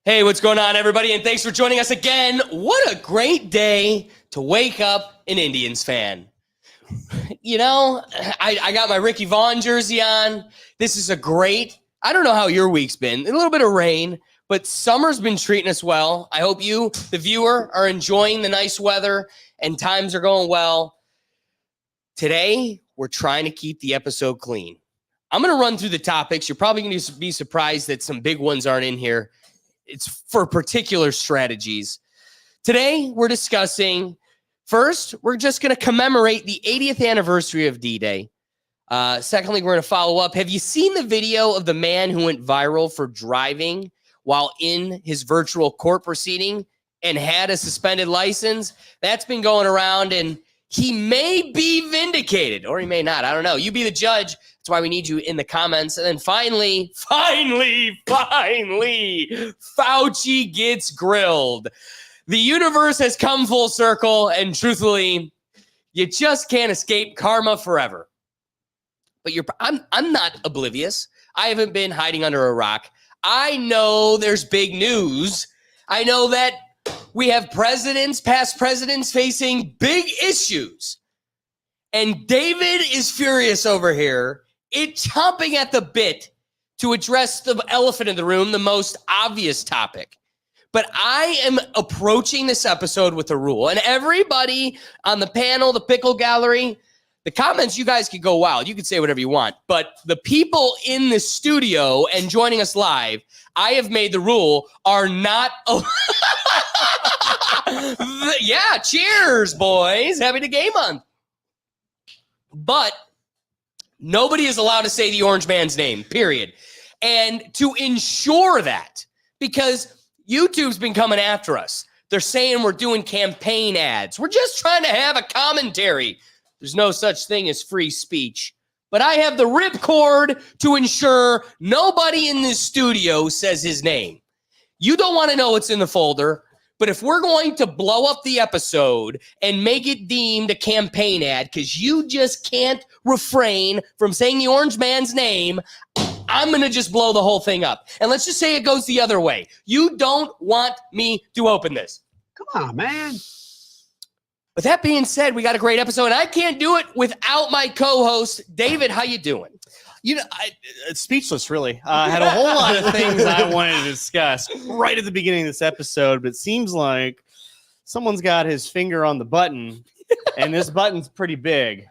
Hey, what's going on, everybody? And thanks for joining us again. What a great day to wake up an Indians fan. You know, I got my Ricky Vaughn jersey on. This is I don't know how your week's been. A little bit of rain, but summer's been treating us well. I hope you, the viewer, are enjoying the nice weather and times are going well. Today, we're trying to keep the episode clean. I'm going to run through the topics. You're probably going to be surprised that some big ones aren't in here. It's for particular strategies. Today, we're discussing, first, we're just going to commemorate the 80th anniversary of D-Day. Secondly, we're going to follow up. Have you seen the video of the man who went viral for driving while in his virtual court proceeding and had a suspended license? That's been going around, and he may be vindicated, or he may not. I don't know. You be the judge. That's why we need you in the comments. And then finally, Fauci gets grilled. The universe has come full circle, and truthfully, you just can't escape karma forever. But I'm not oblivious. I haven't been hiding under a rock. I know there's big news. I know that we have past presidents facing big issues. And David is furious over here. It's chomping at the bit to address the elephant in the room, the most obvious topic. But I am approaching this episode with a rule. And everybody on the panel, the pickle gallery, the comments, you guys can go wild. You can say whatever you want. But the people in the studio and joining us live, I have made the rule, are not... Yeah, cheers, boys. Happy to game on. But nobody is allowed to say the orange man's name, period. And to ensure that, because YouTube's been coming after us, they're saying we're doing campaign ads. We're just trying to have a commentary. There's no such thing as free speech. But I have the ripcord to ensure nobody in this studio says his name. You don't want to know what's in the folder. But if we're going to blow up the episode and make it deemed a campaign ad because you just can't refrain from saying the orange man's name, I'm going to just blow the whole thing up. And let's just say it goes the other way. You don't want me to open this. Come on, man. With that being said, we got a great episode. And I can't do it without my co-host, David. How you doing? You know, it's speechless, really. I had a whole lot of things I wanted to discuss right at the beginning of this episode, but it seems like someone's got his finger on the button, and this button's pretty big.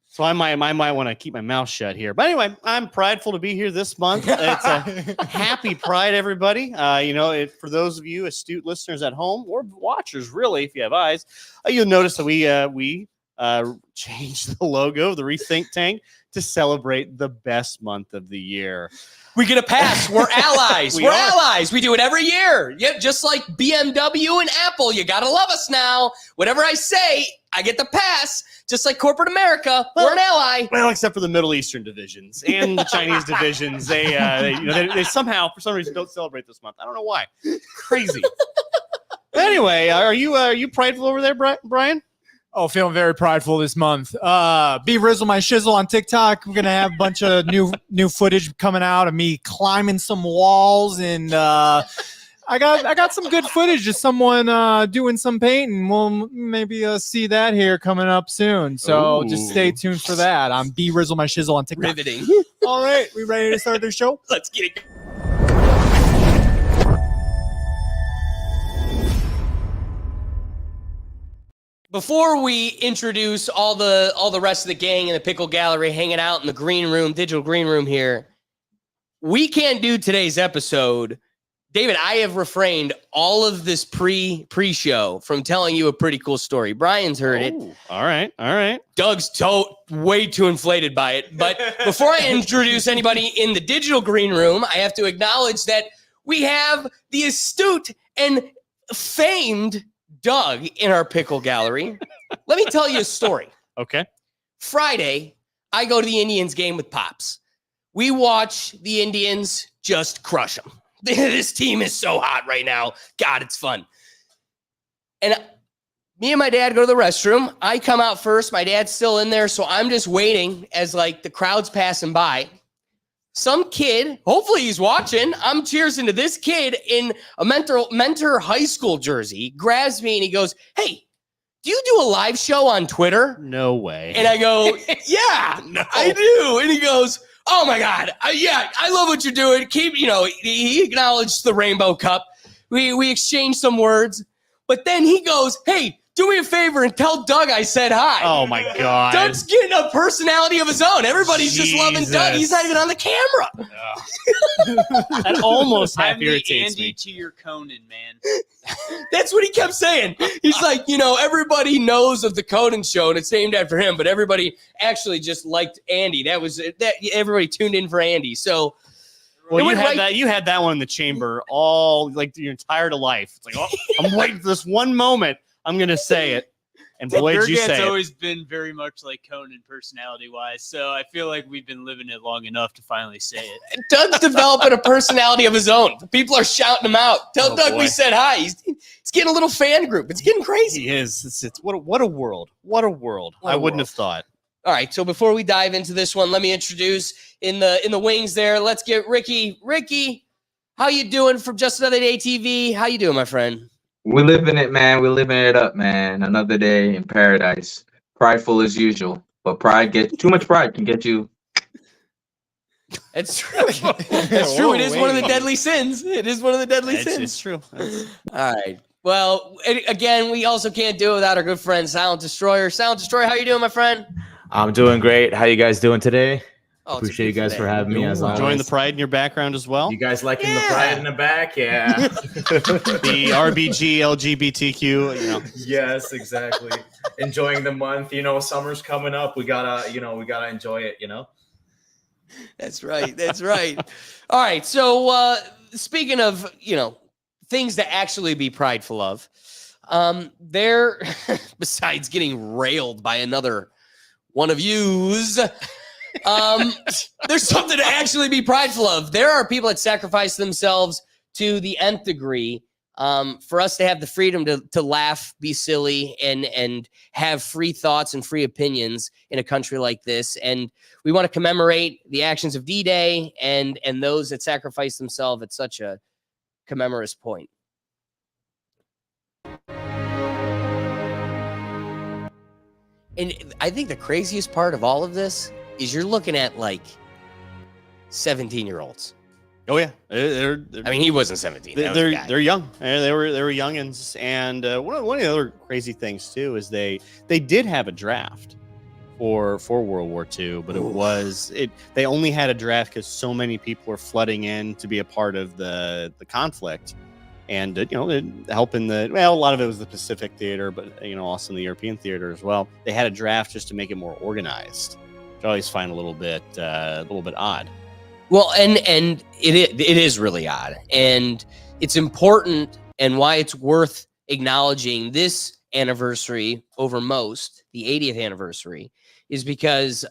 So I might want to keep my mouth shut here. But anyway, I'm prideful to be here this month. It's a happy Pride, everybody. For those of you astute listeners at home, or watchers, really, if you have eyes, you'll notice that we changed the logo of the Rethink Tank to celebrate the best month of the year. We get a pass. We're allies. We're allies. We do it every year. Yeah, just like BMW and Apple. You got to love us now. Whatever I say, I get the pass. Just like corporate America, we're an ally. Well, except for the Middle Eastern divisions and the Chinese divisions. They somehow, for some reason, don't celebrate this month. I don't know why. Crazy. But anyway, are you prideful over there, Brian? Oh, feeling very prideful this month. Be Rizzle My Shizzle on TikTok. We're gonna have a bunch of new footage coming out of me climbing some walls, and I got some good footage of someone doing some painting. We'll maybe see that here coming up soon. So just stay tuned for that. I'm Be Rizzle My Shizzle on TikTok. Riveting. All right, we ready to start the show? Let's get it. Before we introduce all the rest of the gang in the pickle gallery hanging out in the green room, digital green room here, we can't do today's episode. David, I have refrained all of this pre-show from telling you a pretty cool story. Brian's heard it. All right. Doug's way too inflated by it. But before I introduce anybody in the digital green room, I have to acknowledge that we have the astute and famed Doug in our pickle gallery. Let me tell you a story. Okay. Friday, I go to the Indians game with Pops. We watch the Indians just crush them. This team is so hot right now. God, it's fun. And me and my dad go to the restroom. I come out first. My dad's still in there, so I'm just waiting as like the crowd's passing by. some kid, hopefully he's watching. I'm cheersing to this kid in a mentor high school jersey. He grabs me and he goes, "Hey, do you do a live show on Twitter?" No way. And I go, "Yeah, No. I do." And he goes, "Oh my God. Yeah, I love what you're doing. Keep, he acknowledged the Rainbow Cup. We exchanged some words, but then he goes, "Hey, do me a favor and tell Doug I said hi." Oh my God. Doug's getting a personality of his own. Everybody's just loving Doug. He's not even on the camera. That almost half I'm the irritates Andy me. to your Conan, man. That's what he kept saying. He's like, everybody knows of the Conan show and it's named after him, but everybody actually just liked Andy. That everybody tuned in for Andy. So Well, it you went had right- that. You had that one in the chamber all like your entire life. It's like, oh, I'm waiting for this one moment. I'm gonna say it, and boy, did you say Gurgat's it. always been very much like Conan personality-wise, so I feel like we've been living it long enough to finally say it. Doug's developing a personality of his own. People are shouting him out. Tell Oh, Doug boy. we said hi. He's getting a little fan group. It's getting crazy. He is. It's what a world. What a world. What a I wouldn't world. have thought. All right, so before we dive into this one, let me introduce in the wings there. Let's get Ricky. Ricky, how you doing from Just Another Day TV? How you doing, my friend? We're living it, man. We're living it up, man. Another day in paradise. Prideful as usual, but too much pride can get you. It's true. It's true. It is one of the deadly sins. It is one of the deadly sins. It's true. All right. Well, again, we also can't do it without our good friend Silent Destroyer. Silent Destroyer, how you doing, my friend? I'm doing great. How you guys doing today? Oh, it's a Appreciate you beautiful guys day. for having me as always. Enjoying the pride in your background as well. You guys liking the Yeah. pride in the back? Yeah. The RBG LGBTQ. Yes, exactly. Enjoying the month. Summer's coming up. We gotta enjoy it. That's right. That's right. All right. So speaking of, things to actually be prideful of, there, besides getting railed by another one of yous, there's something to actually be prideful of. There are people that sacrifice themselves to the nth degree for us to have the freedom to laugh, be silly, and have free thoughts and free opinions in a country like this. And we want to commemorate the actions of D-Day and those that sacrifice themselves at such a commemorous point. And I think the craziest part of all of this is you're looking at like 17-year-olds. Oh yeah, they're I mean, he wasn't 17. That was a guy. they're young. They were youngins, and one of the other crazy things too is they did have a draft for World War II, but they only had a draft because so many people were flooding in to be a part of the conflict, and helping a lot of it was the Pacific theater, but also in the European theater as well. They had a draft just to make it more organized, which I always find a little bit odd. Well, and it is really odd, and it's important, and why it's worth acknowledging this anniversary over most, the 80th anniversary, is because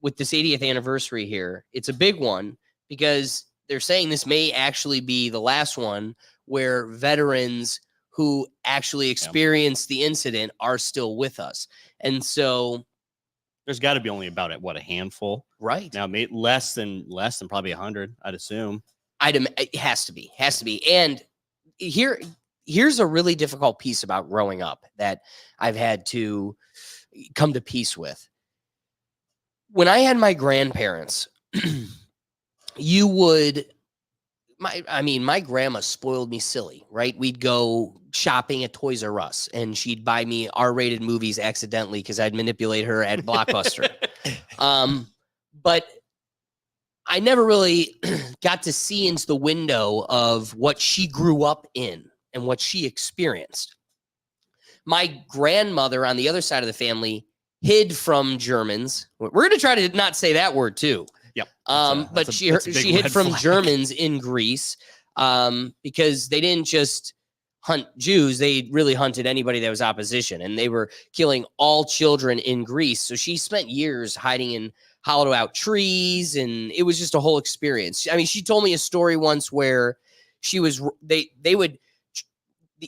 with this 80th anniversary here, it's a big one because they're saying this may actually be the last one where veterans who actually experienced the incident are still with us, and so. There's got to be only about a handful, Right. now, less than probably 100, I'd assume. It has to be. And here's a really difficult piece about growing up that I've had to come to peace with. When I had my grandparents, my grandma spoiled me silly, right? We'd go shopping at Toys R Us and she'd buy me R-rated movies accidentally because I'd manipulate her at Blockbuster. But I never really got to see into the window of what she grew up in and what she experienced. My grandmother on the other side of the family hid from Germans. We're going to try to not say that word too. Yep. But she hid from Germans in Greece because they didn't just hunt Jews. They really hunted anybody that was opposition, and they were killing all children in Greece. So she spent years hiding in hollowed out trees, and it was just a whole experience. I mean, she told me a story once where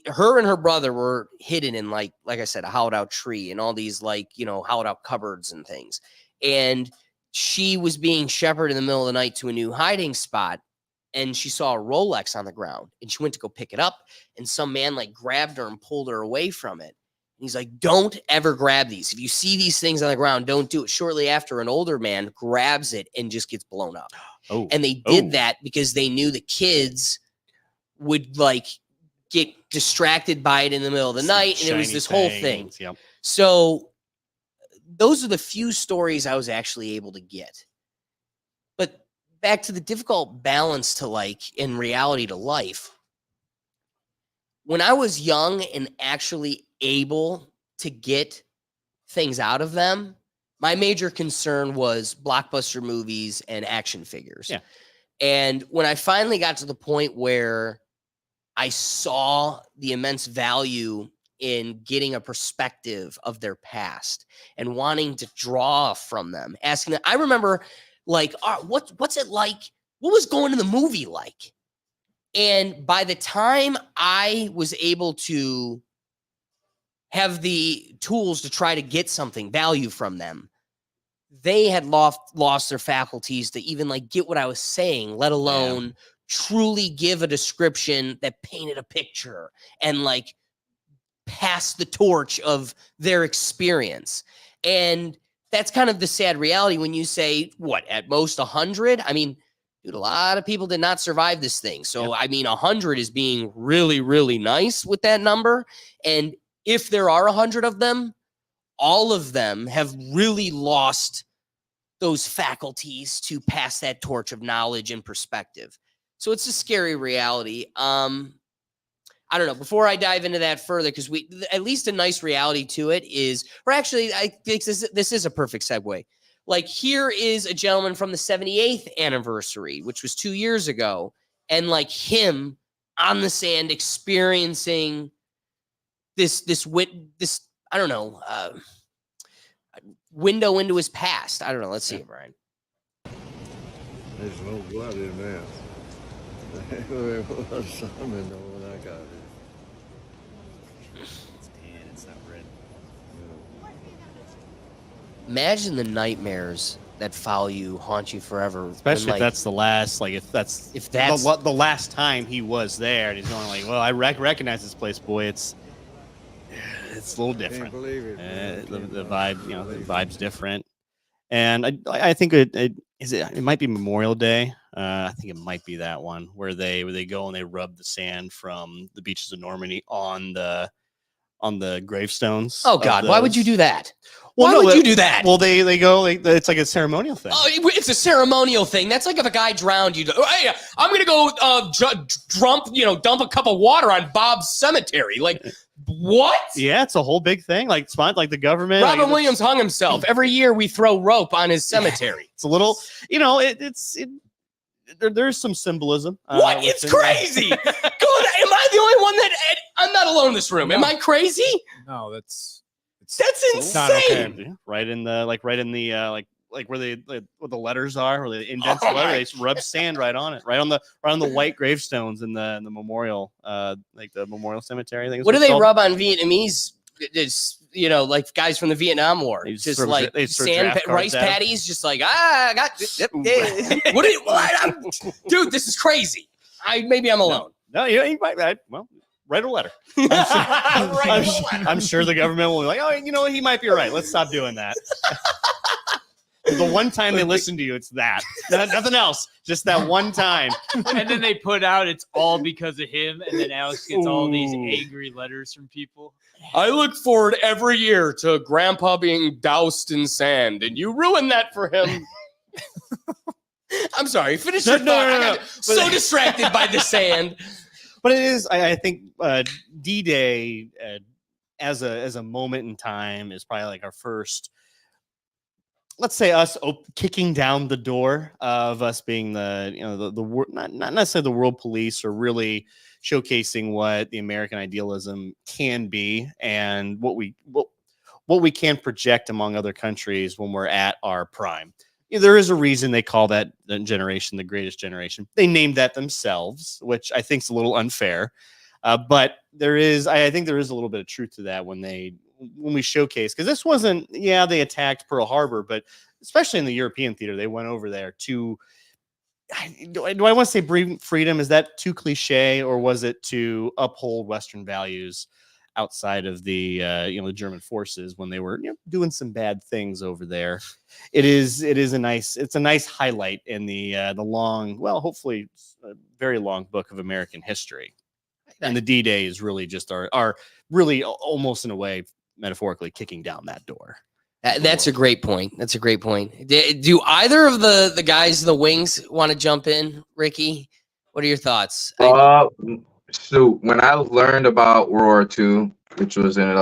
her and her brother were hidden in like I said, a hollowed out tree and all these hollowed out cupboards and things. And she was being shepherded in the middle of the night to a new hiding spot, and she saw a Rolex on the ground, and she went to go pick it up, and some man like grabbed her and pulled her away from it. And he's like, don't ever grab these. If you see these things on the ground, don't do it. Shortly after, an older man grabs it and just gets blown up. Oh, and they did that because they knew the kids would like get distracted by it in the middle of the night, and it was this whole thing. Yep. So those are the few stories I was actually able to get. But back to the difficult balance to like in reality to life. When I was young and actually able to get things out of them, my major concern was blockbuster movies and action figures. Yeah. And when I finally got to the point where I saw the immense value in getting a perspective of their past and wanting to draw from them, asking them, I remember like, what's it like? What was going to the movie like? And by the time I was able to have the tools to try to get something value from them, they had lost their faculties to even like get what I was saying, let alone truly give a description that painted a picture and like pass the torch of their experience. And that's kind of the sad reality when you say, what, at most 100? I mean, dude, a lot of people did not survive this thing. So, I mean, 100 is being really, really nice with that number. And if there are 100 of them, all of them have really lost those faculties to pass that torch of knowledge and perspective. So it's a scary reality. I don't know. Before I dive into that further, because at least a nice reality to it is, or actually, I think this is a perfect segue. Like, here is a gentleman from the 78th anniversary, which was 2 years ago, and like him on the sand experiencing this I don't know, window into his past. I don't know. Let's see it, Brian. There's no blood in there. Something when I got it. It's tan. It's not red. Imagine the nightmares that follow you, haunt you forever. Especially when, if that's the last, like if that's the last time he was there, and he's going like, well, I recognize this place, boy. It's a little different. Can't believe it. The vibe, the vibe's different. And I think it might be Memorial Day. I think it might be that one where they go and they rub the sand from the beaches of Normandy on the gravestones. Oh God, why would you do that? Well, Why would you do that? Well, they go. It's like a ceremonial thing. Oh, it's a ceremonial thing. That's like if a guy drowned, you. Hey, I'm gonna go dump a cup of water on Bob's cemetery. Like, what? Yeah, it's a whole big thing. Like the government. Robin Williams hung himself. Every year we throw rope on his cemetery. It's a little, there's some symbolism. What? It's crazy. Good. Am I the only one that? I'm not alone in this room. Am I crazy? No, that's insane. not okay. Yeah, right in the where the letters are, where the indents Oh letter, my they rub sand right on it, right on the white gravestones in the memorial, like the memorial cemetery. I think. What do they rub on Vietnamese? It's like guys from the Vietnam War. They Just serve- like they serve sand, draft rice cards out. patties. Just like I got. Dude, this is crazy. Maybe I'm alone. No, you might. Well, write a letter. I'm sure the government will be like, oh, he might be right. Let's stop doing that. The one time they listen to you, it's that. Nothing else. Just that one time. And then they put out it's all because of him, and then Alex gets all these angry letters from people. I look forward every year to Grandpa being doused in sand, and you ruined that for him. I'm sorry. Finish your thought. I got so distracted by the sand. But it is, I think, D-Day as a moment in time is probably like our first. Let's say us kicking down the door of us being the not necessarily the world police, or really showcasing what the American idealism can be and what we can project among other countries when we're at our prime. There is a reason they call that generation the greatest generation. They named that themselves, which I think is a little unfair. But I think there is a little bit of truth to that when we showcase, because this wasn't, they attacked Pearl Harbor, but especially in the European theater, they went over there to. Do I want to say breed freedom? Is that too cliche, or was it to uphold Western values outside of the the German forces when they were doing some bad things over there? It's a nice highlight in the long, well, hopefully very long book of American history. And the D-Day is really just our really almost in a way metaphorically kicking down that door. That's a great point. That's a great point. Do either of the guys in the wings want to jump in, Ricky? What are your thoughts? So when I learned about World War II, which was in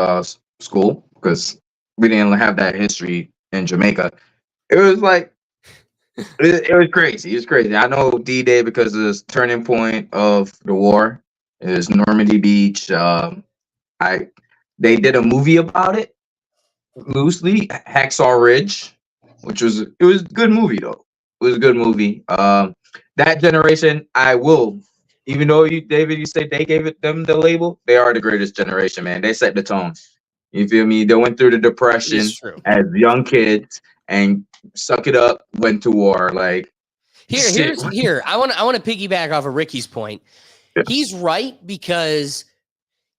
school, because we didn't have that history in Jamaica, it was like it was crazy. It was crazy. I know D-Day because of this turning point of the war. It was Normandy Beach. They did a movie about it loosely, Hacksaw Ridge, which was a good movie though. It was a good movie. That generation, I will, even though David, you say they gave them the label, they are the greatest generation, man. They set the tone. You feel me? They went through the depression as young kids and suck it up, went to war. Like Here. I want to piggyback off of Ricky's point. Yeah. He's right, because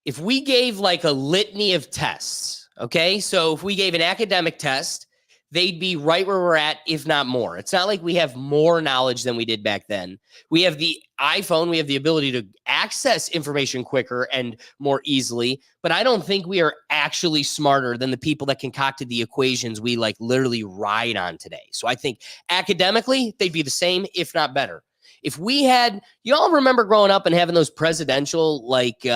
if we gave like a litany of tests, okay, so if we gave an academic test, they'd be right where we're at, if not more. It's not like we have more knowledge than we did back then. We have the iPhone. We have the ability to access information quicker and more easily, but I don't think we are actually smarter than the people that concocted the equations we like literally ride on today. So I think academically, they'd be the same, if not better. If we had, you all remember growing up and having those presidential like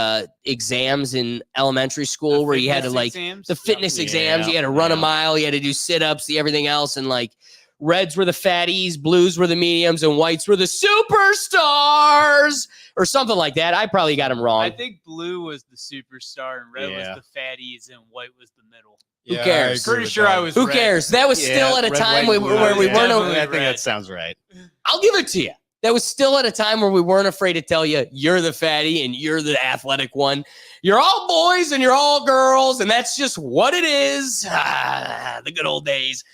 exams in elementary school where you had to like the fitness exams, you had to run a mile, you had to do sit-ups, everything else. And like reds were the fatties, blues were the mediums, and whites were the superstars or something like that. I probably got them wrong. I think blue was the superstar and red was the fatties and white was the middle. Who cares? Pretty sure I was. Who red. cares? That was still at a time where we weren't. I think that sounds right. I'll give it to you. That was still at a time where we weren't afraid to tell you you're the fatty and you're the athletic one. You're all boys and you're all girls, and that's just what it is. The good old days.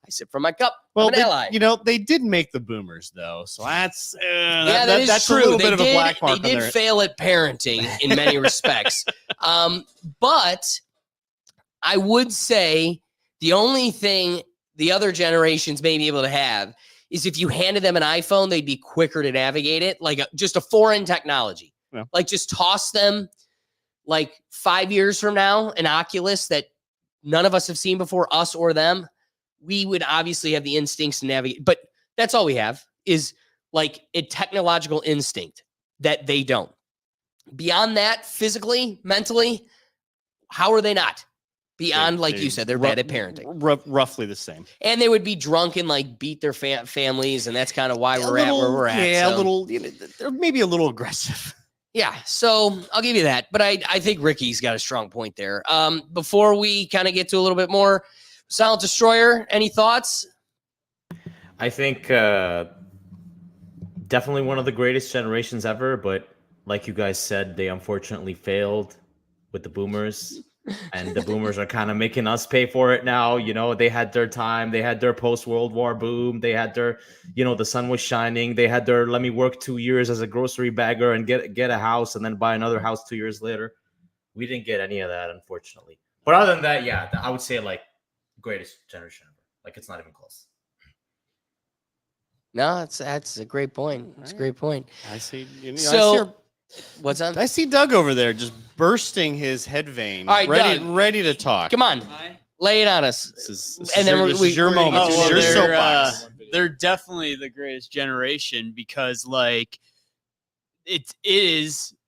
I sip from my cup. Well, I'm an ally. they did make the boomers though, so that's that's true. A little bit of a black mark. They did fail at parenting in many respects, but I would say the only thing the other generations may be able to have is if you handed them an iPhone, they'd be quicker to navigate it, like just a foreign technology. Yeah. Like just toss them like 5 years from now, an Oculus that none of us have seen before, us or them. We would obviously have the instincts to navigate, but that's all we have is like a technological instinct that they don't. Beyond that, physically, mentally, how are they not? Beyond, like you said, they're bad at parenting. Roughly the same. And they would be drunk and like beat their families, and that's kind of why we're at where we're at. Yeah, so. a little, they're maybe a little aggressive. Yeah, so I'll give you that. But I think Ricky's got a strong point there. Before we kind of get to a little bit more, Silent Destroyer, any thoughts? I think definitely one of the greatest generations ever, but like you guys said, they unfortunately failed with the boomers. And the boomers are kind of making us pay for it now. You know, they had their time. They had their post-World War boom. They had their, the sun was shining. They had their, let me work 2 years as a grocery bagger and get a house and then buy another house 2 years later. We didn't get any of that, unfortunately. But other than that, yeah, I would say like greatest generation ever. Like it's not even close. No, that's a great point. It's a great point. I see. What's up? I see Doug over there just bursting his head vein. All right, ready to talk. Come on, lay it on us. This And then this is your moment. Oh, This is well, your they're, soapbox. they're definitely the greatest generation because, like, it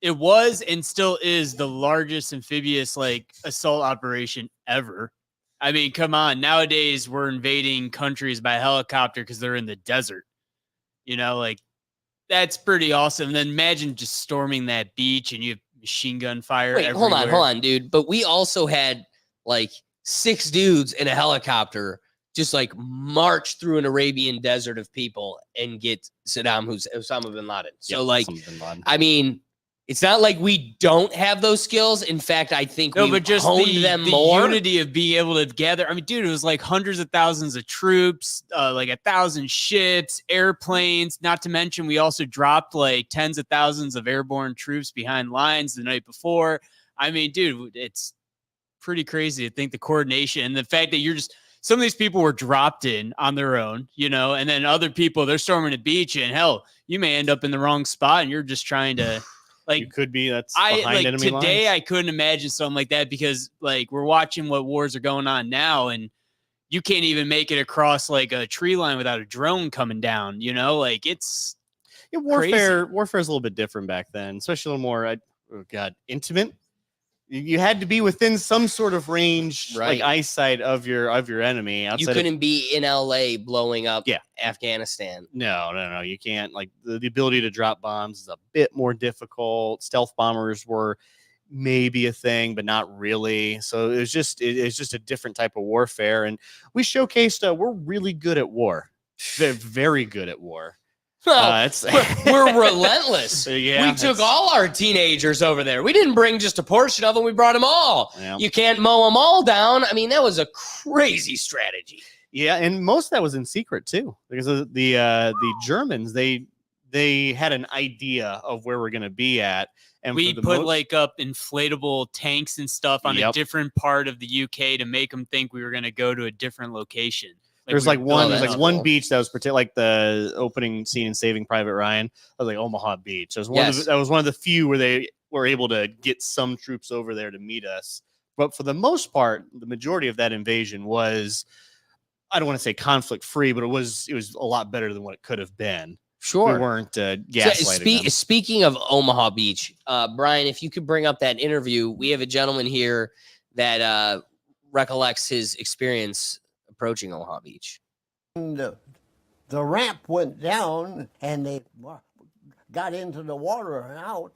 was and still is the largest amphibious like assault operation ever. I mean, come on. Nowadays, we're invading countries by helicopter because they're in the desert. Like. That's pretty awesome. And then imagine just storming that beach and you have machine gun fire. Wait, everywhere. hold on, dude. But we also had like 6 dudes in a helicopter just like march through an Arabian desert of people and get Osama bin Laden. So I mean, It's not like we don't have those skills. In fact, I think No, we but just honed the them more. unity of being able to gather. I mean, dude, it was like hundreds of thousands of troops, like 1,000 ships, airplanes. Not to mention, we also dropped like tens of thousands of airborne troops behind lines the night before. I mean, dude, it's pretty crazy to think the coordination and the fact that you're just some of these people were dropped in on their own, you know, and then other people they're storming the beach and hell, you may end up in the wrong spot and you're just trying to You could be that's I behind like enemy today lines. I couldn't imagine something like that because like we're watching what wars are going on now and you can't even make it across like a tree line without a drone coming down, you know, like it's Warfare is a little bit different back then, especially a little more intimate. You had to be within some sort of range, Right. like eyesight of your enemy. You Outside of, couldn't be in LA blowing up Yeah. Afghanistan. no, you can't. Like the ability to drop bombs is a bit more difficult. Stealth bombers were maybe a thing, but not really. So it's just a different type of warfare, and we showcased we're really good at war. They're very good at war. Well, It's we're relentless. Yeah, We took it's- all our teenagers over there. We didn't bring just a portion of them. We brought them all. Yeah. You can't mow them all down. I mean, that was a crazy strategy. Yeah, and most of that was in secret too, because of the Germans they had an idea of where we're going to be at, and we for the put most- like up inflatable tanks and stuff on a Yep. different part of the UK to make them think we were going to go to a different location. there's we like were one building there's like up. one beach that was like the opening scene in Saving Private Ryan. I was like Omaha Beach. That was one of the few where they were able to get some troops over there to meet us. But for the most part, the majority of that invasion was, I don't want to say conflict free, but it was a lot better than what it could have been. Sure. We weren't So, gaslighting them. speaking of Omaha Beach, Brian, if you could bring up that interview, we have a gentleman here that recollects his experience approaching Omaha Beach. The ramp went down and they got into the water and out.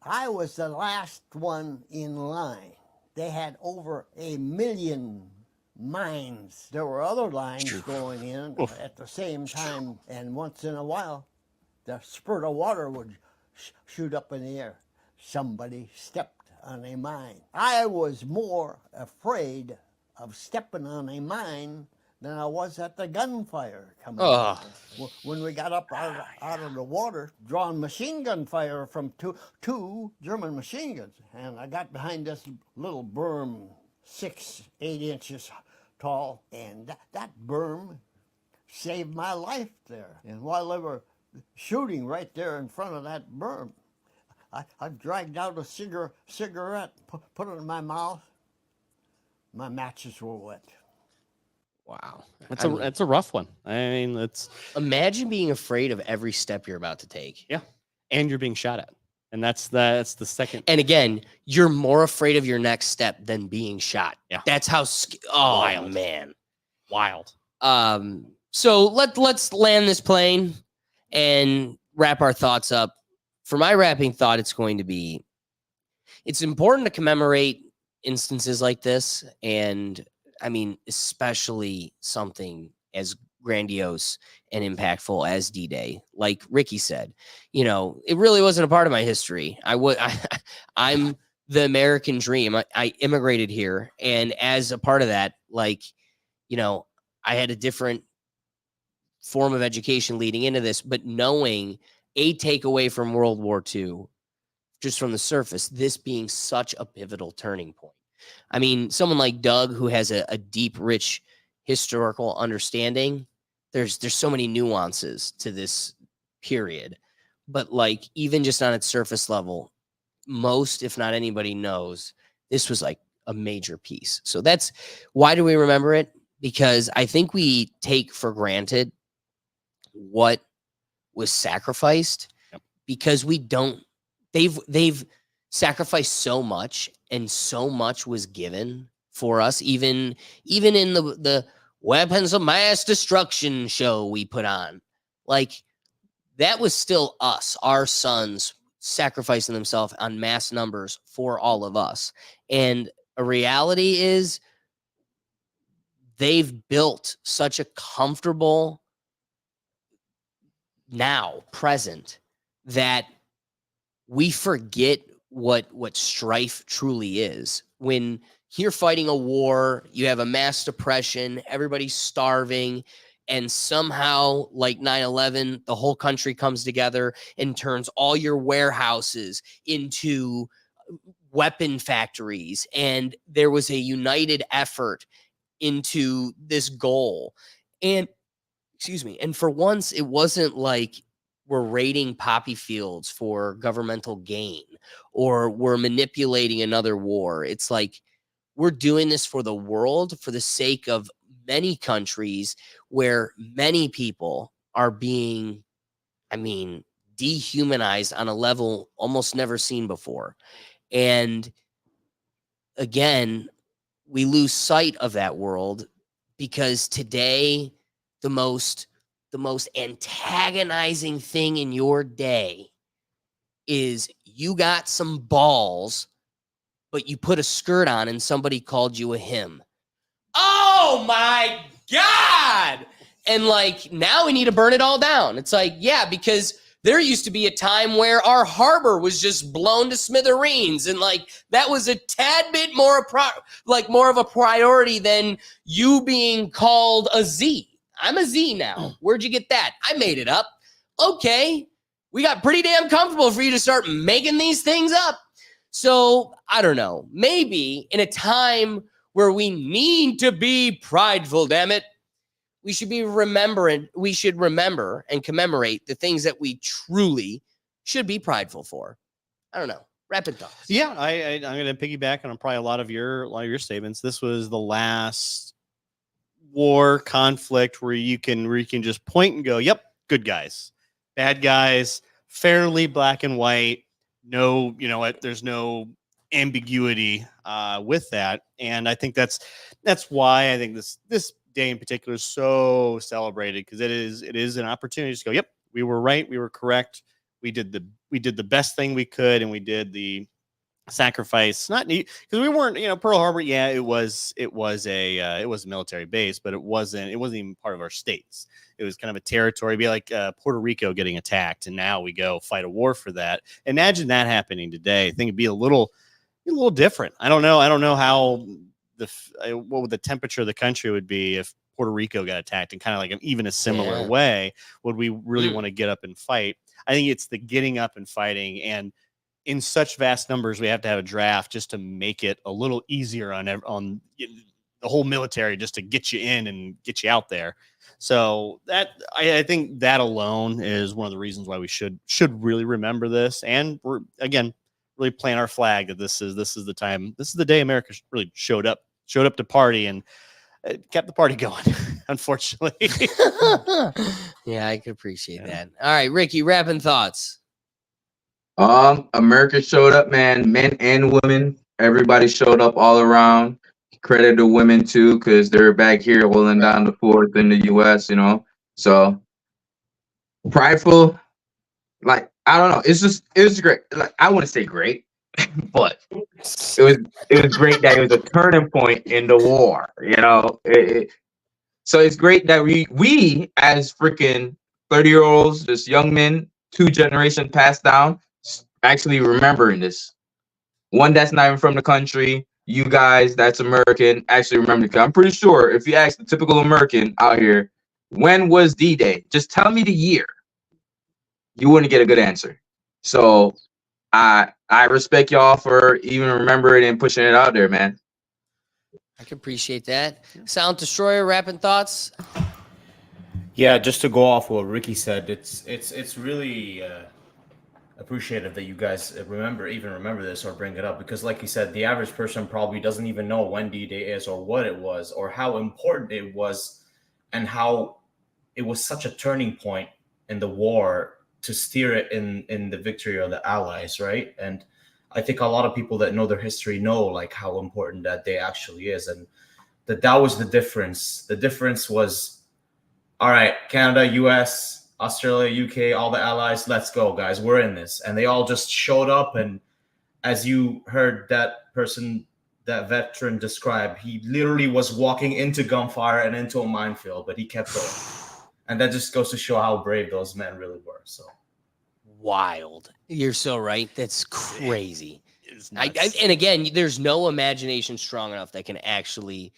I was the last one in line. They had over 1 million mines. There were other lines going in at the same time, and once in a while, the spurt of water would shoot up in the air. Somebody stepped on a mine. I was more afraid of stepping on a mine than I was at the gunfire coming. Oh. When we got up out of the water, drawing machine gun fire from two German machine guns, and I got behind this little berm, 6-8 inches tall, and that berm saved my life there. And while they were shooting right there in front of that berm, I dragged out a cigarette, put it in my mouth. My matches were wet. Wow. That's a rough one. I mean, Imagine being afraid of every step you're about to take. Yeah, and you're being shot at, and that's the second. And again, you're more afraid of your next step than being shot. Yeah. That's how Wild. man. Wild. So let's land this plane and wrap our thoughts up. For my wrapping thought, it's going to be, it's important to commemorate instances like this. And I mean, especially something as grandiose and impactful as D-Day. Like Ricky said, it really wasn't a part of my history. I'm the American dream. I immigrated here. And as a part of that, I had a different form of education leading into this, but knowing a takeaway from World War II, just from the surface, this being such a pivotal turning point. I mean, someone like Doug, who has a deep, rich historical understanding, there's so many nuances to this period. But even just on its surface level, most, if not anybody, knows this was like a major piece. So that's why do we remember it? Because I think we take for granted what was sacrificed because we don't. They've sacrificed so much, and so much was given for us. Even in the weapons of mass destruction show we put on, that was still us, our sons sacrificing themselves on mass numbers for all of us. And a reality is, they've built such a comfortable present that we forget what strife truly is. When you're fighting a war, you have a mass depression, everybody's starving, and somehow, like 9/11, the whole country comes together and turns all your warehouses into weapon factories, and there was a united effort into this goal. And excuse me, and for once it wasn't like we're raiding poppy fields for governmental gain or we're manipulating another war. It's like we're doing this for the world, for the sake of many countries where many people are being, I mean, dehumanized on a level almost never seen before. And again, we lose sight of that world because today the most antagonizing thing in your day is you got some balls, but you put a skirt on and somebody called you a him. Oh my God. And like, now we need to burn it all down. It's like, yeah, because there used to be a time where our harbor was just blown to smithereens. And like, that was a tad bit more, more of a priority than you being called a Z. I'm a Z now. Where'd you get that? I made it up. Okay. We got pretty damn comfortable for you to start making these things up. So I don't know, maybe in a time where we need to be prideful, damn it, we should remember and commemorate the things that we truly should be prideful for. I don't know. Rapid thoughts. Yeah, I'm going to piggyback on probably a lot of your statements. This was the last war conflict where you can just point and go, yep, good guys, bad guys, fairly black and white. No, there's no ambiguity with that, and I think that's why I think this day in particular is so celebrated, because it is an opportunity to just go, yep, we were right, we were correct, we did the best thing we could, and we did the sacrifice, not because we weren't, Pearl Harbor, yeah, it was a military base, but it wasn't even part of our states. It was kind of a territory. It'd be like Puerto Rico getting attacked, and now we go fight a war for that. Imagine that happening today. I think it'd be a little different. I don't know how what would the temperature of the country would be if Puerto Rico got attacked in kind of like even a similar way. Would we really want to get up and fight? I think it's the getting up and fighting, and in such vast numbers, we have to have a draft just to make it a little easier on the whole military, just to get you in and get you out there. So that I think that alone is one of the reasons why we should really remember this, and we're again really plant our flag that this is the time, this is the day America really showed up to party, and kept the party going. Unfortunately, yeah, I could appreciate that. All right, Ricky, rapping thoughts. America showed up, man. Men and women, everybody showed up all around. Credit to women too, because they're back here holding down the fort in the U.S. So prideful. Like, I don't know. It was great. Like, I wouldn't say great, but it was great that it was a turning point in the war. So it's great that we as freaking 30-year-olds, just young men, 2 generations passed down, actually remembering this. One that's not even from the country, you guys that's American, actually remember. I'm pretty sure if you ask the typical American out here, when was D-Day? Just tell me the year. You wouldn't get a good answer. So I respect y'all for even remembering and pushing it out there, man. I can appreciate that. Silent Destroyer, rapping thoughts. Yeah, just to go off what Ricky said, it's really appreciative that you guys remember this or bring it up, because like you said, the average person probably doesn't even know when D-Day is or what it was or how important it was and how it was such a turning point in the war to steer it in the victory of the Allies, right? And I think a lot of people that know their history know like how important that day actually is, and that was the difference. The difference was, all right, Canada, US, Australia, UK, all the allies, let's go, guys, we're in this. And they all just showed up, and as you heard that person, that veteran describe, he literally was walking into gunfire and into a minefield, but he kept going. And that just goes to show how brave those men really were. So wild. You're so right. That's crazy. It's And again, there's no imagination strong enough that can actually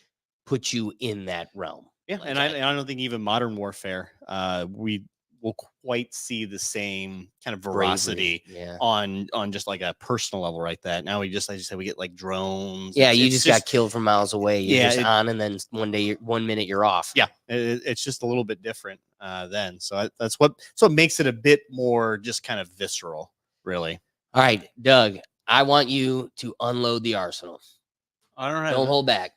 put you in that realm. Yeah, Like, and I don't think even modern warfare, we will quite see the same kind of veracity yeah. on just like a personal level, right? That now I just said we get like drones. Yeah, It's- you it's just got killed from miles away. You're Yeah, just it- on, and then one minute you're off. yeah, it's just a little bit different then. So that's what makes it a bit more just kind of visceral, really. All right, Doug, I want you to unload the arsenal. I don't have. Don't hold back.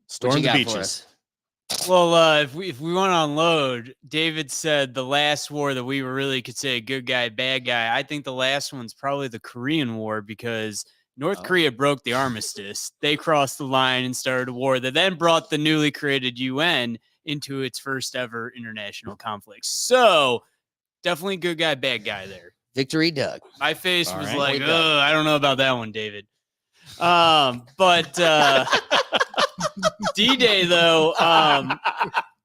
Storm What you the got for beaches. us? Well, if we want to unload, David said the last war that we were really could say good guy, bad guy. I think the last one's probably the Korean War because North Korea broke the armistice. They crossed the line and started a war that then brought the newly created UN into its first ever international conflict. So definitely good guy, bad guy there. Victory, Doug. My face All was right. like, Way Doug. I don't know about that one, David. But D-Day though,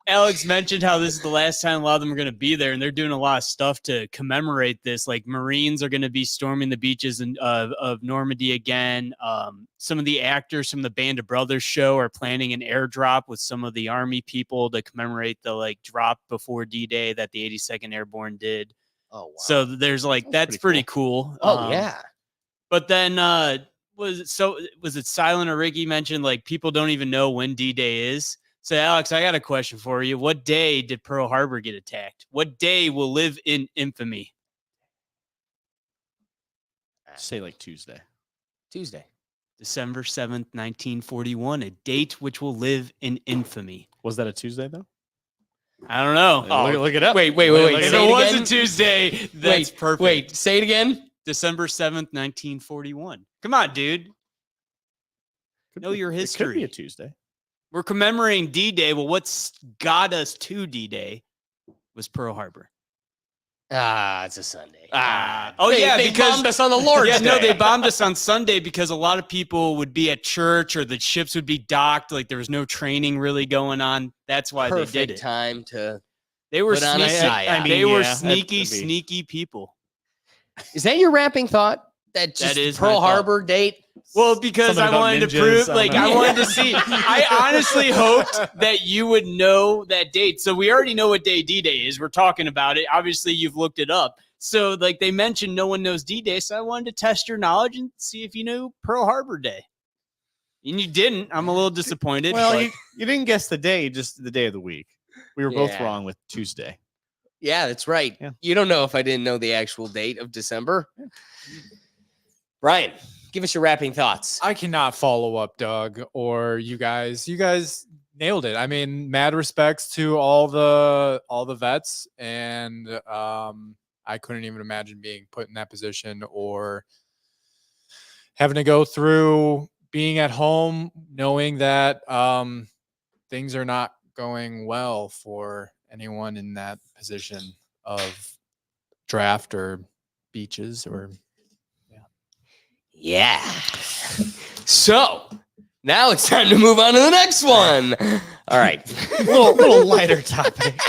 Alex mentioned how this is the last time a lot of them are going to be there, and they're doing a lot of stuff to commemorate this. Like Marines are going to be storming the beaches of Normandy again. Some of the actors from the Band of Brothers show are planning an airdrop with some of the Army people to commemorate the like drop before D-Day that the 82nd Airborne did. Oh, wow. So there's like that's pretty cool. Oh, yeah. But then was it Silent or Ricky mentioned like people don't even know when D-Day is? So Alex, I got a question for you. What day did Pearl Harbor get attacked? What day will live in infamy? Say like Tuesday. December 7th, 1941, a date which will live in infamy. Was that a Tuesday though? I don't know. Look it up. Wait. If Say it was again? a Tuesday, that's perfect. Wait, say it again. December 7th, 1941. Come on, dude. Know your It could history. be a Tuesday. We're commemorating D-Day. Well, what's got us to D-Day was Pearl Harbor. It's a Sunday. They because bombed us on the Lord's Yeah, Day. no, they bombed us on Sunday because a lot of people would be at church or the ships would be docked. Like there was no training really going on. That's why Perfect they did it. time to. They were put on a sneaky. psyop. They were yeah, sneaky, that'd be- sneaky people. Is that your wrapping thought? That just is my Pearl thought. Harbor date? Well, because Something I about wanted to ninjas, prove, I like, don't I know. wanted to see. I honestly hoped that you would know that date. So we already know what day D-Day is. We're talking about it. Obviously, you've looked it up. So, like, they mentioned no one knows D-Day. So I wanted to test your knowledge and see if you knew Pearl Harbor Day. And you didn't. I'm a little disappointed. Well, but- you didn't guess the day, just the day of the week. We were both Yeah. wrong with Tuesday. Yeah, that's right. Yeah. You don't know if I didn't know the actual date of December. Brian, give us your wrapping thoughts. I cannot follow up, Doug, or you guys. You guys nailed it. I mean, mad respects to all the vets, and I couldn't even imagine being put in that position or having to go through being at home, knowing that things are not going well for anyone in that position of draft or beaches or. Yeah. So now it's time to move on to the next one. All right. little lighter topic.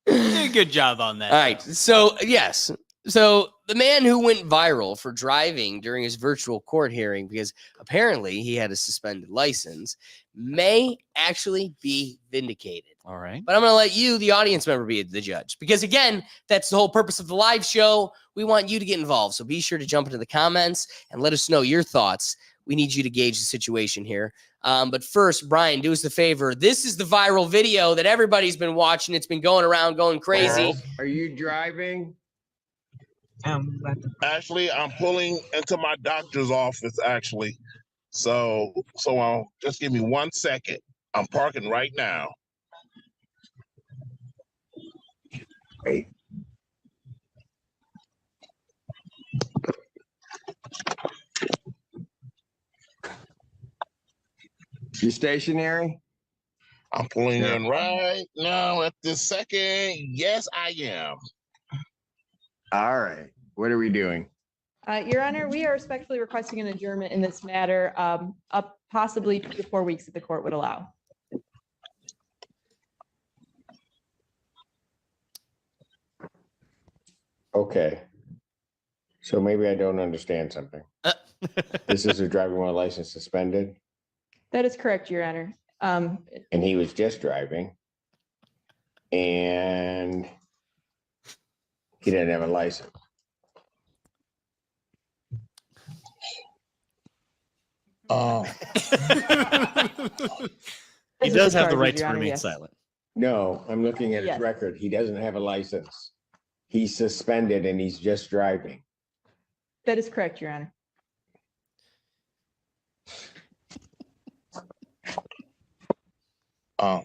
You did a good job on that. All right. So, yes. So, the man who went viral for driving during his virtual court hearing because apparently he had a suspended license may actually be vindicated. All right. But I'm going to let you, the audience member, be the judge. Because again, that's the whole purpose of the live show. We want you to get involved. So be sure to jump into the comments and let us know your thoughts. We need you to gauge the situation here. But first, Brian, do us a favor. This is the viral video that everybody's been watching. It's been going around, going crazy. Are you driving? Actually, I'm pulling into my doctor's office, actually. So just give me 1 second. I'm parking right now. Wait. You stationary? I'm pulling in right now at this second. Yes, I am. All right. What are we doing? Your Honor, we are respectfully requesting an adjournment in this matter, up possibly 2 to 4 weeks that the court would allow. Okay. So maybe I don't understand something. This is a driving while license suspended, That is correct, Your Honor. and he was just driving, and he didn't have a license. Oh, He Those are does the have the charges, right to Your Honor, remain yes. silent. No, I'm looking at his Yes. record. He doesn't have a license. He's suspended and he's just driving. That is correct, Your Honor. oh.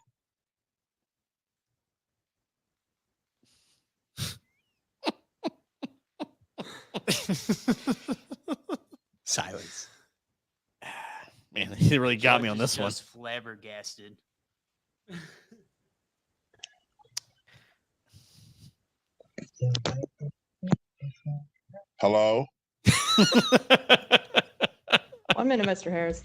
Silence. Man, he really got me on Judge is this one. just flabbergasted. Hello? 1 minute, Mr. Harris.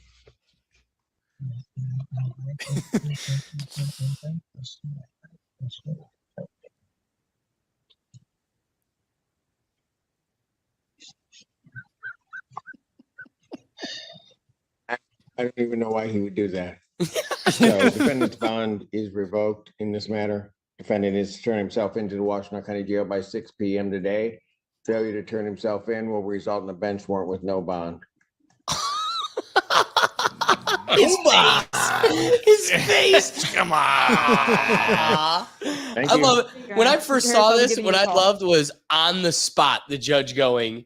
I don't even know why he would do that. So defendant's bond is revoked in this matter. Defendant is to turn himself into the Washington County Jail by 6 p.m. today. Failure to turn himself in will result in a bench warrant with no bond. His face. His face. Come on. Thank I you. love it. When I first Harris, saw I'll be this, giving what you a I call. loved was on the spot, the judge going,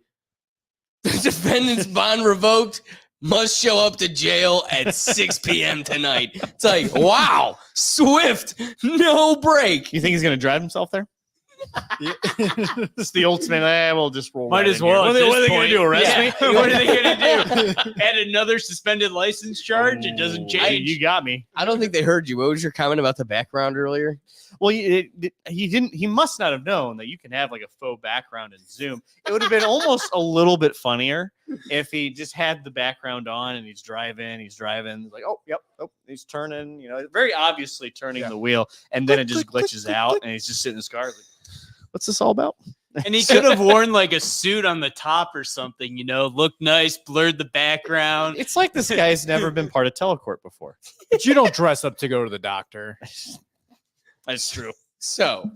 the defendant's bond revoked, must show up to jail at 6 p.m. tonight. It's like, wow, swift, no break. You think he's going to drive himself there? It's the ultimate. We'll just roll. Might right as in here. well. What at are they this going to point. do? Arrest Yeah. me? What are they going to do? Add another suspended license charge? It doesn't Ooh, change. You got me. I don't think they heard you. What was your comment about the background earlier? Well, he didn't. He must not have known that you can have like a faux background in Zoom. It would have been almost a little bit funnier if he just had the background on and he's driving. Like, oh, yep, oh, he's turning. You know, very obviously turning the wheel, and then it just glitches out, and he's just sitting in his car. Like, what's this all about? And he could have worn like a suit on the top or something, you know, looked nice, blurred the background. It's like this guy's never been part of telecourt before. But you don't dress up to go to the doctor. That's true. So,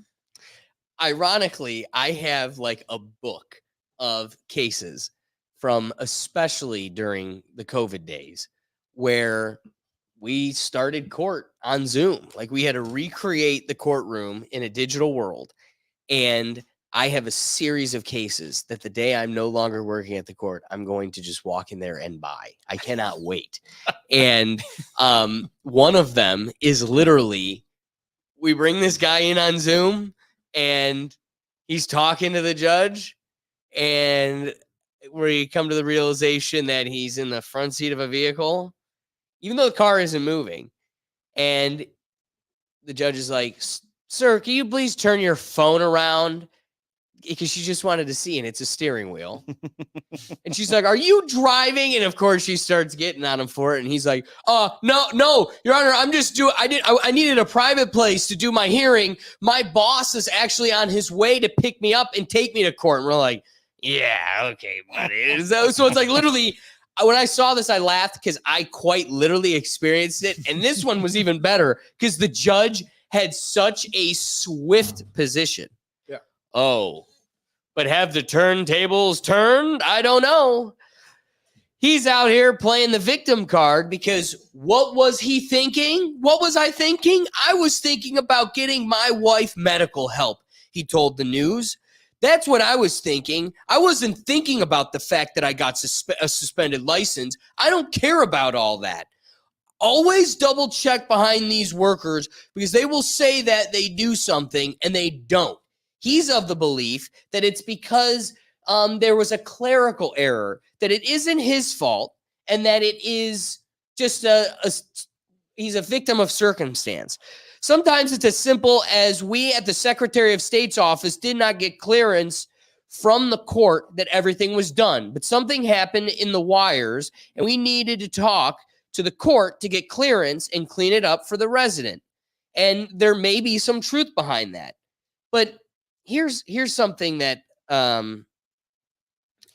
ironically, I have like a book of cases from especially during the COVID days where we started court on Zoom. Like we had to recreate the courtroom in a digital world. And I have a series of cases that the day I'm no longer working at the court, I'm going to just walk in there and buy. I cannot wait. And one of them is literally, we bring this guy in on Zoom and he's talking to the judge, and we come to the realization that he's in the front seat of a vehicle, even though the car isn't moving. And the judge is like, sir, can you please turn your phone around? Because she just wanted to see, and it's a steering wheel. And she's like, are you driving? And of course she starts getting on him for it. And he's like, no, Your Honor, I'm just doing, I needed a private place to do my hearing. My boss is actually on his way to pick me up and take me to court. And we're like, yeah, okay, buddy. So it's like literally, when I saw this, I laughed because I quite literally experienced it. And this one was even better because the judge had such a swift position. Yeah. Oh, but have the turntables turned? I don't know. He's out here playing the victim card because what was he thinking? What was I thinking? I was thinking about getting my wife medical help, he told the news. That's what I was thinking. I wasn't thinking about the fact that I got a suspended license. I don't care about all that. Always double check behind these workers because they will say that they do something and they don't. He's of the belief that it's because there was a clerical error, that it isn't his fault, and that it is just he's a victim of circumstance. Sometimes it's as simple as we at the Secretary of State's office did not get clearance from the court that everything was done, but something happened in the wires, and we needed to talk to the court to get clearance and clean it up for the resident. And there may be some truth behind that. But here's something that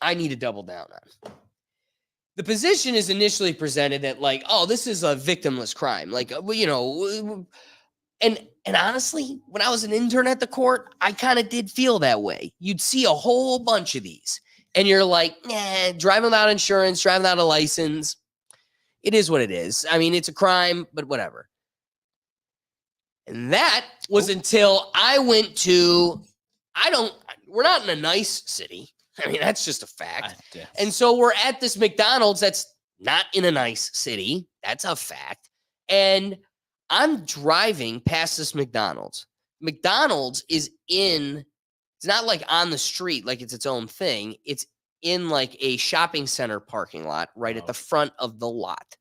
I need to double down on. The position is initially presented that like, oh, this is a victimless crime. Like, you know, and honestly, when I was an intern at the court, I kind of did feel that way. You'd see a whole bunch of these, and you're like, nah, driving without insurance, driving without a license. It is what it is. I mean, it's a crime, but whatever. And that was until I went to, we're not in a nice city. I mean, that's just a fact. And so we're at this McDonald's that's not in a nice city. That's a fact. And I'm driving past this McDonald's. McDonald's is it's not like on the street, like it's its own thing. It's in like a shopping center parking lot right at the front of the lot.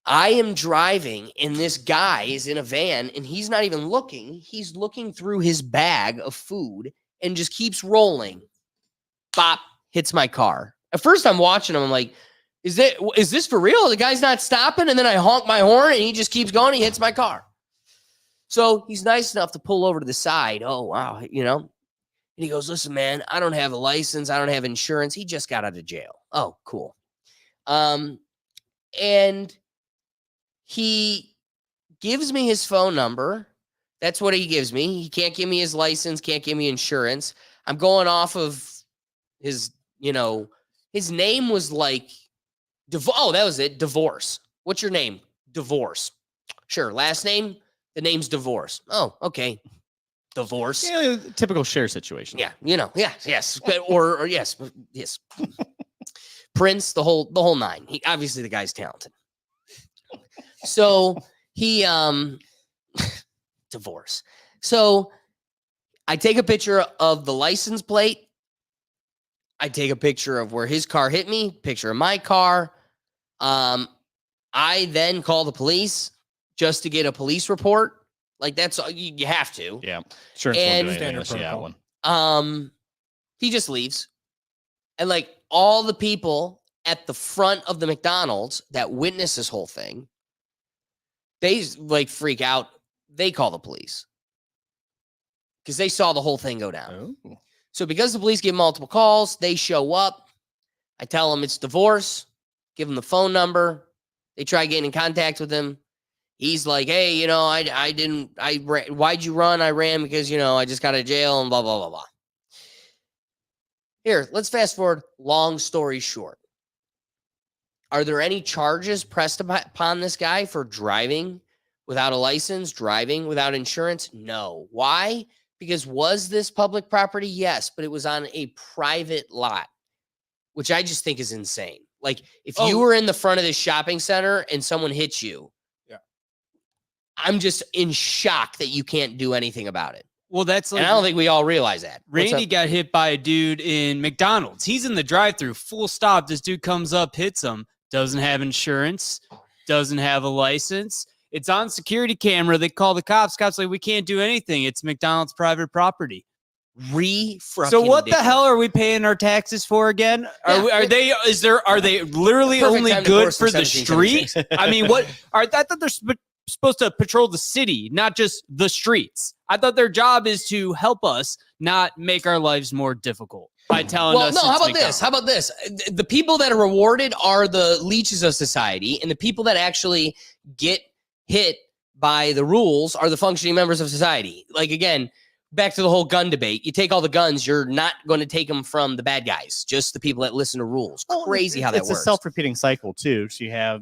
I am driving and this guy is in a van and he's not even looking. He's looking through his bag of food and just keeps rolling. Bop, hits my car. At first I'm watching him. I'm like, is this for real? The guy's not stopping. And then I honk my horn and he just keeps going. He hits my car. So he's nice enough to pull over to the side. Oh, wow. You know, and he goes, listen, man, I don't have a license. I don't have insurance. He just got out of jail. Oh, cool. And he gives me his phone number. That's what he gives me. He can't give me his license, can't give me insurance. I'm going off of his, you know, his name was like, that was it. Divorce. What's your name? Divorce. Sure. Last name? The name's Divorce. Oh, okay. Divorce. Yeah, typical share situation. Yeah. You know, yes. Or yes. Prince, the whole nine. Obviously the guy's talented. So he, Divorce. So I take a picture of the license plate. I take a picture of where his car hit me, picture of my car. I then call the police just to get a police report. Like that's you have to. Yeah. Sure. And he just leaves. And like all the people at the front of the McDonald's that witness this whole thing, they like freak out. They call the police because they saw the whole thing go down. Oh. So because the police get multiple calls, they show up. I tell them it's Divorce, give them the phone number. They try getting in contact with him. He's like, hey, you know, why'd you run? I ran because, you know, I just got out of jail and blah, blah, blah, blah. Here, let's fast forward. Long story short. Are there any charges pressed upon this guy for driving without a license, driving without insurance? No. Why? Because was this public property? Yes, but it was on a private lot, which I just think is insane. Like if you were in the front of this shopping center and someone hits you, I'm just in shock that you can't do anything about it. Well, that's like, and I don't think we all realize that. Randy got hit by a dude in McDonald's. He's in the drive-thru, full stop. This dude comes up, hits him, doesn't have insurance, doesn't have a license. It's on security camera. They call the cops. Cops like, we can't do anything. It's McDonald's private property. So what the hell are we paying our taxes for again? Are they literally only good for the street? I mean, I thought they're supposed to patrol the city, not just the streets. I thought their job is to help us not make our lives more difficult by telling us. Well, no, how about this? The people that are rewarded are the leeches of society, and the people that actually get hit by the rules are the functioning members of society. Like, again, back to the whole gun debate. You take all the guns, you're not going to take them from the bad guys, just the people that listen to rules. Crazy how that works. It's a self-repeating cycle, too. So you have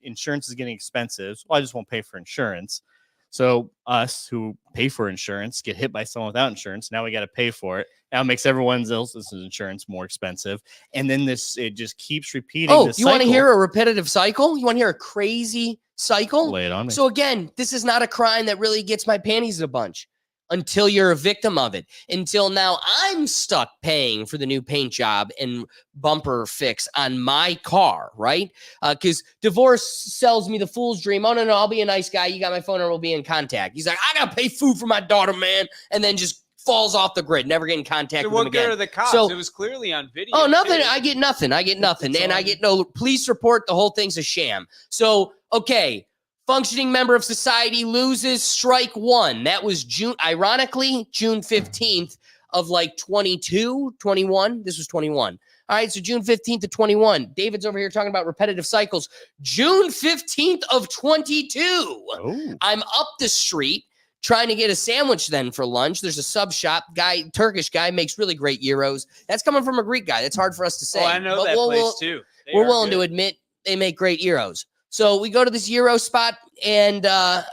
insurance is getting expensive. Well, I just won't pay for insurance. So us who pay for insurance get hit by someone without insurance. Now we got to pay for it. Now it makes everyone else's insurance more expensive. And then it just keeps repeating. Oh, you want to hear a repetitive cycle? You want to hear a crazy cycle? Lay it on me. So again, this is not a crime that really gets my panties in a bunch until you're a victim of it. Until now, I'm stuck paying for the new paint job and bumper fix on my car, right? Because Divorce sells me the fool's dream. Oh, no, I'll be a nice guy. You got my phone number. We'll be in contact. He's like, I got to pay food for my daughter, man. And then just falls off the grid, never get in contact with him again. What good are the cops? So, it was clearly on video. Oh, nothing. I get nothing. And I get no police report. The whole thing's a sham. So, okay. Functioning member of society loses strike one. That was June 15th of like 22, 21. This was 21. All right, so June 15th to 21. David's over here talking about repetitive cycles. June 15th of 22. Oh. I'm up the street trying to get a sandwich then for lunch. There's a sub shop guy, Turkish guy, makes really great gyros. That's coming from a Greek guy. That's hard for us to say. Oh, I know but that place too. We're willing to admit they make great gyros. So we go to this gyro spot, and I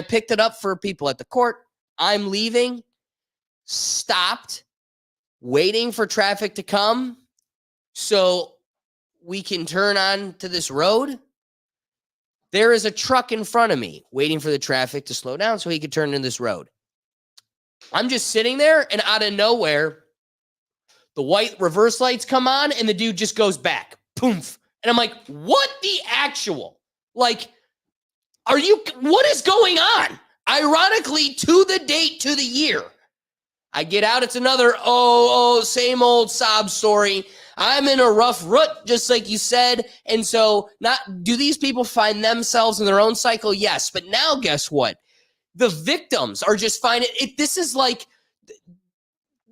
picked it up for people at the court. I'm leaving, stopped, waiting for traffic to come so we can turn on to this road. There is a truck in front of me waiting for the traffic to slow down so he could turn into this road. I'm just sitting there, and out of nowhere, the white reverse lights come on, and the dude just goes back. Poof. And I'm like, what the actual? Like, what is going on? Ironically, to the date, to the year. I get out, it's another, same old sob story. I'm in a rough rut, just like you said. And so, do these people find themselves in their own cycle? Yes. But now, guess what? The victims are just finding it. This is like,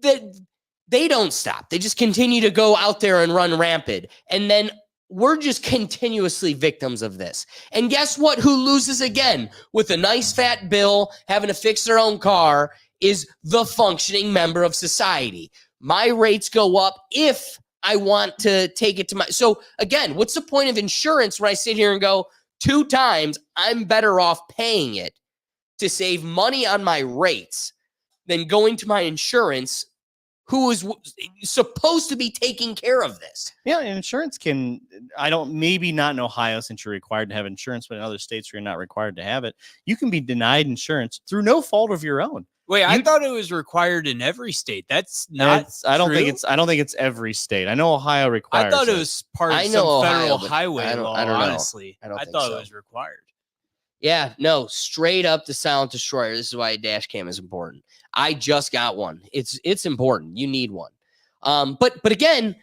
they don't stop. They just continue to go out there and run rampant. And then we're just continuously victims of this. And guess what? Who loses again with a nice fat bill, having to fix their own car, is the functioning member of society. My rates go up if I want to take it to my... So again, what's the point of insurance when I sit here and go 2 times, I'm better off paying it to save money on my rates than going to my insurance, who is supposed to be taking care of this. Yeah, and insurance maybe not in Ohio since you're required to have insurance, but in other states where you're not required to have it, you can be denied insurance through no fault of your own. Wait, I thought it was required in every state. That's not I don't true? think it's every state. I know Ohio requires I thought it was part of some federal highway law, I don't know. honestly. I don't I think thought so. it was required. Yeah, no, straight up the silent destroyer. This is why a dash cam is important. I just got one. It's important. You need one. But again,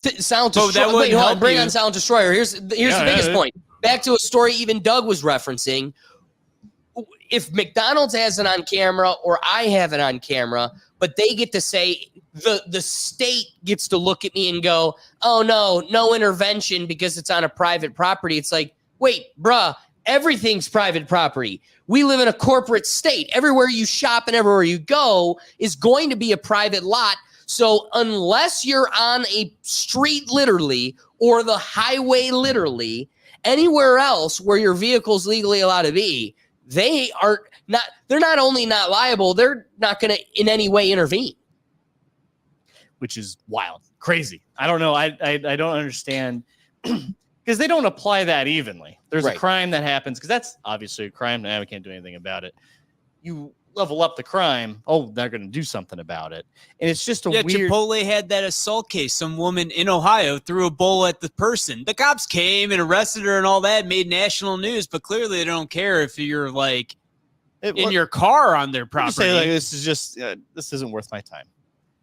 silent destroyer. Wait, hold on, bring on silent destroyer. Here's the biggest point. Back to a story even Doug was referencing. If McDonald's has it on camera or I have it on camera, but they get to say the state gets to look at me and go, oh no intervention because it's on a private property. It's like, wait, bruh, everything's private property. We live in a corporate state. Everywhere you shop and everywhere you go is going to be a private lot. So unless you're on a street literally or the highway literally, anywhere else where your vehicle's legally allowed to be, they're not only not liable, they're not going to in any way intervene. Which is wild, crazy. I don't know. I don't understand because they don't apply that evenly. There's a crime that happens because that's obviously a crime. Now we can't do anything about it. You level up the crime. Oh, they're going to do something about it. And it's just weird. Chipotle had that assault case. Some woman in Ohio threw a bowl at the person. The cops came and arrested her and all that, made national news, but clearly they don't care if you're like in your car on their property. Say like, this is just, this isn't worth my time.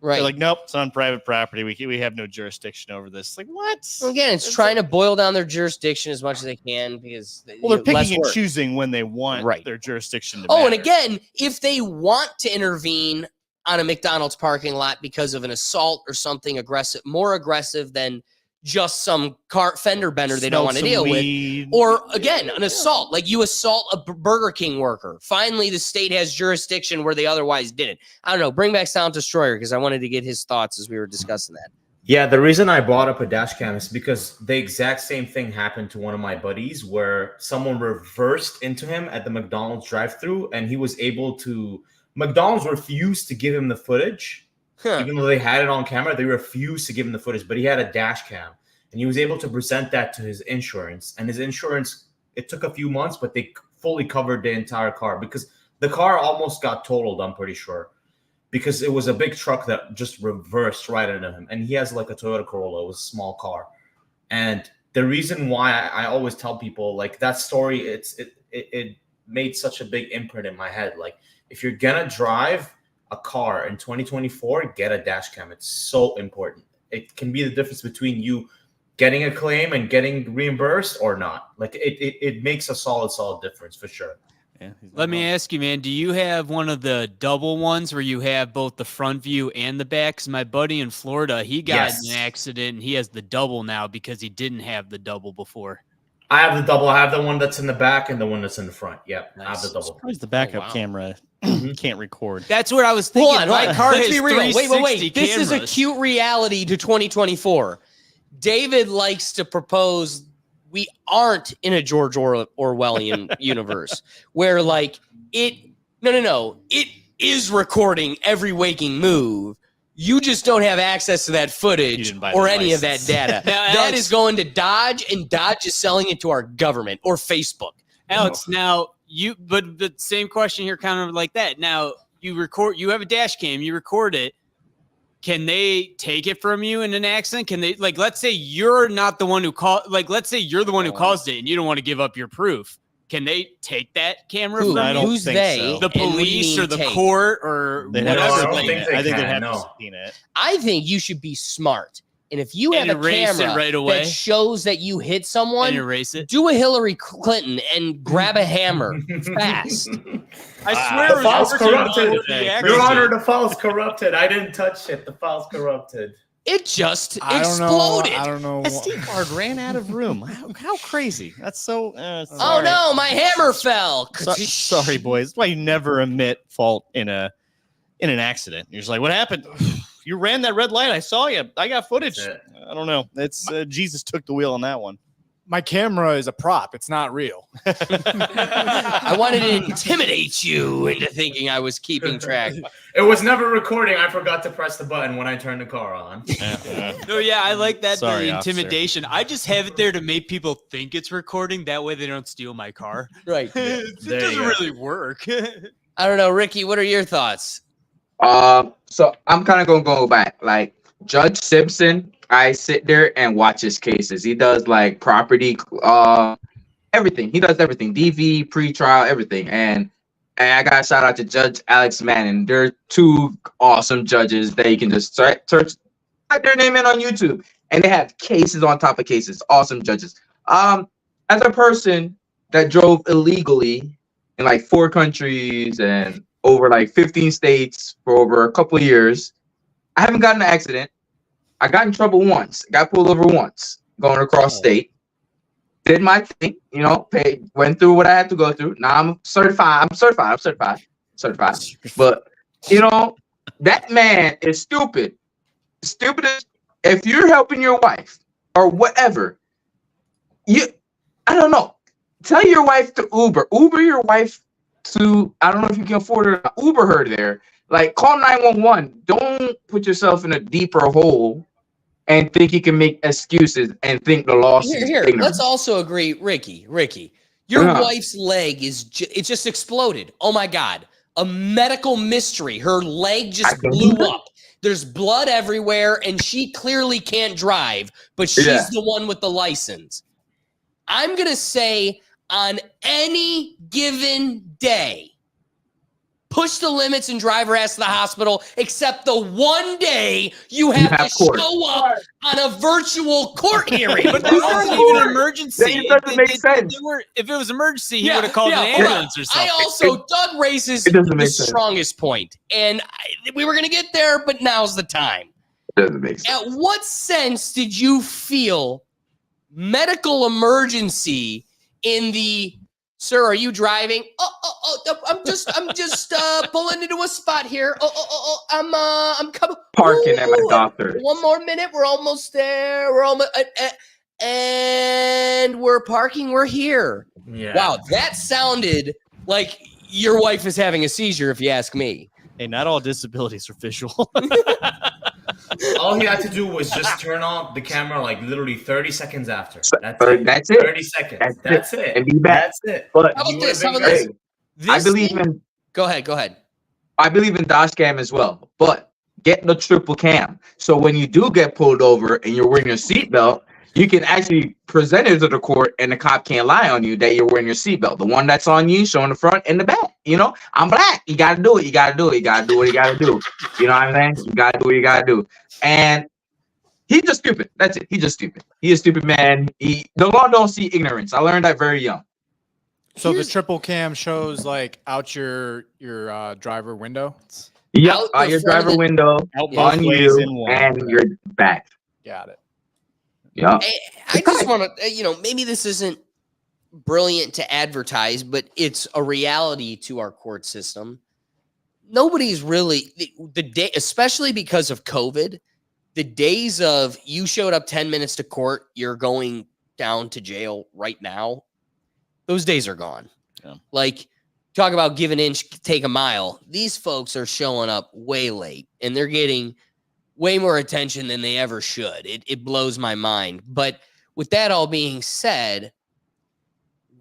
Right. They're like, nope, it's on private property. We have no jurisdiction over this. Like, what? Well, again, it's trying to boil down their jurisdiction as much as they can because they're picking and choosing when they want their jurisdiction to matter. And again, if they want to intervene on a McDonald's parking lot because of an assault or something aggressive, more aggressive than just some car fender bender they don't want to deal with, or again, an assault, like you assault a Burger King worker. Finally, the state has jurisdiction where they otherwise didn't. I don't know. Bring back Silent Destroyer because I wanted to get his thoughts as we were discussing that. Yeah, the reason I brought up a dash cam is because the exact same thing happened to one of my buddies where someone reversed into him at the McDonald's drive-thru and he was able to... McDonald's refused to give him the footage. Even though they had it on camera, they refused to give him the footage, but he had a dash cam and he was able to present that to his insurance. And his insurance, it took a few months, but they fully covered the entire car because the car almost got totaled, I'm pretty sure, because it was a big truck that just reversed right into him. And he has like a Toyota Corolla. It was a small car. And the reason why I always tell people like that story, it made such a big imprint in my head. Like if you're going to drive a car in 2024, get a dash cam. It's so important. It can be the difference between you getting a claim and getting reimbursed or not. Like it makes a solid difference for sure. Yeah, he's not Let me wrong. ask you, man, do you have one of the double ones where you have both the front view and the back? 'Cause my buddy in Florida, he got in an accident and he has the double now because he didn't have the double before. I have the double. I have the one that's in the back and the one that's in the front. Yep, I have the double. Surprised the backup wow. camera can't record. That's what I was thinking. Hold on, My car let's has be real. Wait. 360 This is a cameras. cute reality to 2024. David likes to propose we aren't in a George Orwellian universe where like no. It is recording every waking move. You just don't have access to that footage didn't buy or the any of that license. data. Now, That Alex- is going to Dodge, and Dodge is selling it to our government or Facebook. Alex, now but the same question here, kind of like that. Now you have a dash cam, you record it. Can they take it from you in an accident? Can they, like, let's say you're not the one who let's say you're the one who caused it and you don't want to give up your proof. Can they take that camera Who? from I you? don't Who's think they? so. The And what do you police mean or the take? court or They'd have to No, I whatever. don't subpoena think it. they I think they'd can, have no. to subpoena it. I think you should be smart. And if you And have a erase it camera right away. that shows that you hit And someone, erase it. do a Hillary Clinton and grab a hammer fast. I swear The it was file's over to corrupted. the Your accident. Honor, the file's corrupted. I didn't touch it. The file's corrupted. It just I don't know. exploded. I don't know. SD card ran out of room. How crazy? That's so. Oh sorry. no, my hammer fell. Sorry, boys. That's why you never admit fault in an accident. You're just like, what happened? You ran that red light. I saw you. I got footage. That's it. I don't know. It's Jesus took the wheel on that one. My camera is a prop. It's not real. I wanted to intimidate you into thinking I was keeping track. It was never recording. I forgot to press the button when I turned the car on. No, yeah, I like that. Sorry, the officer. intimidation. I just have it there to make people think it's recording. That way they don't steal my car. Right. It There doesn't you go. really work. I don't know, Ricky. What are your thoughts? So I'm kind of gonna go back. Like Judge Simpson, I sit there and watch his cases. He does like property, everything. He does everything. DV, pre-trial, everything. And I got to shout out to Judge Alex Manning. They're two awesome judges that you can just search, type their name in on YouTube, and they have cases on top of cases. Awesome judges. As a person that drove illegally in like 4 countries and over like 15 states for over a couple of years, I haven't gotten in an accident. I got in trouble once. Got pulled over once going across state. Did my thing, went through what I had to go through. Now I'm certified. I'm certified. But, that man is stupid. Stupid as if you're helping your wife or whatever, I don't know. Tell your wife to Uber. Uber your wife to, I don't know if you can afford her. Uber her there. Like, call 911. Don't put yourself in a deeper hole and think you can make excuses and think the loss is Here. ignorant. Let's also agree, Ricky. Your Uh-huh. wife's leg it just exploded. Oh my God. A medical mystery. Her leg just blew up. There's blood everywhere, and she clearly can't drive, but she's Yeah. the one with the license. I'm going to say on any given day, push the limits and drive her ass to the hospital, except the one day you have to court. show up on a virtual court hearing. But that wasn't even an emergency. That doesn't make sense. If it was emergency, he Yeah, would have called yeah, an hold on. ambulance or something. I also, Doug raises It doesn't the make sense. strongest point, and we were going to get there, but now's the time. Doesn't make sense. At what sense did you feel medical emergency in the, sir, are you driving? I'm just pulling into a spot here. I'm coming. Parking at my Ooh, doctor. One more minute. We're almost there. We're almost, and we're parking. We're here. Yeah. Wow, that sounded like your wife is having a seizure, if you ask me. Hey, not all disabilities are visual. All he had to do was just turn on the camera like literally 30 seconds after. That's it. That's it. 30 seconds. That's it. And be back. That's it. But How about You this? would've How been about this? I believe in Go ahead. I believe in dash cam as well. But get the triple cam. So when you do get pulled over and you're wearing your seatbelt, you can actually present it to the court and the cop can't lie on you that you're wearing your seatbelt. The one that's on you, showing the front and the back. I'm black. You gotta do it. You gotta do it. You gotta do what you gotta do. You know what I'm saying? You gotta do what you gotta do. And he's just stupid. That's it. He's just stupid. He is a stupid man. The law don't see ignorance. I learned that very young. So the Here's- triple cam shows like out your driver window. Yep, Out out the your front of driver the- window, Out both on ways you, in one. and your back. Got it. Yep. I just want to, maybe this isn't brilliant to advertise, but it's a reality to our court system. Nobody's really the day, especially because of COVID, the days of you showed up 10 minutes to court, you're going down to jail right now. Those days are gone. Yeah. Like, talk about give an inch, take a mile. These folks are showing up way late and they're getting way more attention than they ever should. It blows my mind. But with that all being said,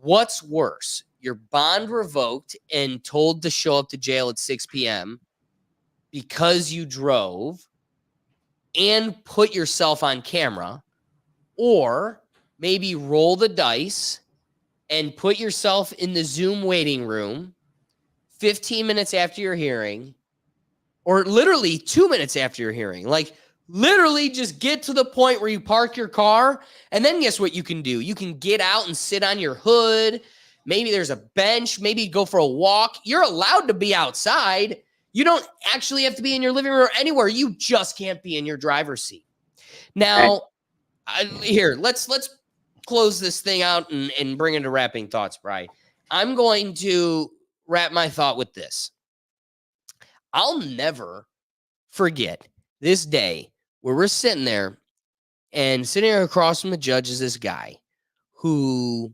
what's worse? Your bond revoked and told to show up to jail at 6 p.m. because you drove and put yourself on camera, or maybe roll the dice and put yourself in the Zoom waiting room 15 minutes after your hearing, or literally 2 minutes after your hearing. Like, literally just get to the point where you park your car, and then guess what you can do? You can get out and sit on your hood. Maybe there's a bench. Maybe go for a walk. You're allowed to be outside. You don't actually have to be in your living room or anywhere. You just can't be in your driver's seat. Now, here, let's close this thing out and bring into wrapping thoughts, Bri. I'm going to wrap my thought with this. I'll never forget this day where we're sitting there, and sitting across from the judge is this guy who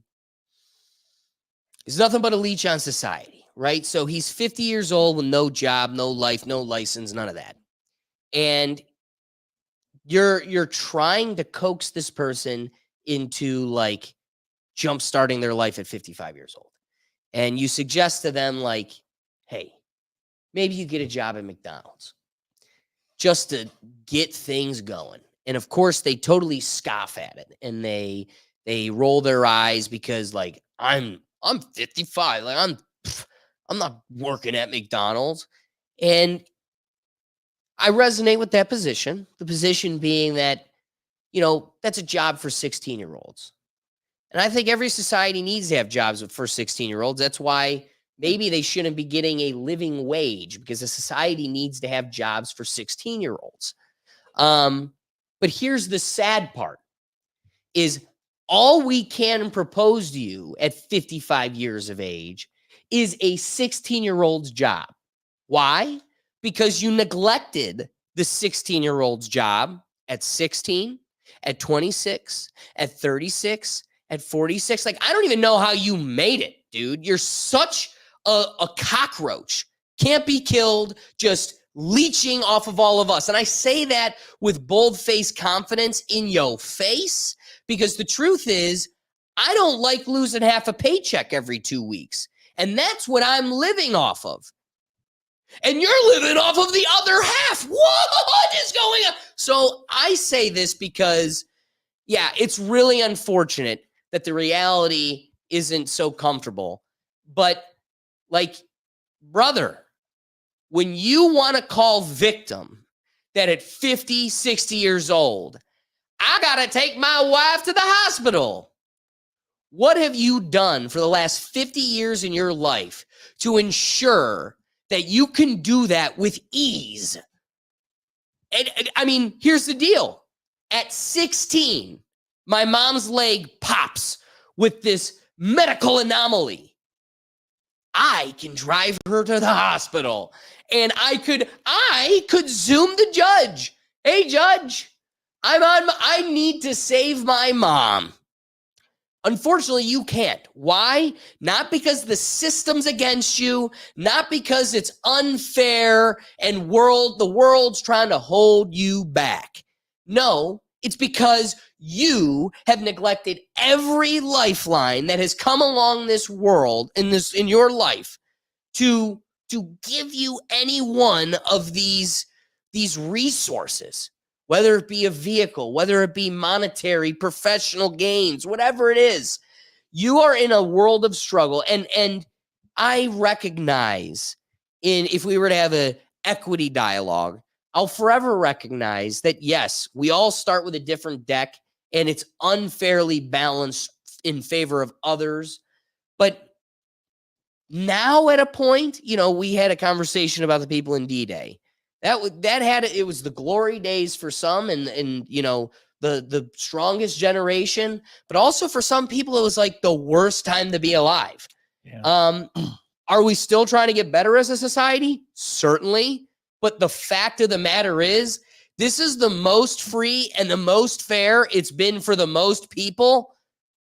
is nothing but a leech on society, right? So he's 50 years old with no job, no life, no license, none of that. And you're trying to coax this person into like jump starting their life at 55 years old. And you suggest to them like, hey, maybe you get a job at McDonald's just to get things going. And of course they totally scoff at it and they roll their eyes because like I'm 55, like I'm not working at McDonald's. And I resonate with that position, the position being that, that's a job for 16-year-olds. And I think every society needs to have jobs for 16-year-olds. That's why maybe they shouldn't be getting a living wage, because a society needs to have jobs for 16-year-olds. But here's the sad part is all we can propose to you at 55 years of age is a 16-year-old's job. Why? Because you neglected the 16-year-old's job at 16, at 26, at 36, at 46. Like, I don't even know how you made it, dude. You're such a cockroach. Can't be killed, just leeching off of all of us. And I say that with bold-faced confidence in your face, because the truth is, I don't like losing half a paycheck every 2 weeks. And that's what I'm living off of. And you're living off of the other half. What is going on? So I say this because, yeah, it's really unfortunate that the reality isn't so comfortable. But, like, brother, when you want to call victim that at 50, 60 years old, I got to take my wife to the hospital. What have you done for the last 50 years in your life to ensure that you can do that with ease? And I mean, here's the deal. At 16, my mom's leg pops with this medical anomaly. I can drive her to the hospital, and I could Zoom the judge. Hey, judge, I need to save my mom. Unfortunately, you can't. Why? Not because the system's against you, not because it's unfair and the world's trying to hold you back. No, it's because you have neglected every lifeline that has come along this world in your life to give you any one of these resources. Whether it be a vehicle, whether it be monetary, professional gains, whatever it is, you are in a world of struggle. And I recognize if we were to have an equity dialogue, I'll forever recognize that, yes, we all start with a different deck and it's unfairly balanced in favor of others. But now at a point, we had a conversation about the people in D-Day. It was the glory days for some, and the strongest generation, but also for some people it was like the worst time to be alive. Yeah. Are we still trying to get better as a society? Certainly, but the fact of the matter is, this is the most free and the most fair it's been for the most people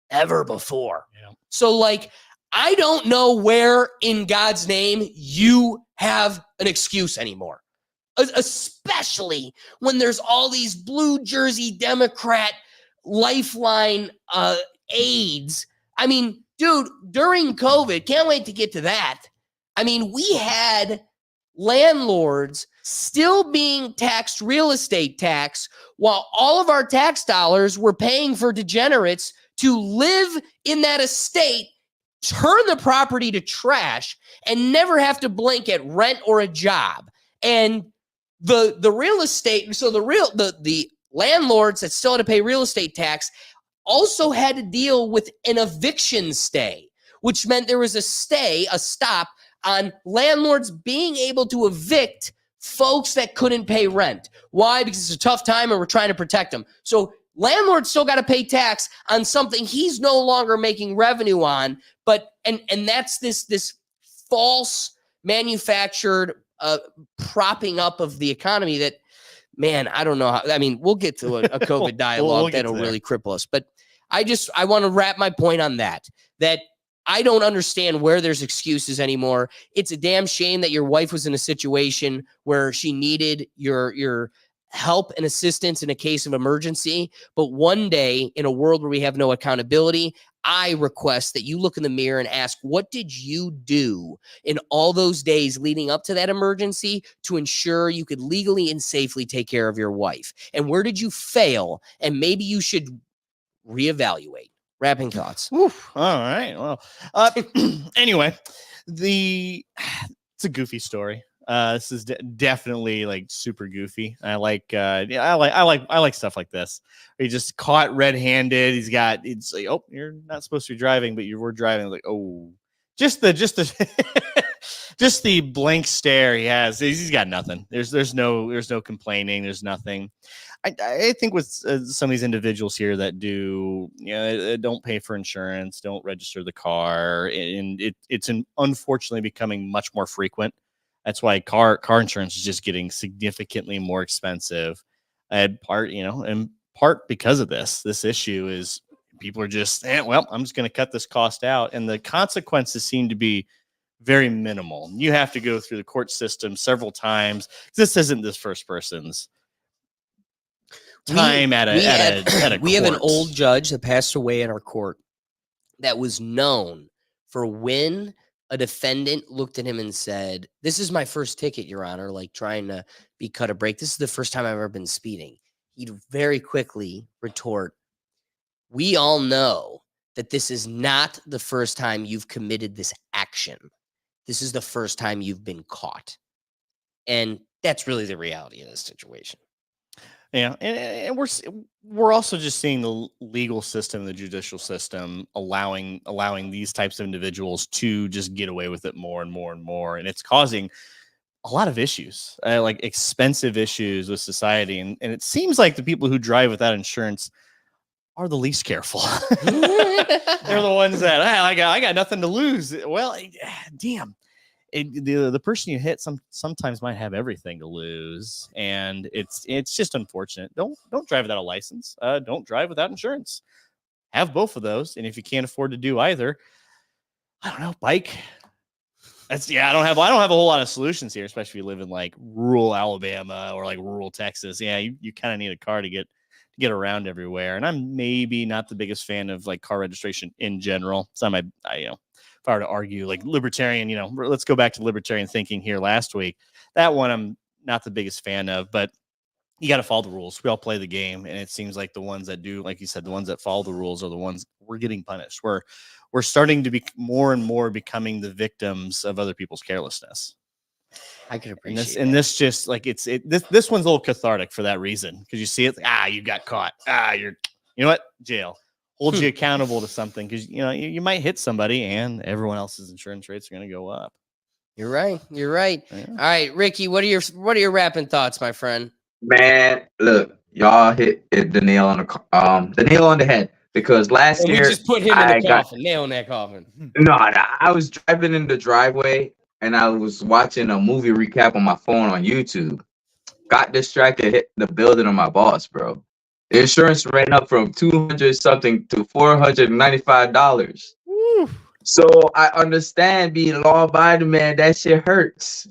ever before. Yeah. So, like, I don't know where in God's name you have an excuse anymore, especially when there's all these blue jersey Democrat lifeline aides. I mean, dude, during COVID, can't wait to get to that. I mean, we had landlords still being taxed real estate tax while all of our tax dollars were paying for degenerates to live in that estate, turn the property to trash, and never have to blink at rent or a job. And the real estate, so the landlords that still had to pay real estate tax also had to deal with an eviction stay, which meant there was a stop on landlords being able to evict folks that couldn't pay rent. Why? Because it's a tough time and we're trying to protect them. So landlord's still got to pay tax on something he's no longer making revenue on, but and that's this false manufactured propping up of the economy that, man, I don't know how. I mean, we'll get to a COVID dialogue that'll really cripple us, but I want to wrap my point on that I don't understand where there's excuses anymore. It's a damn shame that your wife was in a situation where she needed your help and assistance in a case of emergency. But one day, in a world where we have no accountability, I request that you look in the mirror and ask, what did you do in all those days leading up to that emergency to ensure you could legally and safely take care of your wife? And where did you fail? And maybe you should reevaluate. Wrapping thoughts. Oof. All right. Well, anyway, it's a goofy story. This is definitely like super goofy. I like stuff like this. He just caught red-handed. It's like, oh, you're not supposed to be driving, but you were driving. Like, oh, just the just the blank stare he has. He's got nothing. There's no complaining. There's nothing. I think with some of these individuals here that don't pay for insurance, don't register the car, and it's unfortunately becoming much more frequent. That's why car insurance is just getting significantly more expensive. In part because of this issue is people are just, I'm just going to cut this cost out, and the consequences seem to be very minimal. You have to go through the court system several times. This isn't this first person's time at a we have an court. old judge that passed away in our court that was known for when a defendant looked at him and said, "This is my first ticket, Your Honor," like trying to be cut a break. This is the first time I've ever been speeding. He'd very quickly retort, "We all know that this is not the first time you've committed this action. This is the first time you've been caught." And that's really the reality of this situation. Yeah, and we're also just seeing the legal system, the judicial system, allowing these types of individuals to just get away with it more and more and more, and it's causing a lot of issues, like expensive issues with society, and it seems like the people who drive without insurance are the least careful. They're the ones that I got nothing to lose. Well, damn. The person you hit sometimes might have everything to lose, and it's just unfortunate. Don't drive without a license. Don't drive without insurance. Have both of those, and if you can't afford to do either, I don't know, bike. I don't have a whole lot of solutions here, especially if you live in like rural Alabama or like rural Texas. Yeah, you kind of need a car to get around everywhere. And I'm maybe not the biggest fan of like car registration in general. Some if I were to argue like libertarian, let's go back to libertarian thinking here last week. That one I'm not the biggest fan of, but you got to follow the rules. We all play the game, and it seems like the ones that do, like you said, the ones that follow the rules are the ones we're getting punished. We're starting to be more and more becoming the victims of other people's carelessness. I can appreciate this, and this just like this one's a little cathartic for that reason, because you see it, you got caught, you know what, jail. holds you accountable to something because you might hit somebody and everyone else's insurance rates are going to go up. You're right. You're right. Yeah. All right, Ricky, what are your rapping thoughts, my friend? Man, look, y'all hit the nail on the nail on the head because last And we year just put him in I the got coffin, nail in that coffin. no, I was driving in the driveway and I was watching a movie recap on my phone on YouTube. Got distracted, hit the building of my boss, bro. The insurance ran up from 200 something to $495. So I understand being law abiding, man. That shit hurts.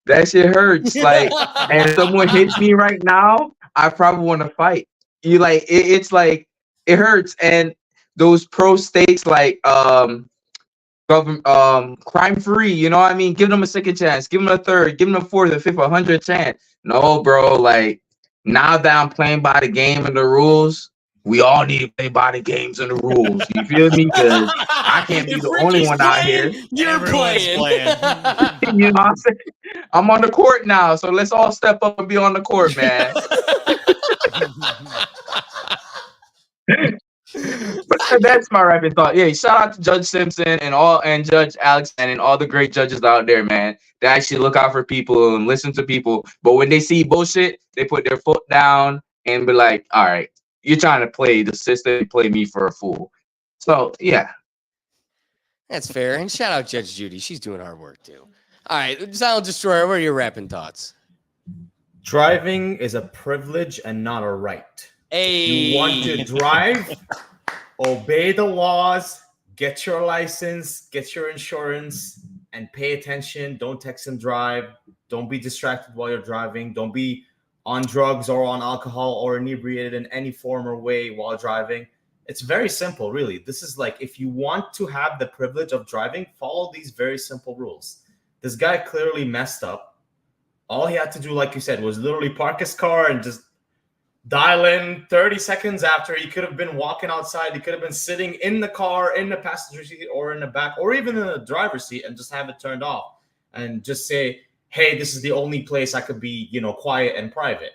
That shit hurts. Like, and if someone hits me right now, I probably want to fight. You like it's like it hurts. And those pro states like crime free, you know what I mean? Give them a second chance, give them a third, give them a fourth, a fifth, 100th chance. No, bro, like now that I'm playing by the game and the rules, we all need to play by the games and the rules. You feel me? Because I can't be If the only Ricky's one out here. you're Everyone's playing. You know what I'm saying? I'm on the court now, so let's all step up and be on the court, man. But that's my rapid thought. Yeah, shout out to Judge Simpson and Judge Alex and all the great judges out there, man. They actually look out for people and listen to people. But when they see bullshit, they put their foot down and be like, all right, you're trying to play the system, play me for a fool. So yeah. That's fair. And shout out Judge Judy. She's doing hard work too. All right, Silent Destroyer, what are your rapping thoughts? Driving is a privilege and not a right. Hey. You want to drive, obey the laws, get your license, get your insurance, and pay attention. Don't text and drive. Don't be distracted while you're driving. Don't be on drugs or on alcohol or inebriated in any form or way while driving. It's very simple, really. This is like, if you want to have the privilege of driving, follow these very simple rules. This guy clearly messed up. All he had to do, like you said, was literally park his car and just dial in 30 seconds after. He could have been walking outside. He could have been sitting in the car, in the passenger seat, or in the back, or even in the driver's seat, and just have it turned off and just say, hey, this is the only place I could be, quiet and private.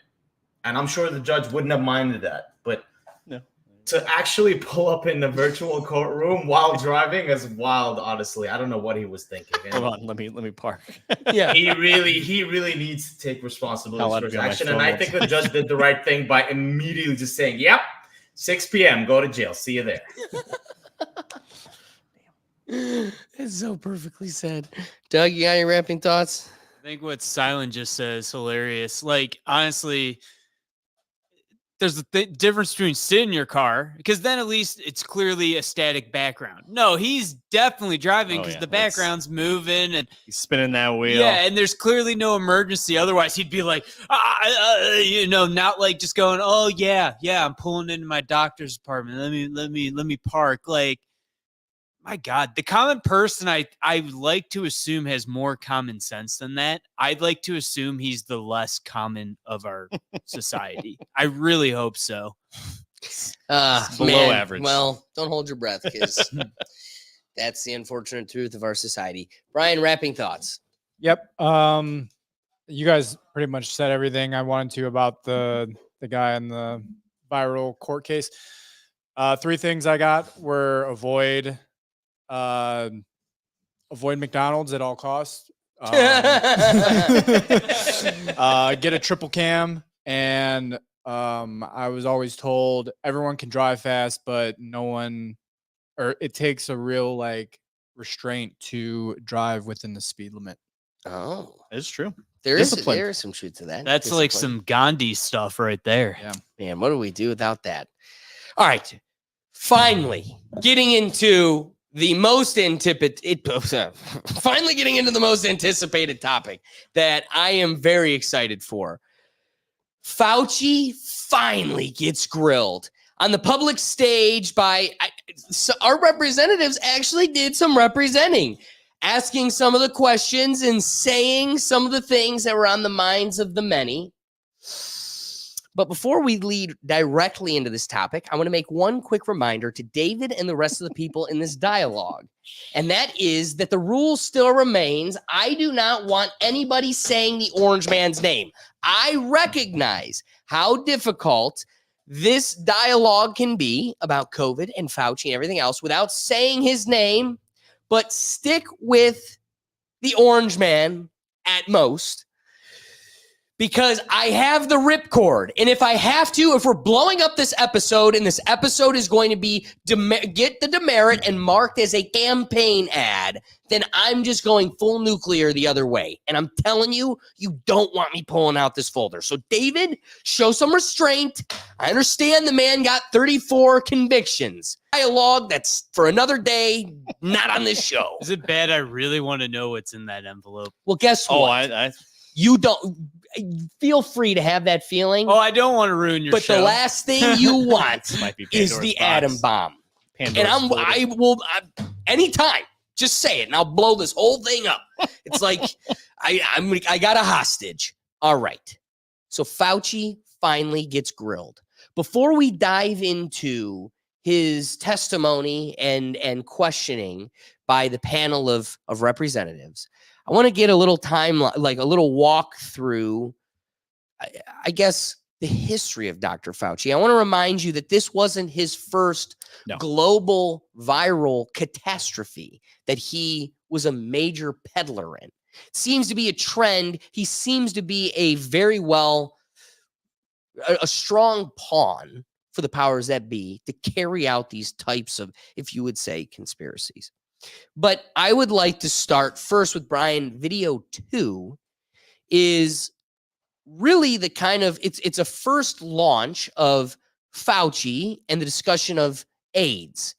And I'm sure the judge wouldn't have minded that. But to actually pull up in the virtual courtroom while driving is wild, honestly. I don't know what he was thinking. Hold on, let me park. Yeah. He really needs to take responsibility for his action. And I think the judge did the right thing by immediately just saying, yep, 6 p.m., go to jail. See you there. It's so perfectly said. Doug, you got any rapping thoughts? I think what Silent just said is hilarious. Like, honestly, there's a difference between sitting in your car, because then at least it's clearly a static background. No, he's definitely driving because the background's moving and he's spinning that wheel. Yeah, and there's clearly no emergency. Otherwise, he'd be like, not like just going, oh yeah, I'm pulling into my doctor's apartment. Let me park. Like, my God, the common person I like to assume has more common sense than that. I'd like to assume he's the less common of our society. I really hope so. Below average. Well, don't hold your breath, because that's the unfortunate truth of our society. Brian, rapping thoughts. Yep. You guys pretty much said everything I wanted to about the guy in the viral court case. 3 things I got were avoid McDonald's at all costs. Get a triple cam, and I was always told everyone can drive fast, but it takes a real restraint to drive within the speed limit. Oh, it's true. There is some truth to that. That's like some Gandhi stuff right there. Yeah, man. What do we do without that? All right, finally getting into the most anticipated topic that I am very excited for. Fauci finally gets grilled on the public stage by our representatives. Actually did some representing, asking some of the questions and saying some of the things that were on the minds of the many. But before we lead directly into this topic, I want to make one quick reminder to David and the rest of the people in this dialogue. And that is that the rule still remains. I do not want anybody saying the orange man's name. I recognize how difficult this dialogue can be about COVID and Fauci and everything else without saying his name, but stick with the orange man at most, because I have the ripcord. And if I have to, if we're blowing up this episode and this episode is going to be get the demerit and marked as a campaign ad, then I'm just going full nuclear the other way. And I'm telling you, you don't want me pulling out this folder. So David, show some restraint. I understand the man got 34 convictions. Dialogue that's for another day, not on this show. Is it bad? I really want to know what's in that envelope. Well, guess what? Oh, I you don't feel free to have that feeling. Oh, I don't want to ruin your show. But the last thing you want Might be is Pandora's the box. atom bomb. Pandora's And I will anytime. Just say it, and I'll blow this whole thing up. It's like I got a hostage. All right. So Fauci finally gets grilled. Before we dive into his testimony and questioning by the panel of representatives, I want to get a little time, like a little walk through, I guess, the history of Dr. Fauci. I want to remind you that this wasn't his first global viral catastrophe that he was a major peddler in. It seems to be a trend. He seems to be a very a strong pawn for the powers that be to carry out these types of, if you would say, conspiracies. But I would like to start first with Brian. Video 2 is really the kind of, it's a first launch of Fauci and the discussion of AIDS.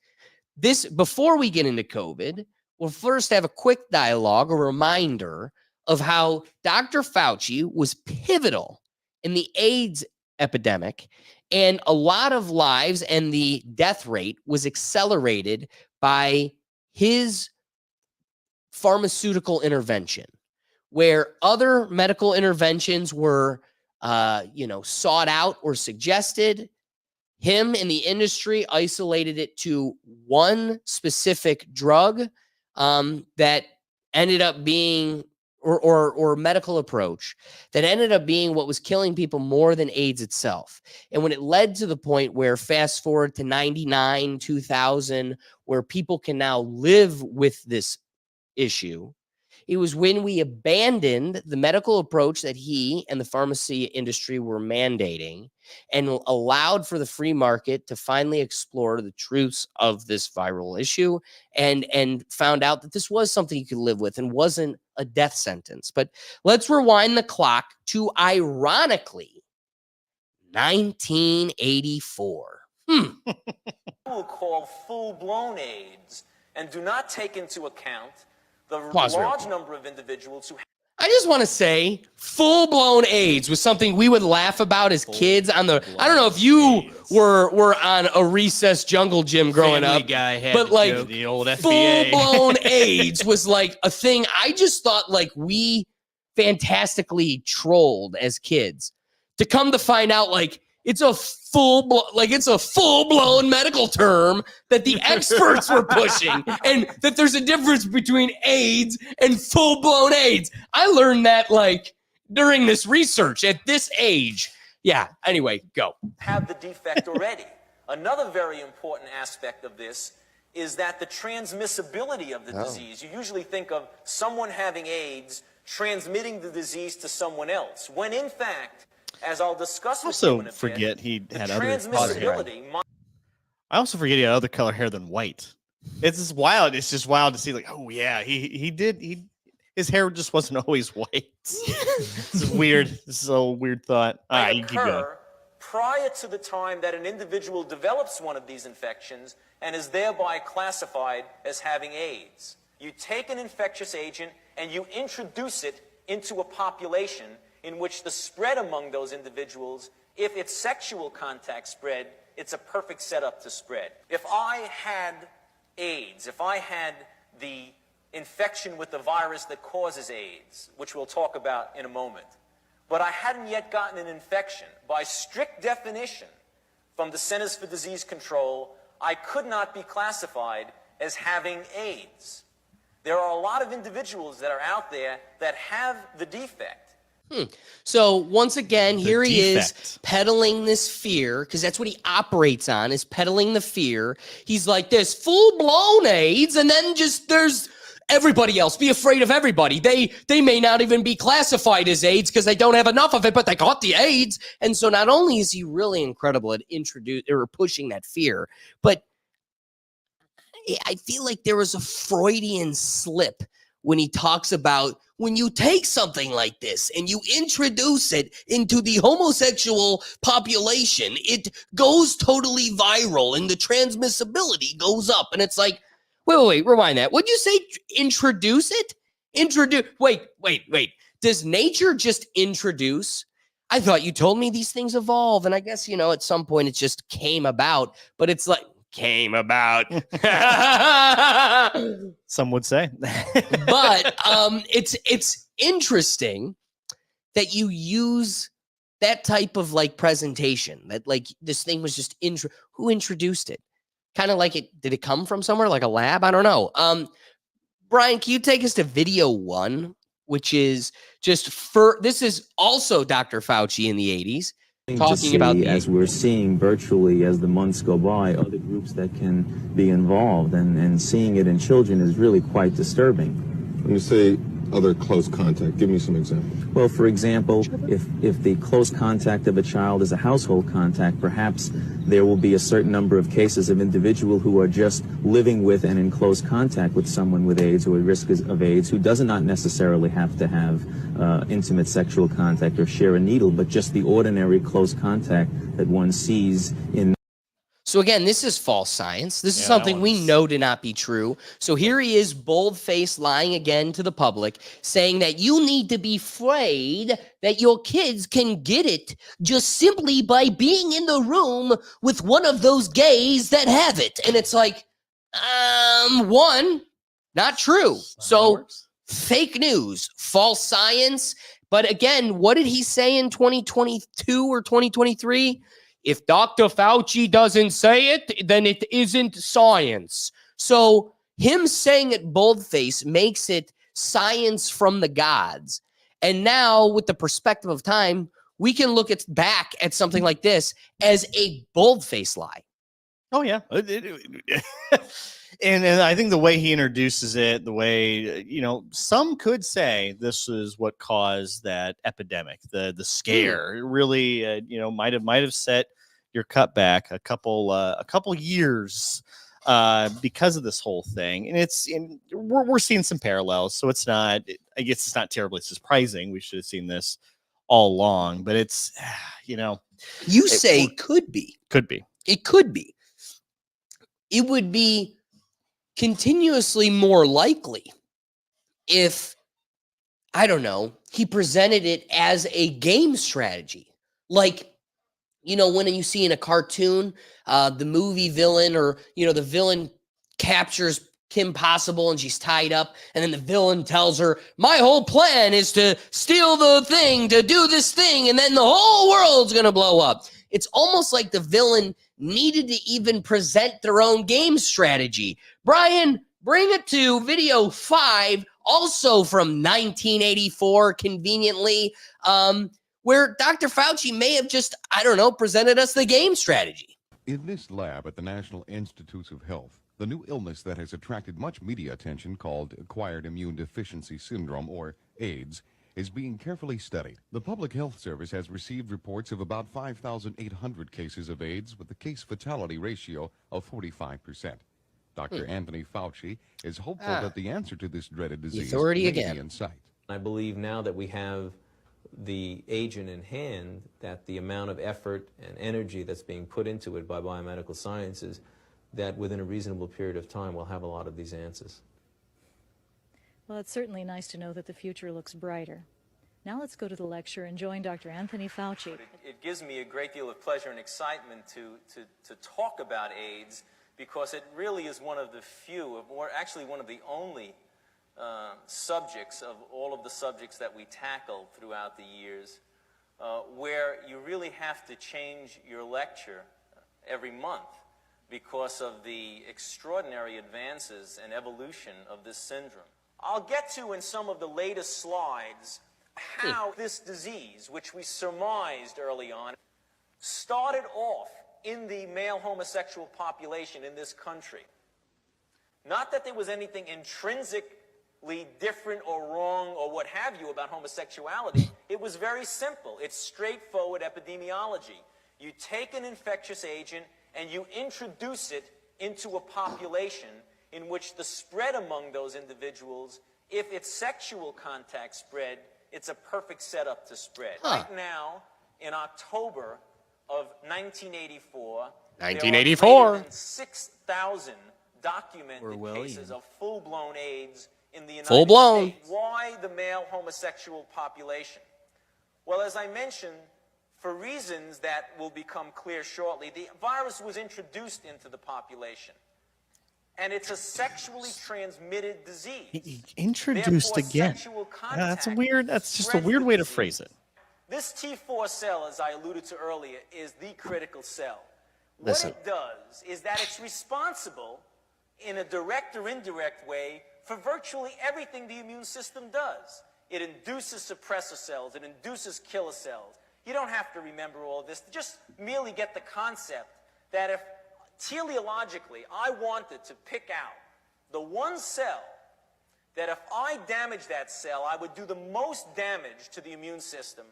This, before we get into COVID, we'll first have a quick dialogue, a reminder of how Dr. Fauci was pivotal in the AIDS epidemic, and a lot of lives and the death rate was accelerated by his pharmaceutical intervention, where other medical interventions were, sought out or suggested. Him in the industry isolated it to one specific drug that ended up being, or medical approach that ended up being what was killing people more than AIDS itself. And when it led to the point where, fast forward to 99, 2000, where people can now live with this issue, it was when we abandoned the medical approach that he and the pharmacy industry were mandating and allowed for the free market to finally explore the truths of this viral issue and found out that this was something you could live with and wasn't a death sentence. But let's rewind the clock to, ironically, 1984. Will call full-blown AIDS and do not take into account the Pause real large quick. number of individuals who I just want to say full-blown AIDS was something we would laugh about as kids on the, I don't know if you were on a recess jungle gym growing Family up, Guy had but the like joke. The old FBA. full-blown AIDS was like a thing. I just thought like we fantastically trolled as kids, to come to find out like it's a full-blown medical term that the experts were pushing, and that there's a difference between AIDS and full-blown AIDS. I learned that like during this research at this age. Yeah. Anyway, go. have the defect already. Another very important aspect of this is that the transmissibility of the disease. You usually think of someone having AIDS transmitting the disease to someone else, when in fact, as I'll discuss with you also in a bit, forget he the had other. transmissibility I also forget he had other color hair than white. It's just wild. It's just wild to see, like, oh yeah, his hair just wasn't always white. This is weird. This is a weird thought. All right, you keep going. occur prior to the time that an individual develops one of these infections and is thereby classified as having AIDS. You take an infectious agent and you introduce it into a population in which the spread among those individuals, if it's sexual contact spread, it's a perfect setup to spread. If I had AIDS, if I had the infection with the virus that causes AIDS, which we'll talk about in a moment, but I hadn't yet gotten an infection, by strict definition from the Centers for Disease Control, I could not be classified as having AIDS. There are a lot of individuals that are out there that have the defect. So once again, The here he is defect. peddling this fear, because that's what he operates on, is peddling the fear. He's like, there's full-blown AIDS, and then just there's everybody else. Be afraid of everybody. They may not even be classified as AIDS because they don't have enough of it, but they got the AIDS. And so not only is he really incredible at pushing that fear, but I feel like there was a Freudian slip when he talks about when you take something like this and you introduce it into the homosexual population, it goes totally viral and the transmissibility goes up. And it's like, wait, rewind that. What'd you say? Introduce it? Wait. Does nature just introduce? I thought you told me these things evolve. And I guess, at some point it just came about, but it's like, came about. Some would say. But it's interesting that you use that type of like presentation, that like this thing was just who introduced it? Kind of like did it come from somewhere, like a lab? I don't know. Brian, can you take us to video 1, which is this is also Dr. Fauci in the 80s. Talking about as we're seeing virtually as the months go by, other groups that can be involved, and seeing it in children is really quite disturbing. When you say other close contact, give me some examples. Well, for example, if the close contact of a child is a household contact, perhaps there will be a certain number of cases of individual who are just living with and in close contact with someone with AIDS or at risk of AIDS, who does not necessarily have to have intimate sexual contact or share a needle, but just the ordinary close contact that one sees in. So again, this is false science. This is something we know to not be true. So here he is, bold-faced, lying again to the public, saying that you need to be afraid that your kids can get it just simply by being in the room with one of those gays that have it. And it's like, one, not true. So fake news, false science. But again, what did he say in 2022 or 2023? If Dr. Fauci doesn't say it, then it isn't science. So him saying it boldface makes it science from the gods. And now with the perspective of time, we can look back at something like this as a boldface lie. Oh, yeah. And I think the way he introduces it, the way, some could say this is what caused that epidemic, the scare. It really, might have set your cut back a couple years because of this whole thing. And we're seeing some parallels. So it's not, I guess it's not terribly surprising. We should have seen this all along, but it's, You say could be. Could be. It could be. It would be continuously more likely if, I don't know, he presented it as a game strategy. Like, when you see in a cartoon, the movie villain or, the villain captures Kim Possible and she's tied up. And then the villain tells her, my whole plan is to steal the thing, to do this thing. And then the whole world's going to blow up. It's almost like the villain needed to even present their own game strategy. Brian, bring it to video 5, also from 1984, conveniently, where Dr. Fauci may have just, presented us the game strategy. In this lab at the National Institutes of Health, the new illness that has attracted much media attention, called Acquired Immune Deficiency Syndrome, or AIDS, is being carefully studied. The Public Health Service has received reports of about 5,800 cases of AIDS with a case fatality ratio of 45%. Dr. Anthony Fauci is hopeful that the answer to this dreaded disease may be in sight. I believe now that we have the agent in hand, that the amount of effort and energy that's being put into it by biomedical sciences, that within a reasonable period of time we'll have a lot of these answers. Well, it's certainly nice to know that the future looks brighter. Now let's go to the lecture and join Dr. Anthony Fauci. It gives me a great deal of pleasure and excitement to talk about AIDS, because it really is one of the few, or actually one of the only subjects of all of the subjects that we tackle throughout the years, where you really have to change your lecture every month because of the extraordinary advances and evolution of this syndrome. I'll get to in some of the latest slides how this disease, which we surmised early on, started off in the male homosexual population in this country. Not that there was anything intrinsically different or wrong or what have you about homosexuality. It was very simple. It's straightforward epidemiology. You take an infectious agent and you introduce it into a population in which the spread among those individuals, if it's sexual contact spread, it's a perfect setup to spread. Right now, in October of 1984, there are greater than 6,000 documented cases of full-blown AIDS in the United States. Why the male homosexual population? Well, as I mentioned, for reasons that will become clear shortly, the virus was introduced into the population. And it's a sexually transmitted disease. Introduced again. That's weird. That's just a weird way to phrase it. This T4 cell, as I alluded to earlier, is the critical cell. Listen. What it does is that it's responsible in a direct or indirect way for virtually everything the immune system does. It induces suppressor cells. It induces killer cells. You don't have to remember all this. Just merely get the concept that if teleologically I wanted to pick out the one cell that if I damage that cell, I would do the most damage to the immune system,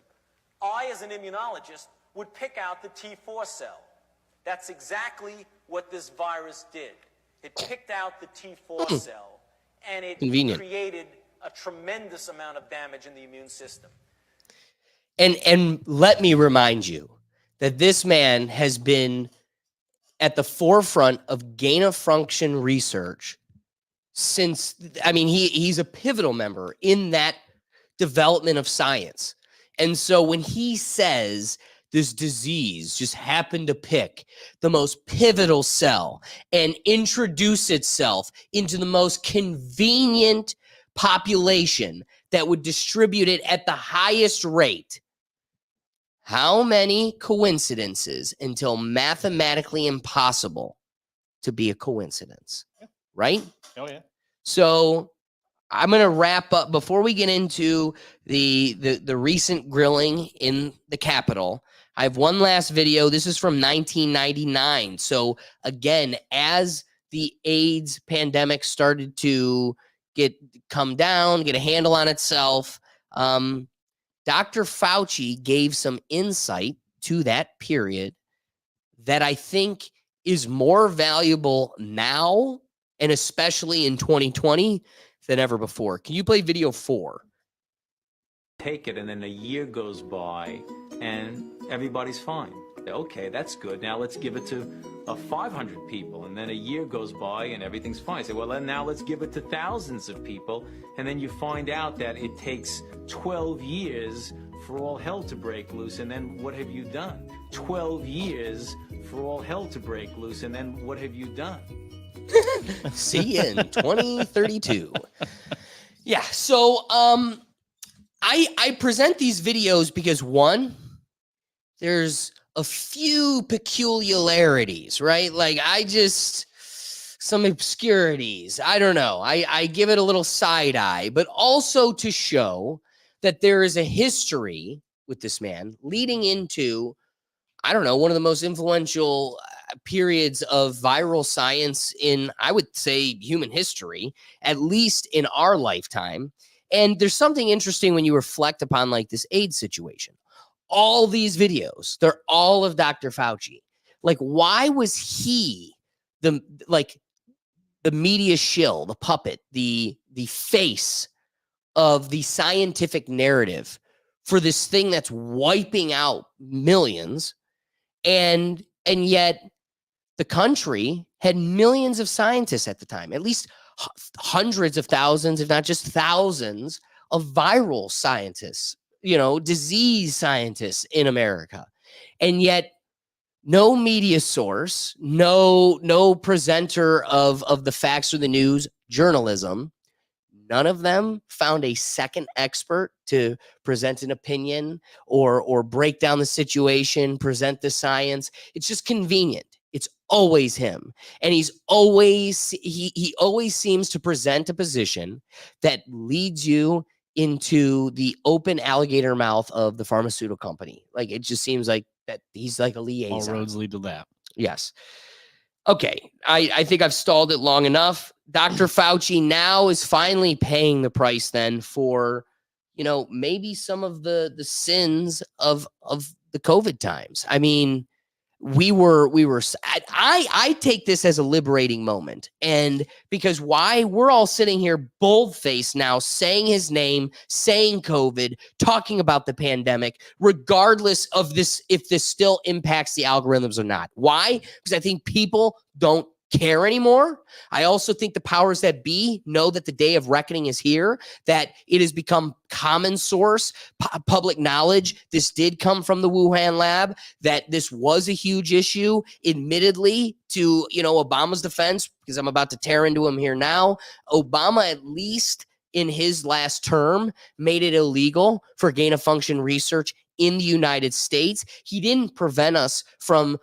I, as an immunologist, would pick out the T4 cell. That's exactly what this virus did. It picked out the T4 cell, and it created a tremendous amount of damage in the immune system. And let me remind you that this man has been at the forefront of gain-of-function research since, I mean, he's a pivotal member in that development of science. And so when he says this disease just happened to pick the most pivotal cell and introduce itself into the most convenient population that would distribute it at the highest rate, how many coincidences until mathematically impossible to be a coincidence, right? Oh, yeah. So I'm going to wrap up before we get into the recent grilling in the Capitol. I have one last video. This is from 1999. So again, as the AIDS pandemic started to come down, get a handle on itself, Dr. Fauci gave some insight to that period that I think is more valuable now, and especially in 2020, than ever before. Can you play video 4? Take it, and then a year goes by, and everybody's fine. Okay, that's good. Now let's give it to 500 people, and then a year goes by, and everything's fine. Say, well, then now let's give it to thousands of people, and then you find out that it takes 12 years for all hell to break loose, and then what have you done? 12 years for all hell to break loose, and then what have you done? See you in 2032. Yeah, so I present these videos because, one, there's a few peculiarities, right? Like some obscurities. I don't know. I give it a little side eye, but also to show that there is a history with this man leading into, I don't know, one of the most influential periods of viral science in, I would say, human history, at least in our lifetime. And there's something interesting when you reflect upon like this AIDS situation. All these videos, they're all of Dr. Fauci. Like, why was he the media shill, the puppet, the face of the scientific narrative for this thing that's wiping out millions? And yet the country had millions of scientists at the time, at least hundreds of thousands, if not just thousands, of viral scientists, disease scientists in America. And yet no media source, no presenter of the facts or the news, journalism, none of them found a second expert to present an opinion or break down the situation, present the science. It's just convenient. It's always him. And he always seems to present a position that leads you into the open alligator mouth of the pharmaceutical company. Like, it just seems like that he's like a liaison. All roads lead to that. Yes. Okay. I think I've stalled it long enough. Dr. Fauci now is finally paying the price then for, maybe some of the sins of the COVID times. I mean, I take this as a liberating moment. And because why we're all sitting here bold-faced now saying his name, saying COVID, talking about the pandemic, regardless of this, if this still impacts the algorithms or not. Why? Because I think people don't care anymore. I also think the powers that be know that the day of reckoning is here, that it has become common source, public knowledge. This did come from the Wuhan lab, that this was a huge issue, admittedly, to, Obama's defense, because I'm about to tear into him here now. Obama, at least in his last term, made it illegal for gain-of-function research in the United States. He didn't prevent us from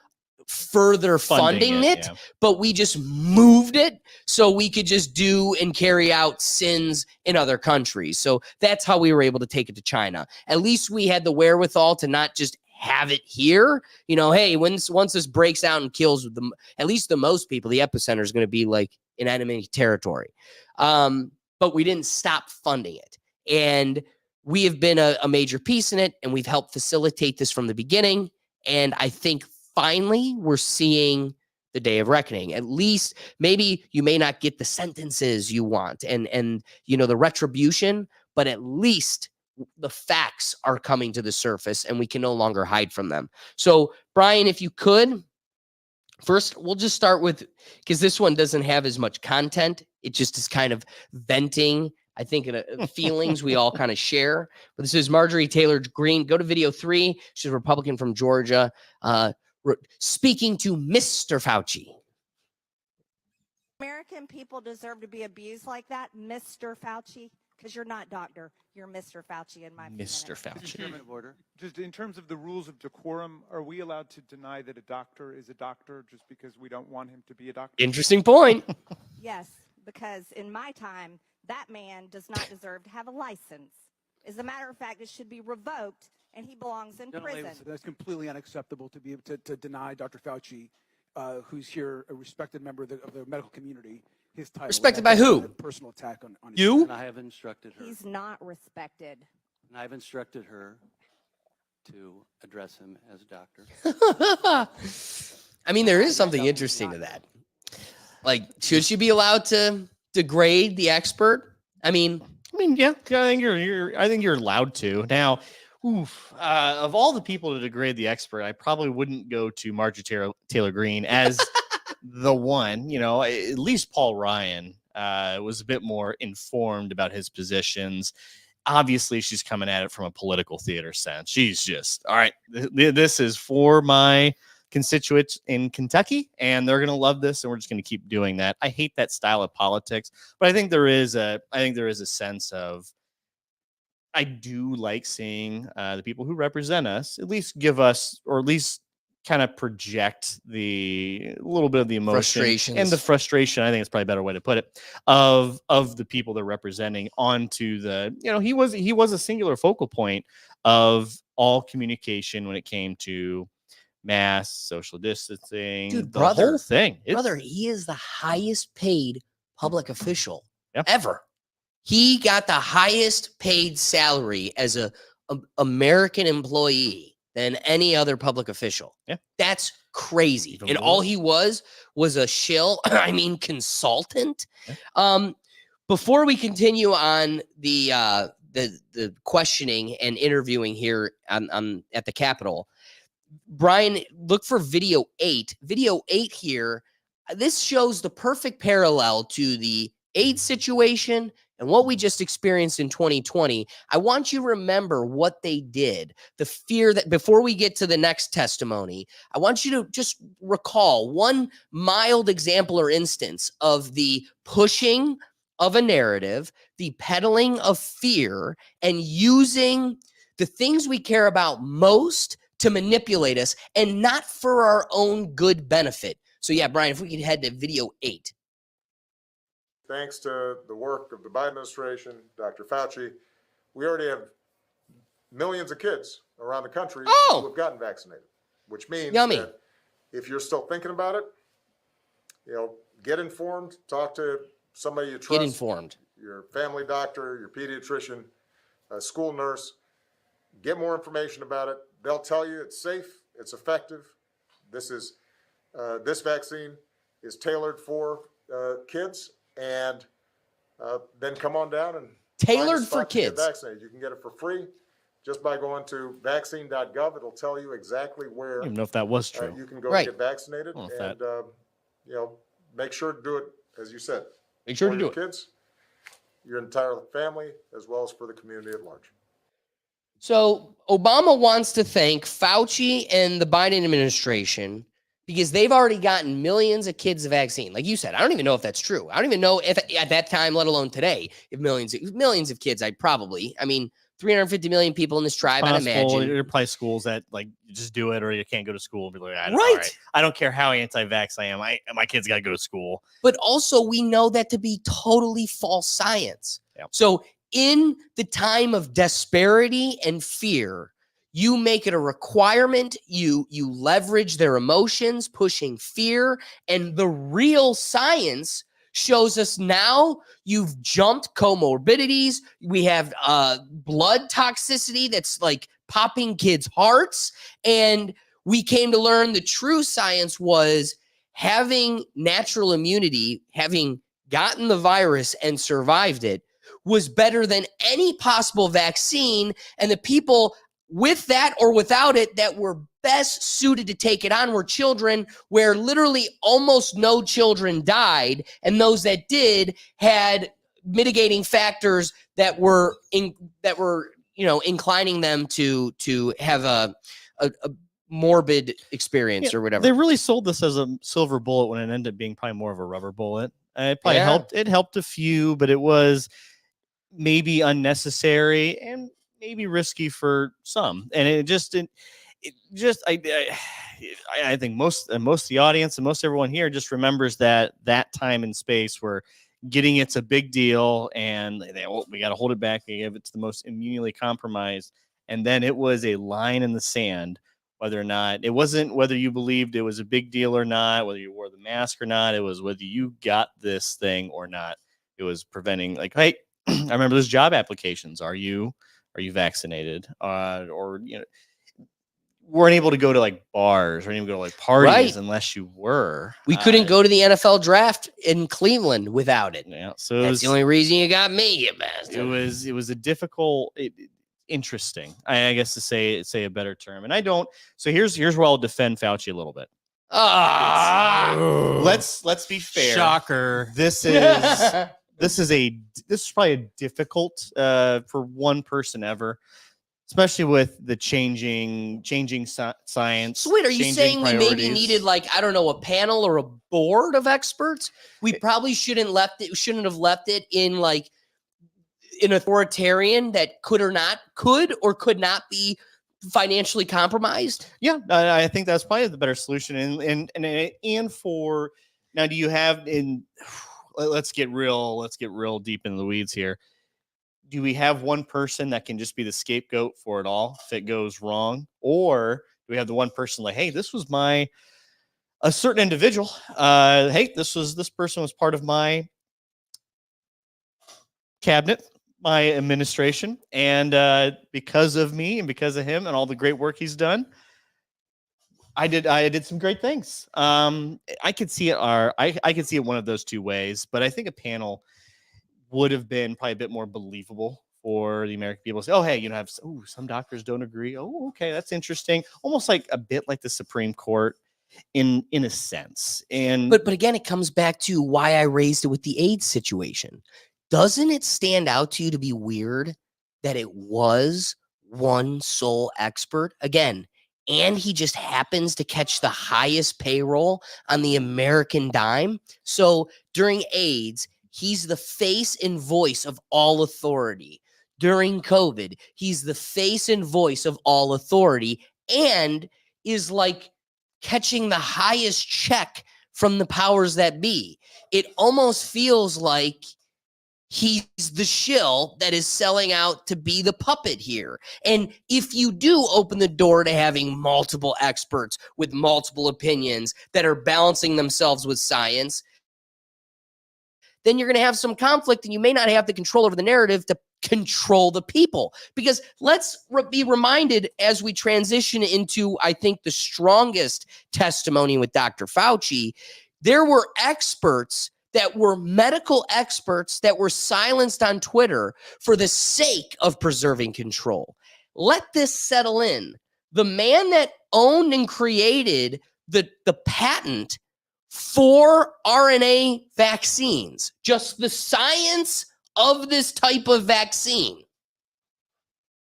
further funding it, but we just moved it so we could just do and carry out sins in other countries. So that's how we were able to take it to China. At least we had the wherewithal to not just have it here. Hey, once this breaks out and kills at least the most people, the epicenter is going to be like in enemy territory. But we didn't stop funding it. And we have been a major piece in it, and we've helped facilitate this from the beginning. And I think finally we're seeing the day of reckoning. At least maybe you may not get the sentences you want and the retribution, but at least the facts are coming to the surface and we can no longer hide from them. So, Brian, if you could, first, we'll just start with, because this one doesn't have as much content. It just is kind of venting, I think, feelings we all kind of share. But this is Marjorie Taylor Greene. Go to video 3. She's a Republican from Georgia, speaking to Mr. Fauci. American people deserve to be abused like that, Mr. Fauci, because you're not doctor. You're Mr. Fauci in my Mr. Fauci. Chairman of order. Just in terms of the rules of decorum, are we allowed to deny that a doctor is a doctor just because we don't want him to be a doctor? Interesting point. Yes, because in my time, that man does not deserve to have a license. As a matter of fact, it should be revoked, and he belongs in prison. That's completely unacceptable to be able to deny Dr. Fauci, who's here, a respected member of the medical community, his title. Respected by who? A personal attack on his you? And I have instructed her. He's not respected. And I've instructed her to address him as doctor. I mean, there is something interesting to that. Like, should she be allowed to degrade the expert? I mean, yeah. I think you're allowed to. Now, of all the people to degrade the expert, I probably wouldn't go to Marjorie Taylor Greene as the one. At least Paul Ryan was a bit more informed about his positions. Obviously, she's coming at it from a political theater sense. She's just, all right, this is for my constituents in Kentucky, and they're going to love this, and we're just going to keep doing that. I hate that style of politics, but I think there is a sense of, I do like seeing the people who represent us at least give us, or at least kind of project a little bit of the emotion and the frustration. I think it's probably a better way to put it, of the people they're representing onto the, he was a singular focal point of all communication when it came to mass social distancing. Dude, the whole thing. He is the highest paid public official ever. He got the highest paid salary as a American employee than any other public official. Yeah. That's crazy. And all he was a shill, consultant. Yeah. Before we continue on the questioning and interviewing here at the Capitol, Brian, look for video 8. Video 8 here, this shows the perfect parallel to the AIDS situation and what we just experienced in 2020. I want you to remember what they did. The fear that, before we get to the next testimony, I want you to just recall one mild example or instance of the pushing of a narrative, the peddling of fear, and using the things we care about most to manipulate us, and not for our own good benefit. So yeah, Brian, if we could head to video 8. Thanks to the work of the Biden administration, Dr. Fauci, we already have millions of kids around the country Oh. who have gotten vaccinated, which means Yummy. that if you're still thinking about it, get informed, talk to somebody you trust. Get informed. Your family doctor, your pediatrician, a school nurse. Get more information about it. They'll tell you it's safe, it's effective. This vaccine is tailored for kids, and then come on down and Tailored find a for spot to get kids. vaccinated. You can get it for free just by going to vaccine.gov. It'll tell you exactly where I don't even know if that was true. you can go Right. get vaccinated, Well, if and make sure to do it as you said. Make sure for to do your it. kids, your entire family, as well as for the community at large. So Obama wants to thank Fauci and the Biden administration because they've already gotten millions of kids a vaccine. Like you said, I don't even know if that's true. I don't even know if at that time, let alone today, if millions of kids, 350 million people in this tribe, I'd Possible. imagine. There are probably schools that like just do it, or you can't go to school. And be like, all Right. right, I don't care how anti-vax I am. My kids got to go to school. But also, we know that to be totally false science. Yep. So, in the time of disparity and fear, you make it a requirement. You leverage their emotions, pushing fear, and the real science shows us now you've jumped comorbidities. We have blood toxicity that's like popping kids' hearts, and we came to learn the true science was having natural immunity, having gotten the virus and survived it, was better than any possible vaccine. And the people with that or without it that were best suited to take it on were children, where literally almost no children died. And those that did had mitigating factors that were inclining them to have a morbid experience or whatever. They really sold this as a silver bullet when it ended up being probably more of a rubber bullet. It probably helped. It helped a few, but it was maybe unnecessary and maybe risky for some. And I think most of the audience and most everyone here just remembers that time and space where getting it's a big deal, and we got to hold it back. We give it to the most immunely compromised, and then it was a line in the sand. Whether or not it wasn't whether you believed it was a big deal or not, whether you wore the mask or not, it was whether you got this thing or not. It was preventing, like, hey, I remember those job applications. Are you vaccinated? Or weren't able to go to like bars or even go to like parties Right. unless you were. We couldn't go to the NFL draft in Cleveland without it. Yeah, so that's the only reason you got me, you bastard. It was a difficult. Interesting, I guess, to say a better term. And I don't. So here's where I'll defend Fauci a little bit. Let's be fair. Shocker. This is probably a difficult for one person ever, especially with the changing science. So wait, are you changing saying we maybe priorities. needed, like, I don't know, a panel or a board of experts? We probably shouldn't have left it in like an authoritarian that could or could not be financially compromised? Yeah, I think that's probably the better solution. And for now, do you have let's get real deep into the weeds here. Do we have one person that can just be the scapegoat for it all if it goes wrong? Or do we have the one person like, hey, this was a certain individual. Hey, this person was part of my cabinet, my administration, and because of me and because of him and all the great work he's done, I did some great things. I could see it I could see it one of those two ways, but I think a panel would have been probably a bit more believable for the American people to say, oh, hey, some doctors don't agree. Oh, okay, that's interesting. Almost like a bit like the Supreme Court in a sense. And But again, it comes back to why I raised it with the AIDS situation. Doesn't it stand out to you to be weird that it was one sole expert? Again, and he just happens to catch the highest payroll on the American dime. So during AIDS, he's the face and voice of all authority. During COVID, he's the face and voice of all authority and is like catching the highest check from the powers that be. It almost feels like he's the shill that is selling out to be the puppet here. And if you do open the door to having multiple experts with multiple opinions that are balancing themselves with science, then you're going to have some conflict and you may not have the control over the narrative to control the people. Because let's be reminded as we transition into, I think, the strongest testimony with Dr. Fauci, there were experts that were medical experts that were silenced on Twitter for the sake of preserving control. Let this settle in. The man that owned and created the patent for RNA vaccines, just the science of this type of vaccine,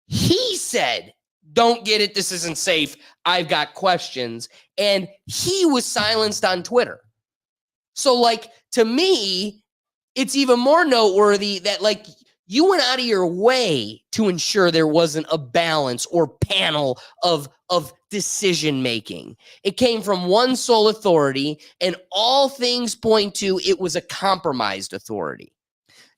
he said, don't get it, this isn't safe, I've got questions, and he was silenced on Twitter. So, like, to me, it's even more noteworthy that, like, you went out of your way to ensure there wasn't a balance or panel of decision making. It came from one sole authority, and all things point to it was a compromised authority.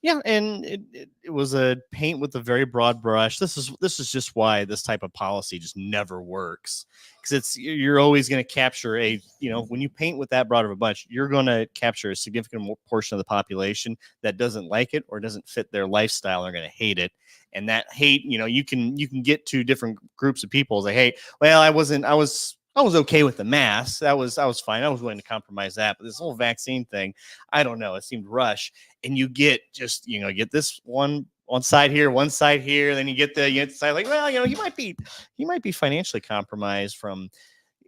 Yeah, and it was a paint with a very broad brush. This is just why this type of policy just never works, because you're always going to capture when you paint with that broad of a brush, you're going to capture a significant portion of the population that doesn't like it or doesn't fit their lifestyle. They're going to hate it, and that hate, you can get to different groups of people. Say, hey, well, I was okay with the mask. I was fine. I was willing to compromise that. But this whole vaccine thing, I don't know. It seemed rushed. And you get get this one side here, one side here. Then you get the side like, well, he might be financially compromised from.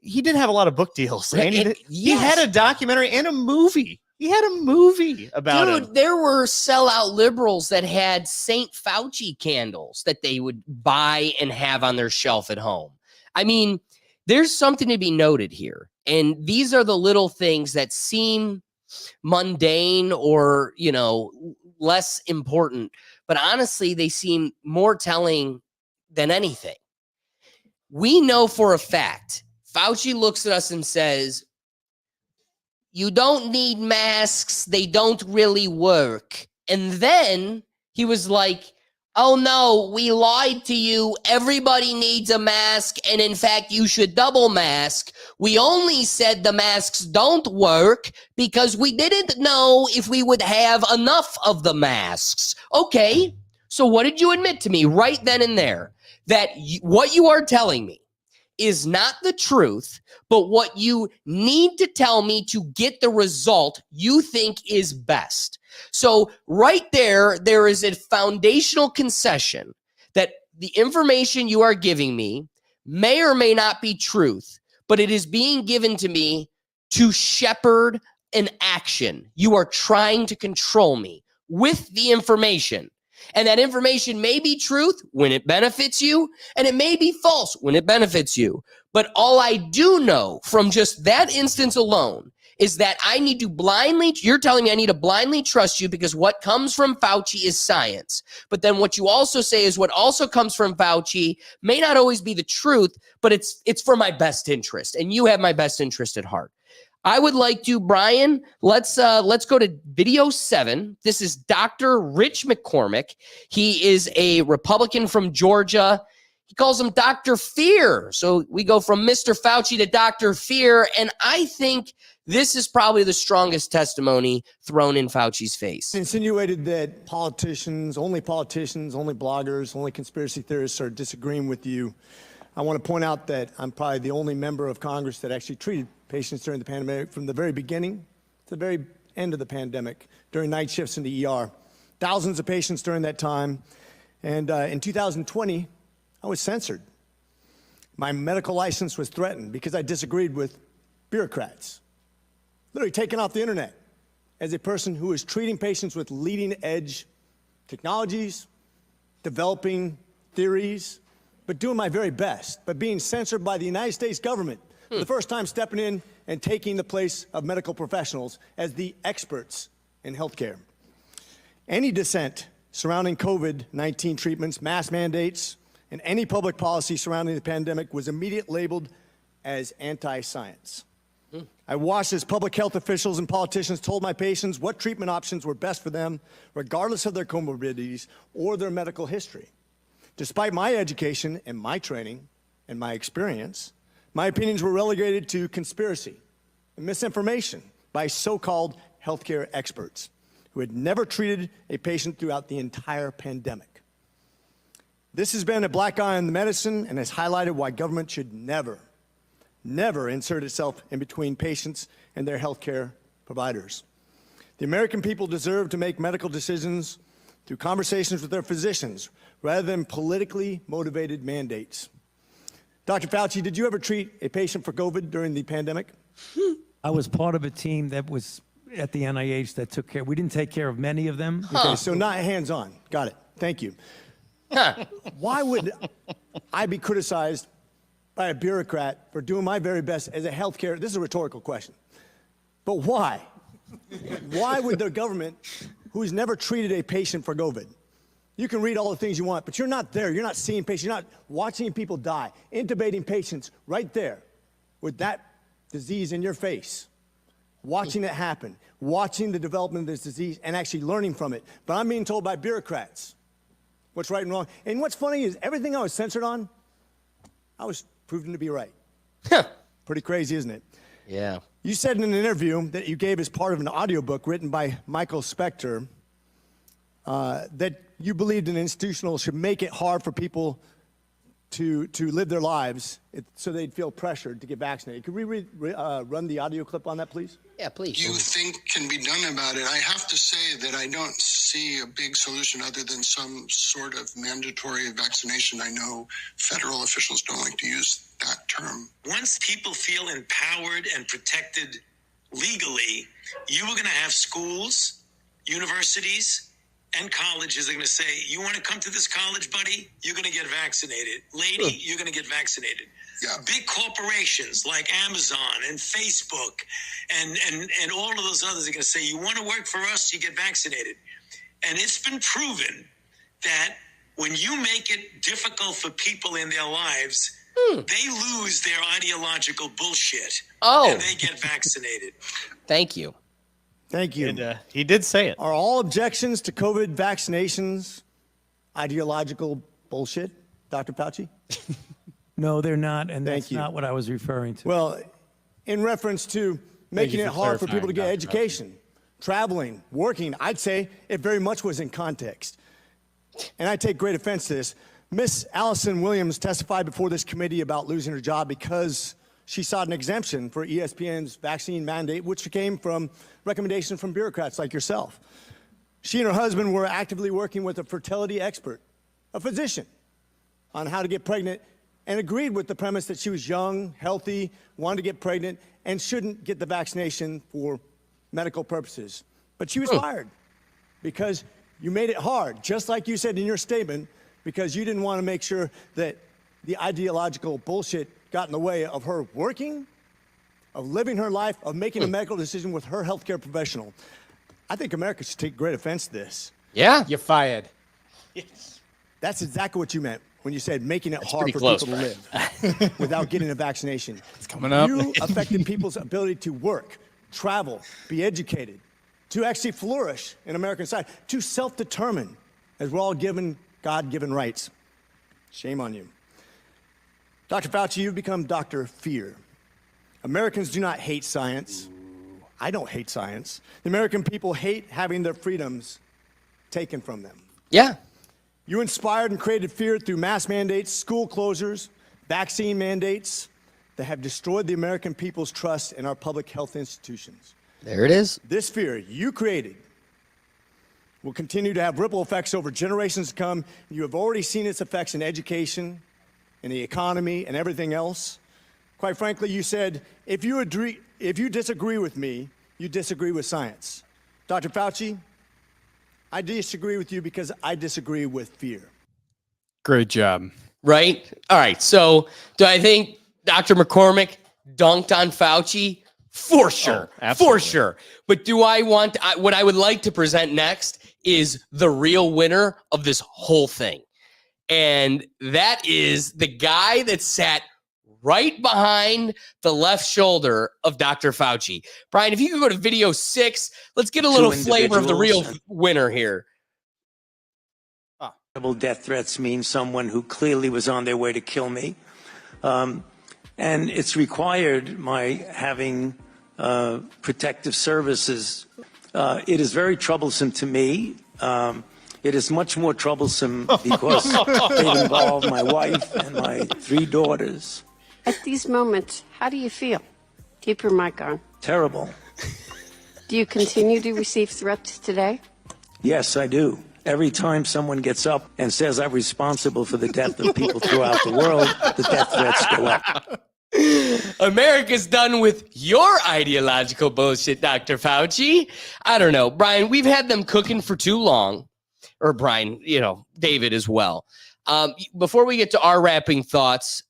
He did have a lot of book deals. And he had a documentary and a movie. He had a movie about it. Dude, there were sellout liberals that had St. Fauci candles that they would buy and have on their shelf at home. I mean, there's something to be noted here. And these are the little things that seem mundane or, less important. But honestly, they seem more telling than anything. We know for a fact, Fauci looks at us and says, you don't need masks. They don't really work. And then he was like, oh no, we lied to you. Everybody needs a mask. And in fact, you should double mask. We only said the masks don't work because we didn't know if we would have enough of the masks. Okay, so what did you admit to me right then and there? That what you are telling me is not the truth, but what you need to tell me to get the result you think is best. So right there is a foundational concession that the information you are giving me may or may not be truth, but it is being given to me to shepherd an action. You are trying to control me with the information. And that information may be truth when it benefits you, and it may be false when it benefits you. But all I do know from just that instance alone is that I need to you're telling me I need to blindly trust you because what comes from Fauci is science. But then what you also say is what also comes from Fauci may not always be the truth, but it's for my best interest. And you have my best interest at heart. I would like to, Brian, let's go to video 7. This is Dr. Rich McCormick. He is a Republican from Georgia. He calls him Dr. Fear. So we go from Mr. Fauci to Dr. Fear. And I think this is probably the strongest testimony thrown in Fauci's face. Insinuated that only politicians, only bloggers, only conspiracy theorists are disagreeing with you. I want to point out that I'm probably the only member of Congress that actually treated patients during the pandemic from the very beginning to the very end of the pandemic, during night shifts in the ER. Thousands of patients during that time. And in 2020, I was censored. My medical license was threatened because I disagreed with bureaucrats. Literally taken off the internet as a person who is treating patients with leading edge technologies, developing theories, but doing my very best, but being censored by the United States government for the first time, stepping in and taking the place of medical professionals as the experts in healthcare. Any dissent surrounding COVID-19 treatments, mask mandates, and any public policy surrounding the pandemic was immediately labeled as anti-science. I watched as public health officials and politicians told my patients what treatment options were best for them, regardless of their comorbidities or their medical history. Despite my education and my training and my experience, my opinions were relegated to conspiracy and misinformation by so-called healthcare experts who had never treated a patient throughout the entire pandemic. This has been a black eye on the medicine and has highlighted why government should never insert itself in between patients and their healthcare providers. The American people deserve to make medical decisions through conversations with their physicians rather than politically motivated mandates. Dr. Fauci, did you ever treat a patient for COVID during the pandemic? I was part of a team that was at the NIH that took care. We didn't take care of many of them. Okay, so not hands-on. Got it. Thank you. Why would I be criticized by a bureaucrat for doing my very best as a healthcare? This is a rhetorical question. But why? Why would the government, who's never treated a patient for COVID, you can read all the things you want, but you're not there. You're not seeing patients. You're not watching people die, intubating patients right there with that disease in your face, watching it happen, watching the development of this disease and actually learning from it. But I'm being told by bureaucrats what's right and wrong. And what's funny is everything I was censored on, I was proven to be right. Pretty crazy, isn't it? Yeah. You said in an interview that you gave as part of an audiobook written by Michael Spector that you believed an institutional should make it hard for people to live their lives so they'd feel pressured to get vaccinated. Could we run the audio clip on that, please? Yeah, please. You think can be done about it? I have to say that I don't see a big solution other than some sort of mandatory vaccination. I know federal officials don't like to use that term. Once people feel empowered and protected legally, you are going to have schools, universities, and colleges are going to say, you want to come to this college, buddy? You're going to get vaccinated. Lady, you're going to get vaccinated. Yeah. Big corporations like Amazon and Facebook and all of those others are going to say, you want to work for us, you get vaccinated. And it's been proven that when you make it difficult for people in their lives, they lose their ideological bullshit. Oh. And they get vaccinated. Thank you. Thank you. And, he did say it. Are all objections to COVID vaccinations ideological bullshit, Dr. Fauci? No, they're not, and Thank that's you. not what I was referring to. Well, in reference to making you it for hard for people to clarifying, get Dr. education, traveling, working, I'd say it very much was in context. And I take great offense to this. Miss Allison Williams testified before this committee about losing her job because she sought an exemption for ESPN's vaccine mandate, which came from recommendations from bureaucrats like yourself. She and her husband were actively working with a fertility expert, a physician, on how to get pregnant, and agreed with the premise that she was young, healthy, wanted to get pregnant, and shouldn't get the vaccination for medical purposes. But she was fired because you made it hard, just like you said in your statement, because you didn't want to make sure that the ideological bullshit got in the way of her working, of living her life, of making a medical decision with her healthcare professional. I think America should take great offense to this. Yeah. You're fired. That's exactly what you meant when you said making it hard pretty for close, people to live without getting a vaccination. It's coming up. You affected people's ability to work, travel, be educated, to actually flourish in American society, to self-determine, as we're all given God-given rights. Shame on you. Dr. Fauci, you've become Dr. Fear. Americans do not hate science. I don't hate science. The American people hate having their freedoms taken from them. Yeah. You inspired and created fear through mass mandates, school closures, vaccine mandates that have destroyed the American people's trust in our public health institutions. There it is. This fear you created will continue to have ripple effects over generations to come. You have already seen its effects in education, in the economy, and everything else. Quite frankly, you said, if you disagree with me, you disagree with science. Dr. Fauci, I disagree with you because I disagree with fear. Great job. Right? All right. So do I think Dr. McCormick dunked on Fauci? For sure. For sure. But do I want, what I would like to present next is the real winner of this whole thing. And that is the guy that sat right behind the left shoulder of Dr. Fauci. Brian, if you could go to video 6, let's get a little flavor of the real winner here. Death threats mean someone who clearly was on their way to kill me. And it's required my having protective services. It is very troublesome to me. It is much more troublesome because it involved my wife and my 3 daughters. At these moments, how do you feel? Keep your mic on. Terrible. Do you continue to receive threats today? Yes, I do. Every time someone gets up and says I'm responsible for the death of people throughout the world, the death threats go up. America's done with your ideological bullshit, Dr. Fauci. I don't know, Brian, we've had them cooking for too long. Or Brian, David as well. Before we get to our wrapping thoughts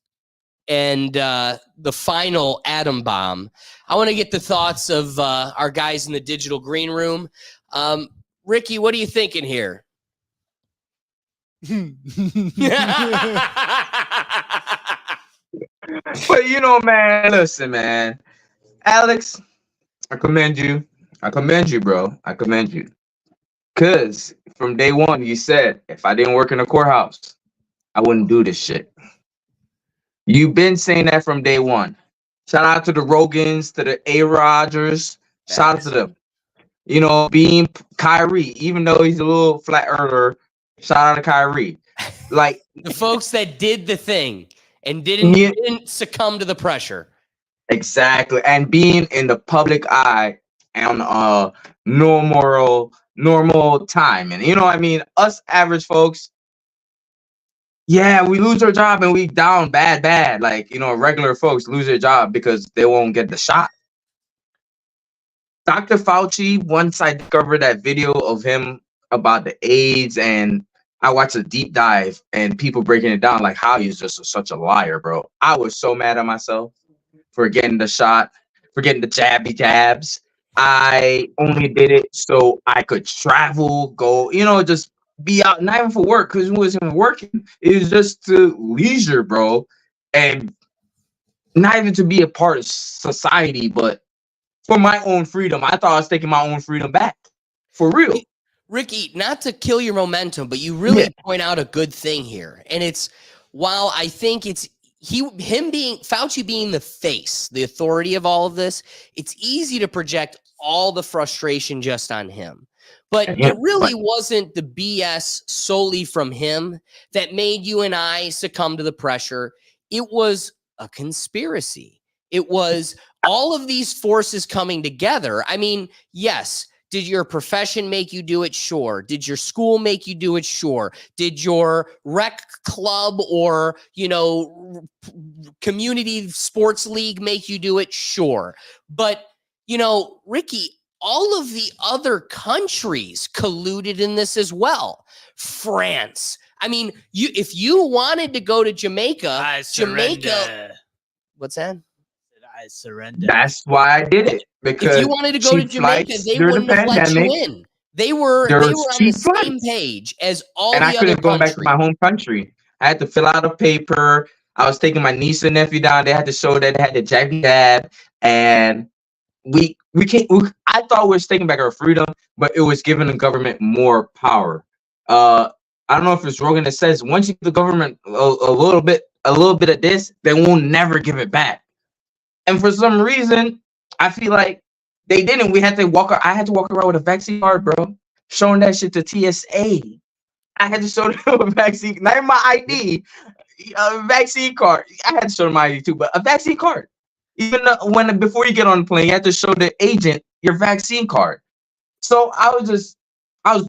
and the final atom bomb, I want to get the thoughts of our guys in the digital green room. Ricky, what are you thinking here? But man, listen, man. Alex, I commend you. I commend you, bro. I commend you. Because from day one, you said, if I didn't work in a courthouse, I wouldn't do this shit. You've been saying that from day one. Shout out to the Rogans, to the A. Rodgers. Shout out to them. Being Kyrie, even though he's a little flat earther, shout out to Kyrie. Like the folks that did the thing and didn't succumb to the pressure. Exactly. And being in the public eye on normal time. And us average folks, yeah, we lose our job and we down bad. Like, regular folks lose their job because they won't get the shot. Dr. Fauci, once I discovered that video of him about the AIDS, and I watched a deep dive and people breaking it down, like how he's just such a liar, bro. I was so mad at myself for getting the shot, for getting the jabs. I only did it so I could travel, go, just be out, not even for work, because it wasn't working. It was just to leisure, bro. And not even to be a part of society, but for my own freedom. I thought I was taking my own freedom back. For real. Ricky, not to kill your momentum, but you really point out a good thing here. And it's, while I think it's Fauci being the face, the authority of all of this, it's easy to project all the frustration just on him. But it really wasn't the BS solely from him that made you and I succumb to the pressure. It was a conspiracy. It was all of these forces coming together. I mean, yes, did your profession make you do it? Sure. Did your school make you do it? Sure. Did your rec club or, community sports league make you do it? Sure. But, Ricky, all of the other countries colluded in this as well. France. I mean, if you wanted to go to Jamaica, what's that? I surrender. That's why I did it. Because if you wanted to go to Jamaica, they wouldn't have let you in. They were on the same page as all the other countries. And I couldn't go back to my home country. I had to fill out a paper. I was taking my niece and nephew down. They had to show that they had the jab, and we can't. I thought we were taking back our freedom, but it was giving the government more power. I don't know if it's Rogan that says once you give the government a little bit of this, they won't never give it back. And for some reason, I feel like they didn't. I had to walk around with a vaccine card, bro, showing that shit to TSA. I had to show them a vaccine, not even my ID, a vaccine card. I had to show them my ID too, but a vaccine card. Even before you get on the plane, you have to show the agent your vaccine card. So I was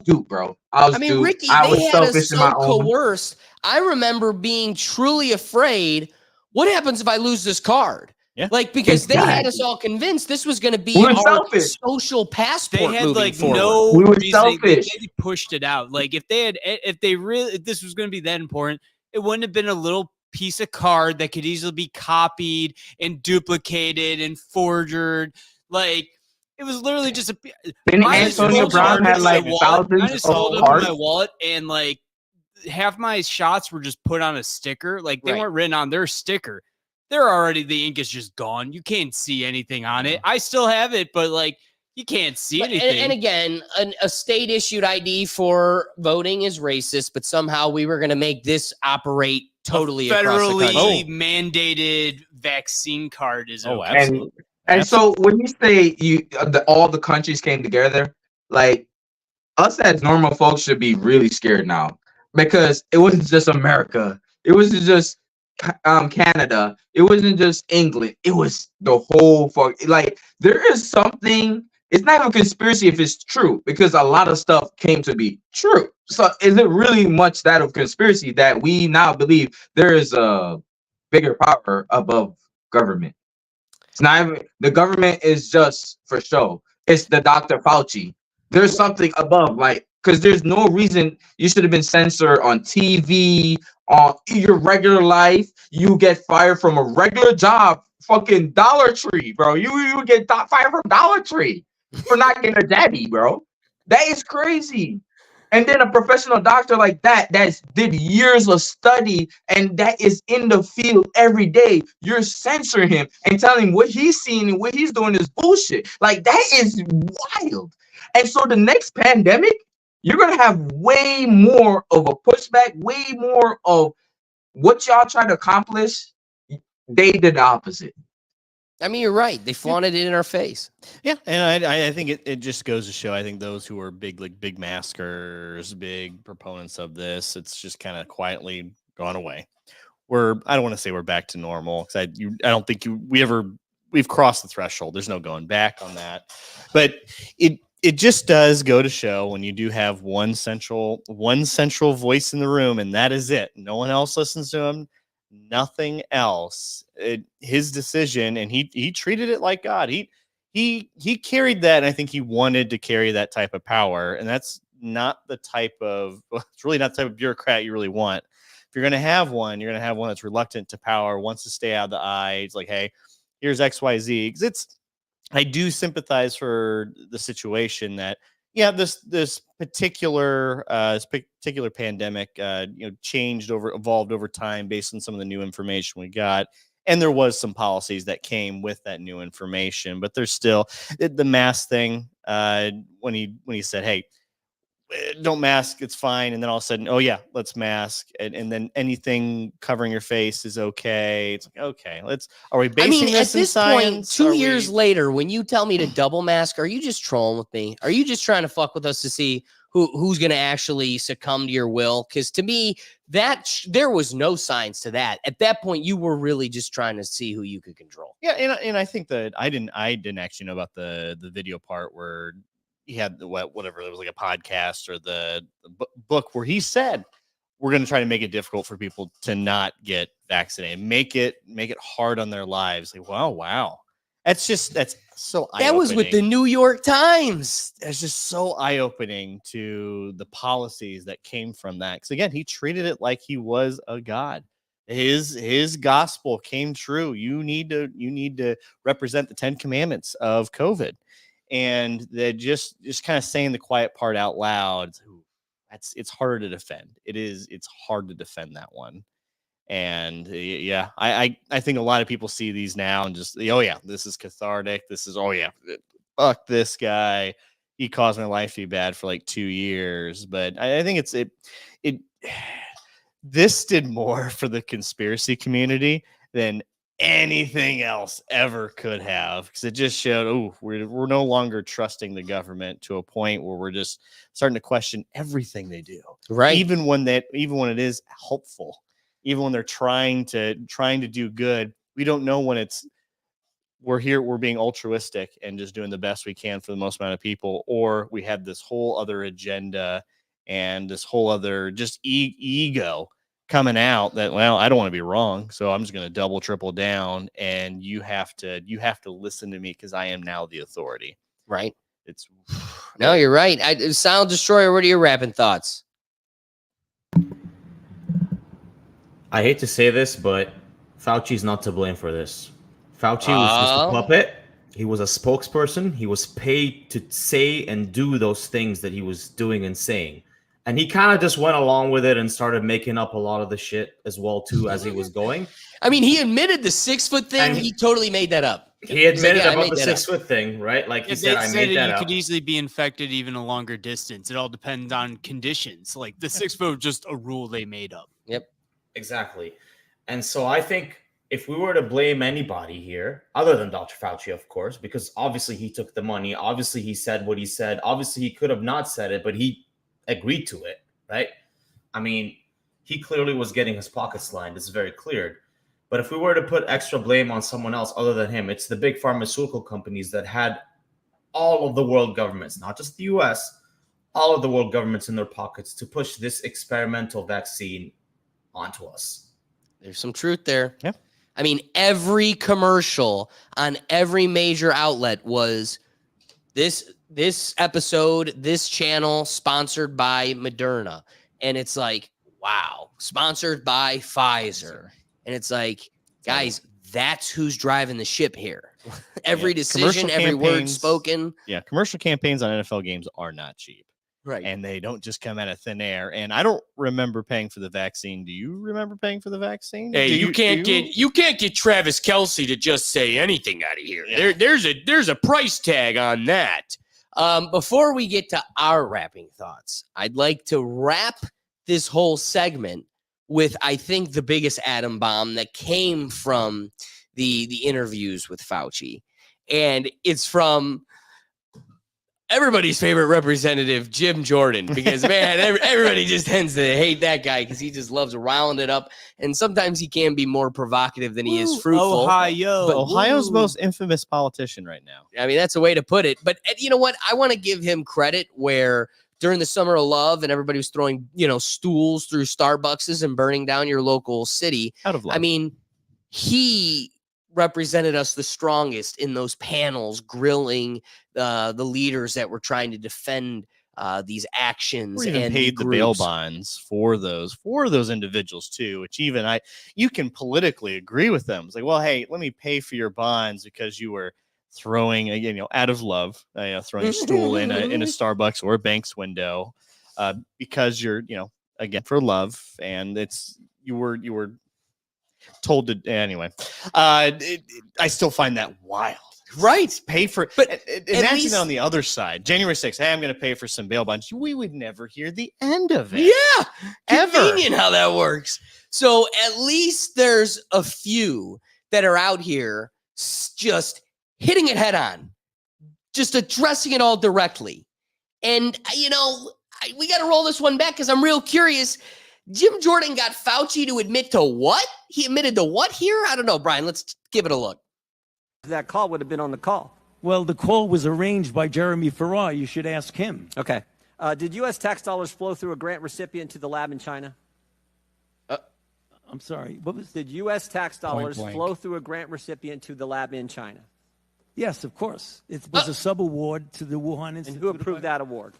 duped, bro. I mean, duped. Ricky, I was they had us so coerced. I remember being truly afraid. What happens if I lose this card? Yeah. Because they had us all convinced this was going to be our social passport. They had moving forward. no we were reason. selfish. They pushed it out. If this was going to be that important, it wouldn't have been a little piece of card that could easily be copied and duplicated and forgered. It was literally just a. Antonio Brown had thousands of cards. My wallet and half my shots were just put on a sticker. They weren't written on their sticker. the ink is just gone. You can't see anything on it. I still have it, but like you can't see anything. And again, a state issued ID for voting is racist, but somehow we were going to make this operate totally across the country. Federally mandated vaccine card is okay. Absolutely. And so when you say all the countries came together, like us as normal folks should be really scared now, because it wasn't just America, it wasn't just Canada, it wasn't just England, it was the whole like there is something. It's not even a conspiracy if it's true, because a lot of stuff came to be true. So is it really much that of conspiracy that we now believe there is a bigger power above government? It's not even, the government is just for show. It's the Dr. Fauci. There's something above, like, because there's no reason you should have been censored on TV, on your regular life. You get fired from a regular job, fucking Dollar Tree, bro. You get fired from Dollar Tree for not getting a daddy, bro. That is crazy. And then a professional doctor like that did years of study and that is in the field every day, you're censoring him and telling him what he's seeing and what he's doing is bullshit. Like, that is wild. And so the next pandemic, you're going to have way more of a pushback, way more of what y'all try to accomplish. They did the opposite. I mean, you're right. They flaunted it in our face. Yeah, and I think it just goes to show. I think those who are big maskers, big proponents of this, it's just kind of quietly gone away. I don't want to say we're back to normal, because I don't think we've crossed the threshold. There's no going back on that. But it just does go to show, when you do have one central voice in the room, and that is it. No one else listens to him. Nothing else. His decision, and he treated it like God. He carried that, and I think he wanted to carry that type of power. And that's not the type of it's really not the type of bureaucrat you really want. If you're going to have one, you're going to have one that's reluctant to power, wants to stay out of the eye. It's like, hey, here's XYZ. Because I do sympathize for the situation that, yeah, this particular pandemic, evolved over time based on some of the new information we got, and there was some policies that came with that new information. But there's still the mask thing. When he said, "Hey, don't mask, it's fine," and then all of a sudden, "Oh yeah, let's mask," and then anything covering your face is okay. It's like, okay, are we basing this in science? Point, 2 years later, when you tell me to double mask, are you just trolling with me? Are you just trying to fuck with us to see who's going to actually succumb to your will? Because to me, there was no signs to that. At that point, you were really just trying to see who you could control. Yeah, and I think that I didn't actually know about the video part where he had whatever, it was like a podcast or the book where he said, we're going to try to make it difficult for people to not get vaccinated, make it hard on their lives. Like, wow. That's so eye-opening. That was with the New York Times. That's just so eye-opening to the policies that came from that. Because again, he treated it like he was a god. His gospel came true. You need to represent the 10 commandments of COVID. And they're just kind of saying the quiet part out loud. It's harder to defend. It's hard to defend that one. And yeah, I think a lot of people see these now and just, oh yeah, this is cathartic. This is, oh yeah, fuck this guy. He caused my life to be bad for like 2 years. But I think this did more for the conspiracy community than anything else ever could have, because it just showed, we're no longer trusting the government to a point where we're just starting to question everything they do, right? Even when it is helpful, even when they're trying to do good, we don't know when we're being altruistic and just doing the best we can for the most amount of people, or we have this whole other agenda and this whole other just ego coming out that, well, I don't want to be wrong, so I'm just going to double, triple down, and you have to listen to me because I am now the authority. Right. No, you're right. Silent Destroyer, what are your rapping thoughts? I hate to say this, but Fauci's not to blame for this. Fauci was just a puppet. He was a spokesperson. He was paid to say and do those things that he was doing and saying. And he kind of just went along with it and started making up a lot of the shit as well, too, as he was going. I mean, he admitted the 6 foot thing. And he totally made that up. He admitted "Yeah, I about made the that up." 6 foot thing, right? Like he Yeah, said, they I said made that you up. could easily be infected even a longer distance. It all depends on conditions. Like the 6 foot was just a rule they made up. Yep. Exactly. And so I think if we were to blame anybody here, other than Dr. Fauci, of course, because obviously he took the money, obviously he said what he said, obviously he could have not said it, but he agreed to it, right? I mean, he clearly was getting his pockets lined. It's very clear. But if we were to put extra blame on someone else other than him, it's the big pharmaceutical companies that had all of the world governments, not just the US, all of the world governments in their pockets to push this experimental vaccine onto us. There's some truth there. Yeah. I mean, every commercial on every major outlet was this episode, this channel sponsored by Moderna. And it's like, wow, sponsored by Pfizer. And it's like, guys, that's who's driving the ship here. Every decision, every word spoken. Yeah, commercial campaigns on NFL games are not cheap. Right. And they don't just come out of thin air. And I don't remember paying for the vaccine. Do you remember paying for the vaccine? Hey, Do you can't get Travis Kelce to just say anything out of here. Yeah. There's a price tag on that. Before we get to our wrapping thoughts, I'd like to wrap this whole segment with, I think, the biggest atom bomb that came from the interviews with Fauci. And it's from everybody's favorite representative, Jim Jordan, because, man, everybody just tends to hate that guy because he just loves rounding it up. And sometimes he can be more provocative than he is fruitful. Ohio. But Ohio's most infamous politician right now. I mean, that's a way to put it. But you know what? I want to give him credit where during the summer of love and everybody was throwing, stools through Starbucks and burning down your local city. Out of love. I mean, he represented us the strongest in those panels, grilling the leaders that were trying to defend these actions. We even and paid the bail bonds for those individuals too, which even you can politically agree with them. It's like, well, hey, let me pay for your bonds because you were throwing, out of love, throwing a stool in a Starbucks or a bank's window, because you're, again, for love, and you were told to anyway. I still find that wild. Right. Pay for, but imagine that on the other side. January 6th, hey, I'm going to pay for some bail bonds. We would never hear the end of it. Yeah. Ever. Convenient how that works. So at least there's a few that are out here just hitting it head on, just addressing it all directly. And, we got to roll this one back because I'm real curious. Jim Jordan got Fauci to admit to what? He admitted to what here? I don't know, Brian. Let's give it a look. That call would have been on the call. Well, the call was arranged by Jeremy Farrar. You should ask him. Okay. Did U.S. tax dollars flow through a grant recipient to the lab in China? I'm sorry. What was? Did U.S. tax dollars blank. flow through a grant recipient to the lab in China? Yes, of course. It was a subaward to the Wuhan Institute. And who approved that award?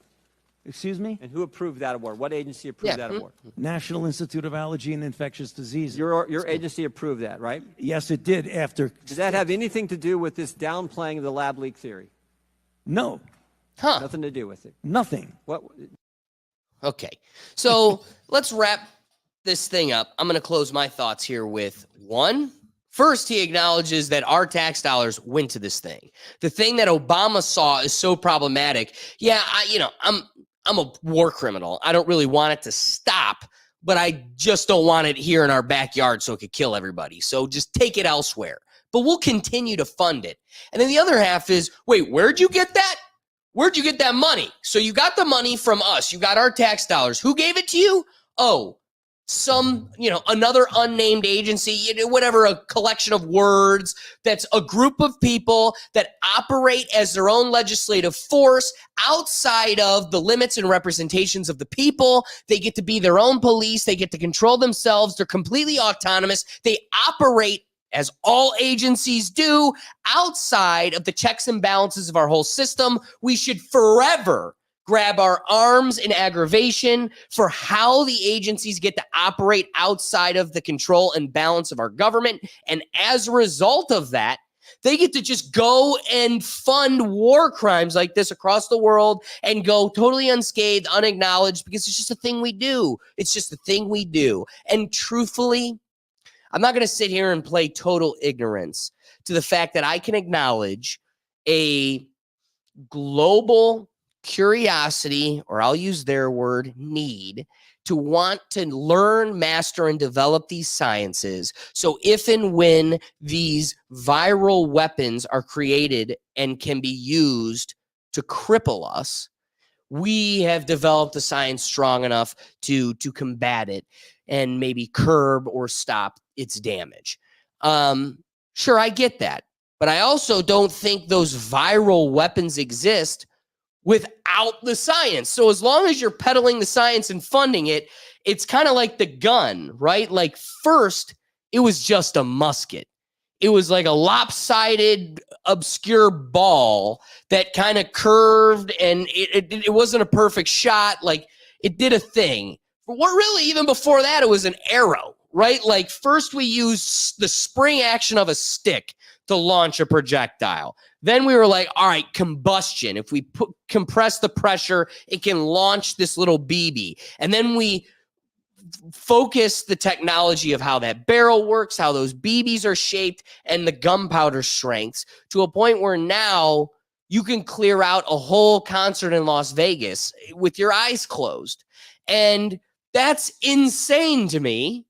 Excuse me? And who approved that award? What agency approved that award? National Institute of Allergy and Infectious Diseases. Your agency approved that, right? Yes, it did. After. Did that have anything to do with this downplaying of the lab leak theory? No. Huh. Nothing to do with it. Nothing. What? Okay. So let's wrap this thing up. I'm going to close my thoughts here with one. First, he acknowledges that our tax dollars went to this thing. The thing that Obama saw is so problematic. Yeah, I'm a war criminal. I don't really want it to stop, but I just don't want it here in our backyard so it could kill everybody. So just take it elsewhere. But we'll continue to fund it. And then the other half is, wait, where'd you get that? Where'd you get that money? So you got the money from us. You got our tax dollars. Who gave it to you? Oh, another unnamed agency, whatever, a collection of words. That's a group of people that operate as their own legislative force outside of the limits and representations of the people. They get to be their own police. They get to control themselves. They're completely autonomous. They operate, as all agencies do, outside of the checks and balances of our whole system. We should forever grab our arms in aggravation for how the agencies get to operate outside of the control and balance of our government. And as a result of that, They get to just go and fund war crimes like this across the world and go totally unscathed, unacknowledged, because it's just a thing we do. It's just a thing we do. And truthfully, I'm not going to sit here and play total ignorance to the fact that I can acknowledge a global curiosity, or I'll use their word, need to want to learn, master, and develop these sciences. So if and when these viral weapons are created and can be used to cripple us, we have developed the science strong enough to combat it and maybe curb or stop its damage. Sure, I get that. But I also don't think those viral weapons exist without the science. So as long as you're peddling the science and funding it, it's kind of like the gun, right? Like first, it was just a musket. It was like a lopsided, obscure ball that kind of curved, and it wasn't a perfect shot. Like it did a thing. But what really, even before that, it was an arrow, right? Like first we used the spring action of a stick to launch a projectile. Then we were like, all right, combustion. If we compress the pressure, it can launch this little BB. And then we focus the technology of how that barrel works, how those BBs are shaped, and the gunpowder strengths to a point where now you can clear out a whole concert in Las Vegas with your eyes closed. And that's insane to me.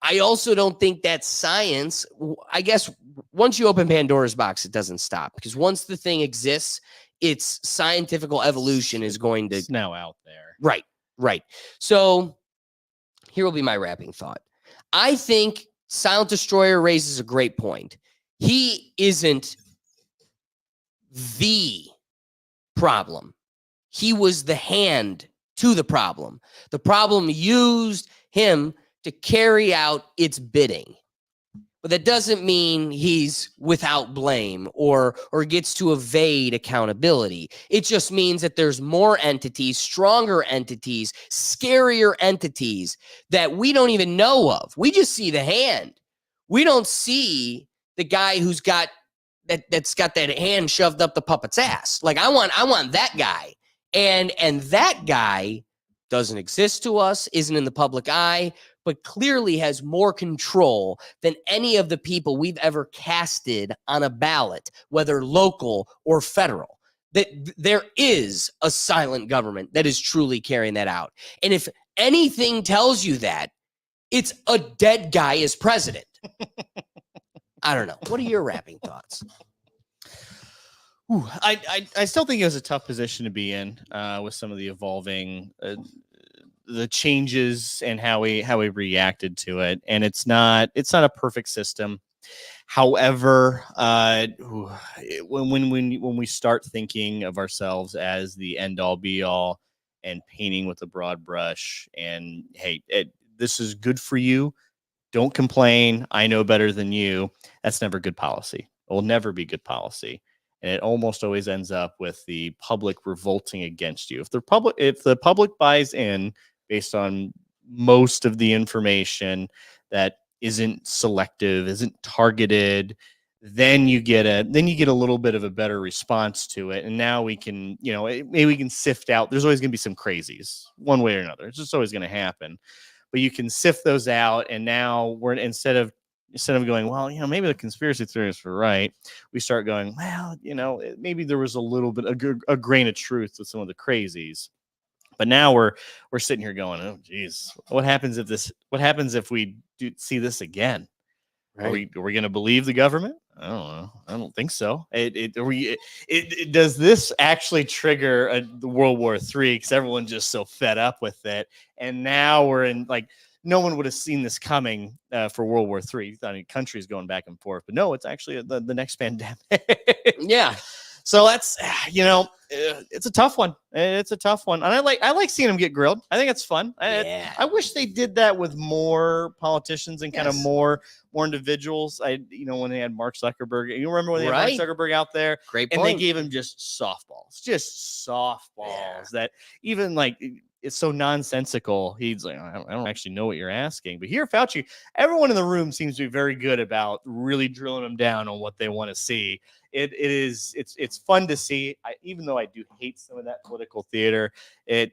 I also don't think that's science. I guess once you open Pandora's box, it doesn't stop, because once the thing exists, its scientific evolution is going to... It's now out there. Right, right. So here will be my wrapping thought. I think Silent Destroyer raises a great point. He isn't the problem. He was the hand to the problem. The problem used him to carry out its bidding. But that doesn't mean he's without blame or gets to evade accountability. It just means that there's more entities, stronger entities, scarier entities that we don't even know of. We just see the hand. We don't see the guy who's got that's got that hand shoved up the puppet's ass. Like I want that guy. And that guy doesn't exist to us, isn't in the public eye, but clearly has more control than any of the people we've ever casted on a ballot, whether local or federal. That there is a silent government that is truly carrying that out. And if anything tells you that, it's a dead guy as president. I don't know. What are your wrapping thoughts? Ooh, I still think it was a tough position to be in with some of the evolving the changes and how we reacted to it. And it's not a perfect system. However, when we start thinking of ourselves as the end all be all and painting with a broad brush and, hey, this is good for you, don't complain, I know better than you, that's never good policy. It will never be good policy. And it almost always ends up with the public revolting against you. If the public buys in based on most of the information that isn't selective, isn't targeted, then you get a little bit of a better response to it. And now we can, maybe we can sift out. There's always going to be some crazies one way or another. It's just always going to happen. But you can sift those out. And now we're instead of going, well, maybe the conspiracy theorists were right, we start going, well, maybe there was a little bit a grain of truth with some of the crazies. But now we're sitting here going, oh, geez, what happens if we do see this again? Right. Are we going to believe the government? I don't know. I don't think so. Does this actually trigger the World War III? Because everyone's just so fed up with it, and now we're in no one would have seen this coming for World War III. I mean, countries going back and forth, but no, it's actually the next pandemic. Yeah. So that's, it's a tough one. It's a tough one. And I like seeing them get grilled. I think it's fun. Yeah. I wish they did that with more politicians and kind of more individuals. When they had Mark Zuckerberg, you remember when they had Mark Zuckerberg out there? Great and point. they gave him just softballs that even it's so nonsensical. He's like, I don't actually know what you're asking. But here, Fauci, everyone in the room seems to be very good about really drilling them down on what they want to see. It's fun to see. Even though I do hate some of that political theater, if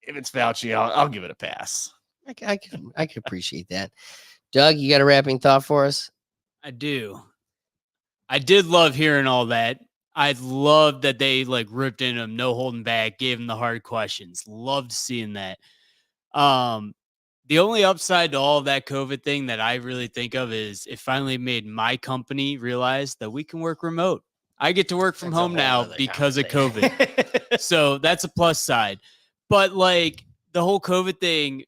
it's Fauci, I'll give it a pass. I can appreciate that. Doug, you got a wrapping thought for us? I do. I did love hearing all that. I loved that they like ripped in him, no holding back, gave him the hard questions. Loved seeing that. The only upside to all of that COVID thing that I really think of is it finally made my company realize that we can work remote. I get to work from home now because of COVID. So that's a plus side. But like the whole COVID thing,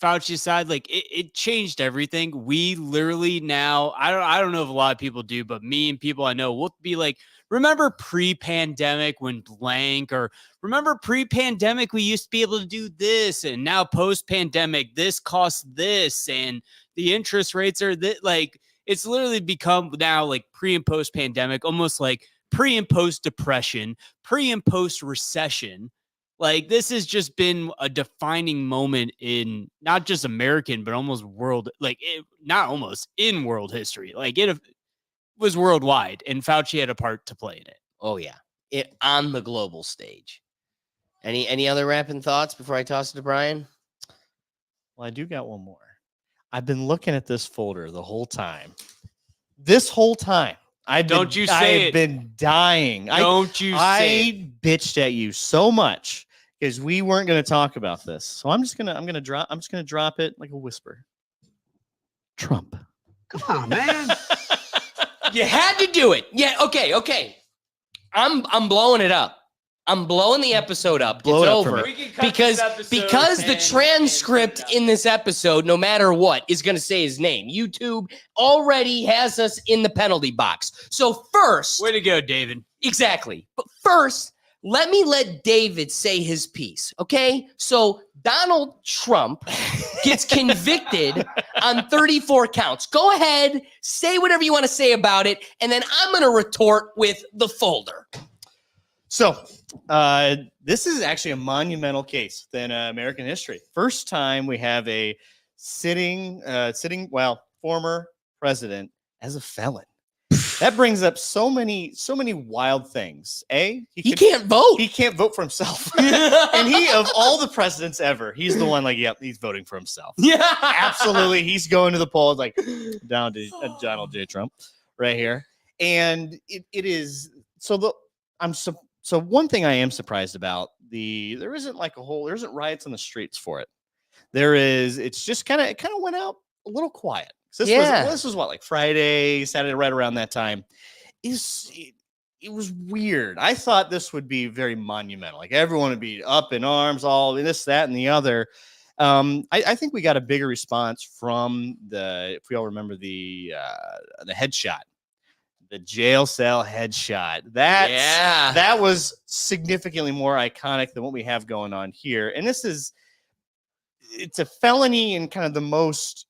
Fauci aside, like it changed everything. We literally now, I don't know if a lot of people do, but me and people I know will be like, remember pre-pandemic when blank, or remember pre-pandemic we used to be able to do this, and now post-pandemic this costs this, and the interest rates are that. Like it's literally become now like pre and post-pandemic, almost like pre and post-depression, pre and post-recession. Like this has just been a defining moment in not just American, but almost world, like not almost in world history. Like it was worldwide, and Fauci had a part to play in it. Oh yeah, it on the global stage. Any other wrapping thoughts before I toss it to Brian? Well, I do got one more. I've been looking at this folder the whole time. This whole time. I've been dying. I bitched at you so much because we weren't going to talk about this. So I'm just gonna drop it like a whisper. Trump. Come on, man. You had to do it. Yeah. Okay. I'm blowing it up. I'm blowing the episode up. It's over because the transcript in this episode, no matter what, is going to say his name. YouTube already has us in the penalty box. So first, way to go, David. Exactly. But first, let David say his piece. Okay. So Donald Trump gets convicted on 34 counts. Go ahead, say whatever you want to say about it, and then I'm going to retort with the folder. So this is actually a monumental case in American history. First time we have a former president as a felon. That brings up so many wild things. He can't vote. He can't vote for himself. And he, of all the presidents ever, he's the one like, yep, he's voting for himself. Yeah, absolutely. He's going to the polls like Donald J. Trump right here. And it is so So one thing I am surprised about, there isn't riots on the streets for it. It's just kind of went out a little quiet. This was what, like Friday, Saturday, right around that time. It was weird. I thought this would be very monumental. Like everyone would be up in arms, all this, that, and the other. I think we got a bigger response from if we all remember the headshot. The jail cell headshot. That was significantly more iconic than what we have going on here. And it's a felony in kind of the most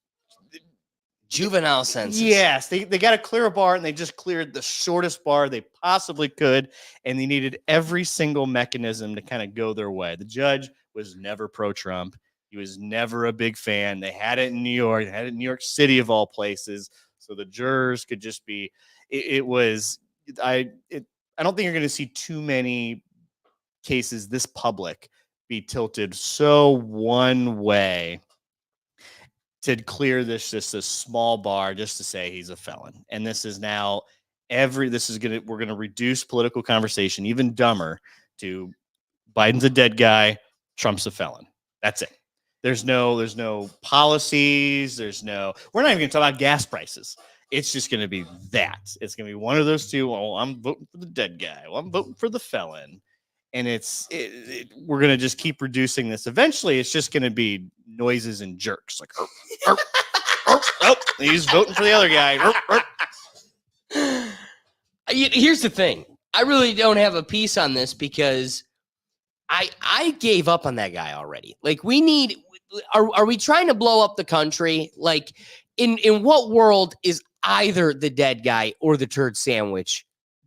juvenile sense. Yes, they got to clear a bar, and they just cleared the shortest bar they possibly could, and they needed every single mechanism to kind of go their way. The judge was never pro-Trump. He was never a big fan. They had it in New York. They had it in New York City of all places, so the jurors could just be. I don't think you're going to see too many cases this public be tilted so one way to clear just a small bar just to say he's a felon. And this is now we're going to reduce political conversation even dumber to Biden's a dead guy, Trump's a felon. That's it. There's no policies. We're not even going to talk about gas prices. It's just going to be that. It's going to be one of those two. Well, I'm voting for the dead guy. Well, I'm voting for the felon. And we're going to just keep reducing this. Eventually, it's just going to be noises and jerks. Like, he's voting for the other guy. Here's the thing. I really don't have a piece on this because I gave up on that guy already. Like, are we trying to blow up the country? Like, in what world is either the dead guy or the turd sandwich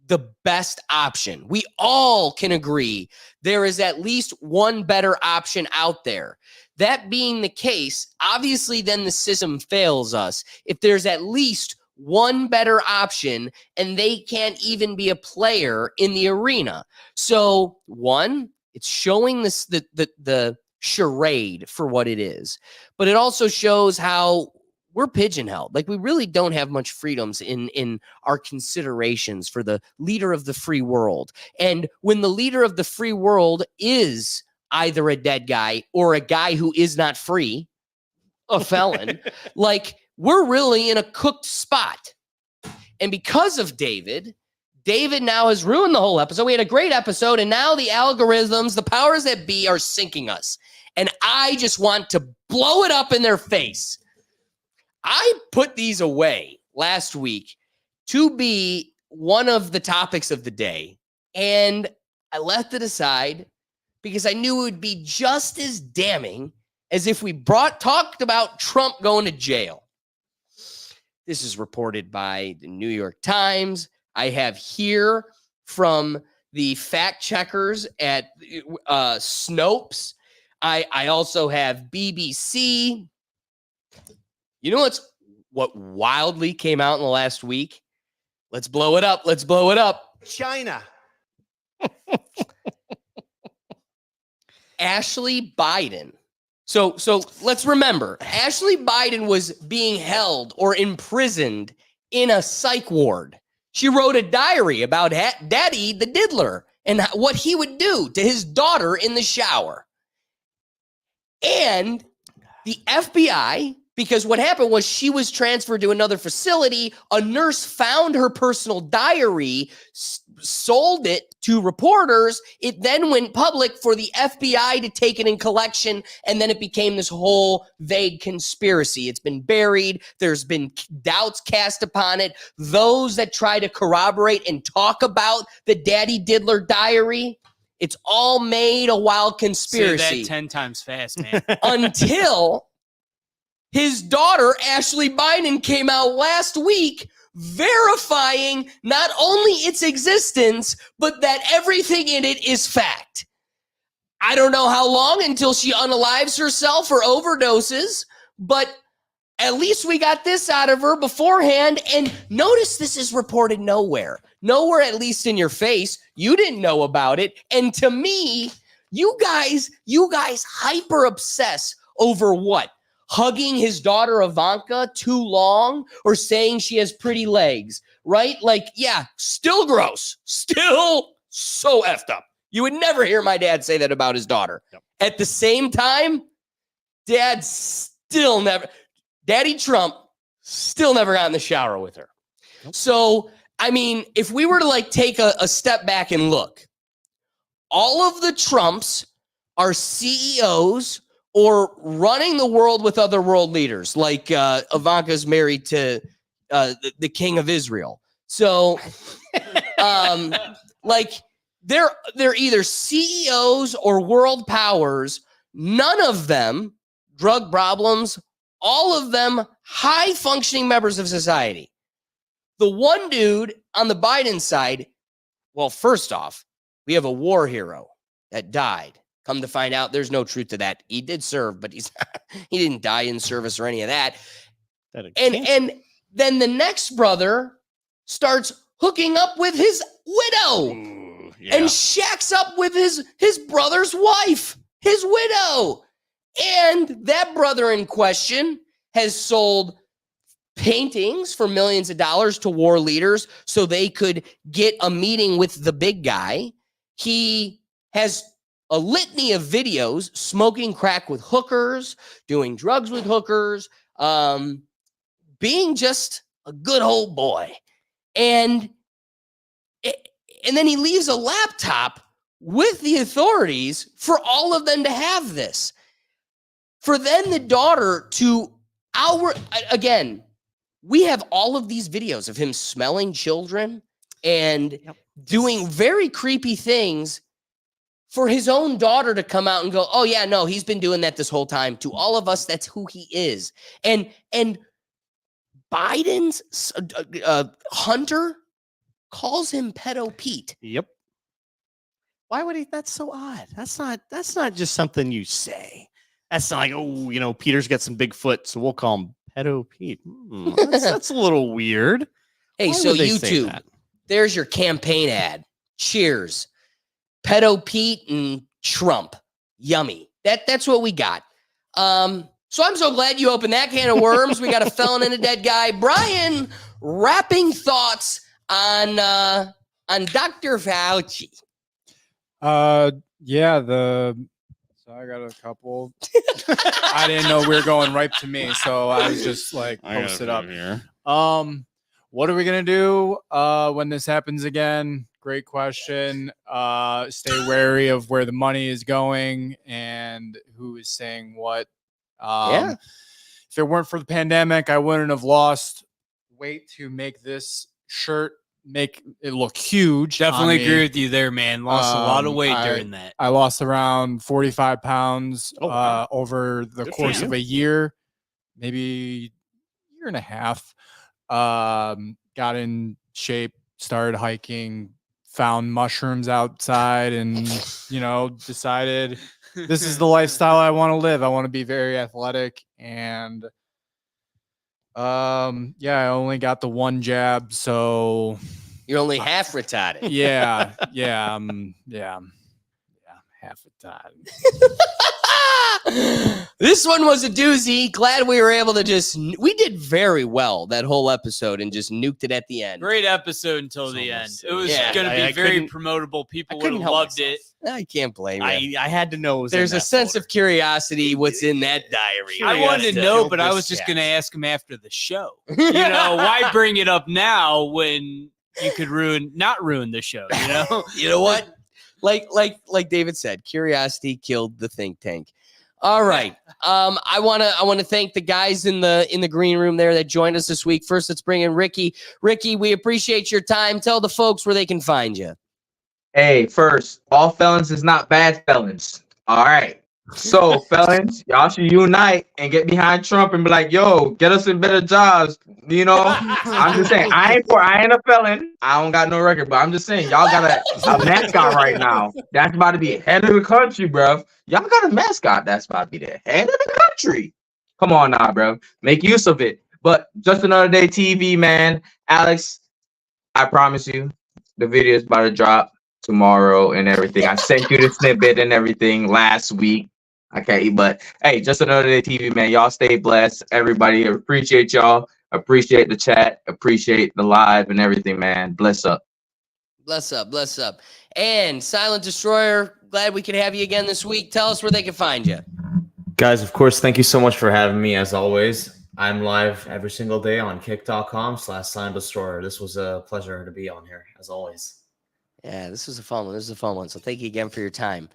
the best option. We all can agree there is at least one better option out there. That being the case, obviously then the system fails us if there's at least one better option and they can't even be a player in the arena. So one, it's showing this the charade for what it is, but it also shows how we're pigeonholed. Like we really don't have much freedoms in our considerations for the leader of the free world. And when the leader of the free world is either a dead guy or a guy who is not free, a felon, like we're really in a cooked spot. And because of David now has ruined the whole episode. We had a great episode, and now the algorithms, the powers that be, are sinking us. And I just want to blow it up in their face. I put these away last week to be one of the topics of the day, and I left it aside because I knew it would be just as damning as if we talked about Trump going to jail. This is reported by the New York Times. I have here from the fact checkers at Snopes. I also have BBC. You know what wildly came out in the last week? Let's blow it up. Let's blow it up. China. Ashley Biden. So let's remember, Ashley Biden was being held or imprisoned in a psych ward. She wrote a diary about Daddy the Diddler and what he would do to his daughter in the shower. And the FBI, because what happened was she was transferred to another facility. A nurse found her personal diary, sold it to reporters. It then went public for the FBI to take it in collection, and then it became this whole vague conspiracy. It's been buried. There's been doubts cast upon it. Those that try to corroborate and talk about the Daddy Diddler diary, it's all made a wild conspiracy. Say that 10 times fast, man. Until his daughter, Ashley Biden, came out last week verifying not only its existence, but that everything in it is fact. I don't know how long until she unalives herself or overdoses, but at least we got this out of her beforehand. And notice this is reported nowhere, at least in your face. You didn't know about it. And to me, you guys hyper obsess over what? Hugging his daughter Ivanka too long or saying she has pretty legs, right? Like, yeah, still gross, still so effed up. You would never hear my dad say that about his daughter. Yep. At the same time, Daddy Trump still never got in the shower with her. Nope. So, I mean, if we were to take a step back and look, all of the Trumps are CEOs or running the world with other world leaders, like Ivanka's married to the king of Israel. So, they're either CEOs or world powers. None of them drug problems. All of them high functioning members of society. The one dude on the Biden side, well, first off, we have a war hero that died. Come to find out, there's no truth to that. He did serve, but he didn't die in service or any of that. And then the next brother starts hooking up with his widow. Ooh, yeah. And shacks up with his brother's wife, his widow. And that brother in question has sold paintings for millions of dollars to war leaders so they could get a meeting with the big guy. He has a litany of videos smoking crack with hookers, doing drugs with hookers, being just a good old boy. And then he leaves a laptop with the authorities for all of them to have this. For then the daughter to again, we have all of these videos of him smelling children and doing very creepy things. For his own daughter to come out and go, oh, yeah, no, he's been doing that this whole time. To all of us, that's who he is. And Biden's Hunter, calls him Pedo Pete. Yep. Why would he? That's so odd. That's not just something you say. That's not like, oh, Peter's got some big foot, so we'll call him Pedo Pete. That's a little weird. Hey, Why so would they say YouTube, that? there's your campaign ad. Cheers. Pedo Pete and Trump. Yummy. That's what we got. So I'm so glad you opened that can of worms. We got a felon and a dead guy. Brian, wrapping thoughts on Dr. Fauci. Yeah, so I got a couple. I didn't know we were going right to me, so I was just like I gotta posted put up it here. What are we gonna do when this happens again? Great question. Stay wary of where the money is going and who is saying what. Yeah. If it weren't for the pandemic, I wouldn't have lost weight to make this shirt make it look huge. Definitely on agree me. with you there, man. Lost a lot of weight during that. I lost around 45 pounds wow. over the Good for course you. of a year, maybe year and a half. Got in shape, started hiking, found mushrooms outside, and decided this is the lifestyle I want to live. I want to be very athletic, and I only got the one jab, so You're only half retarded. yeah, half a time. This one was a doozy. Glad we were able to we did very well that whole episode and just nuked it at the end. Great episode until the end. It was going to be I very couldn't- promotable. People I would couldn't have help loved it. I can't blame you. I had to know. It was There's in a that sense folder. of curiosity what's in that diary. I wanted to know, but I was just going to ask him after the show. Why bring it up now when you could not ruin the show? You know what? Like David said, curiosity killed the think tank. All right. I wanna thank the guys in the green room there that joined us this week. First, let's bring in Ricky. Ricky, we appreciate your time. Tell the folks where they can find you. Hey, first, all felons is not bad felons. All right. So, felons, y'all should unite and get behind Trump and be like, yo, get us in better jobs. I'm just saying, I ain't a felon. I don't got no record, but I'm just saying, y'all got a mascot right now. That's about to be head of the country, bro. Y'all got a mascot that's about to be the head of the country. Come on now, bro. Make use of it. But just another day TV, man. Alex, I promise you, the video is about to drop tomorrow and everything. I sent you the snippet and everything last week. I can't eat, but hey, just another day TV, man. Y'all stay blessed. Everybody, appreciate y'all. Appreciate the chat. Appreciate the live and everything, man. Bless up. Bless up, bless up. And Silent Destroyer, glad we could have you again this week. Tell us where they can find you. Guys, of course, thank you so much for having me. As always, I'm live every single day on kick.com/SilentDestroyer. This was a pleasure to be on here, as always. Yeah, this was a fun one. This is a fun one. So thank you again for your time.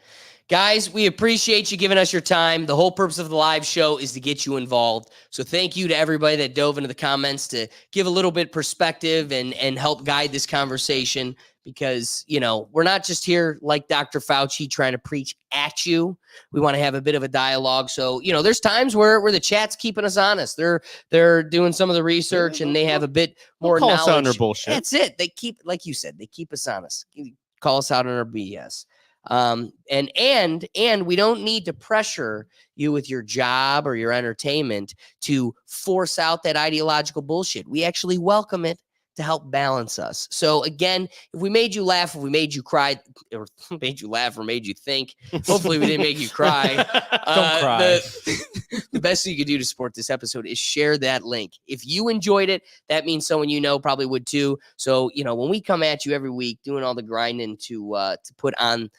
Guys, we appreciate you giving us your time. The whole purpose of the live show is to get you involved. So thank you to everybody that dove into the comments to give a little bit perspective and help guide this conversation, because, we're not just here like Dr. Fauci trying to preach at you. We want to have a bit of a dialogue. So, there's times where the chat's keeping us honest. They're doing some of the research and they have a bit more Call us out on knowledge. our bullshit. That's it. They keep, like you said, they keep us honest. Call us out on our BS. And we don't need to pressure you with your job or your entertainment to force out that ideological bullshit. We actually welcome it to help balance us. So again, if we made you laugh, if we made you cry, or made you laugh, or made you think, hopefully we didn't make you cry. Don't cry. The best thing you could do to support this episode is share that link. If you enjoyed it, that means someone probably would too. So, when we come at you every week doing all the grinding to put on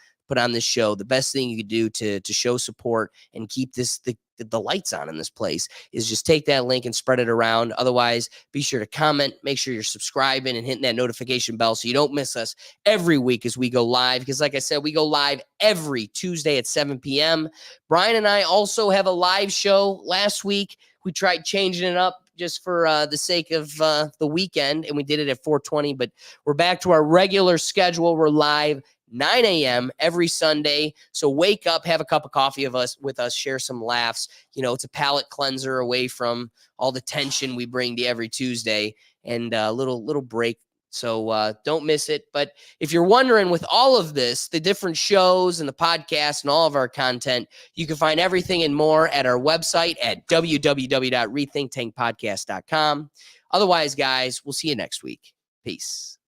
this show, the best thing you could do to show support and keep the lights on in this place is just take that link and spread it around. Otherwise, be sure to comment, make sure you're subscribing and hitting that notification bell so you don't miss us every week as we go live. Because like I said, we go live every Tuesday at 7 p.m. Brian and I also have a live show. Last week, we tried changing it up just for the sake of the weekend, and we did it at 4:20, but we're back to our regular schedule. We're live 9 a.m. every Sunday. So wake up, have a cup of coffee with us, share some laughs. It's a palate cleanser away from all the tension we bring to every Tuesday, and a little break So don't miss it. But if you're wondering, with all of this, the different shows and the podcast and all of our content, you can find everything and more at our website at www.rethinktankpodcast.com. Otherwise, guys, we'll see you next week. Peace.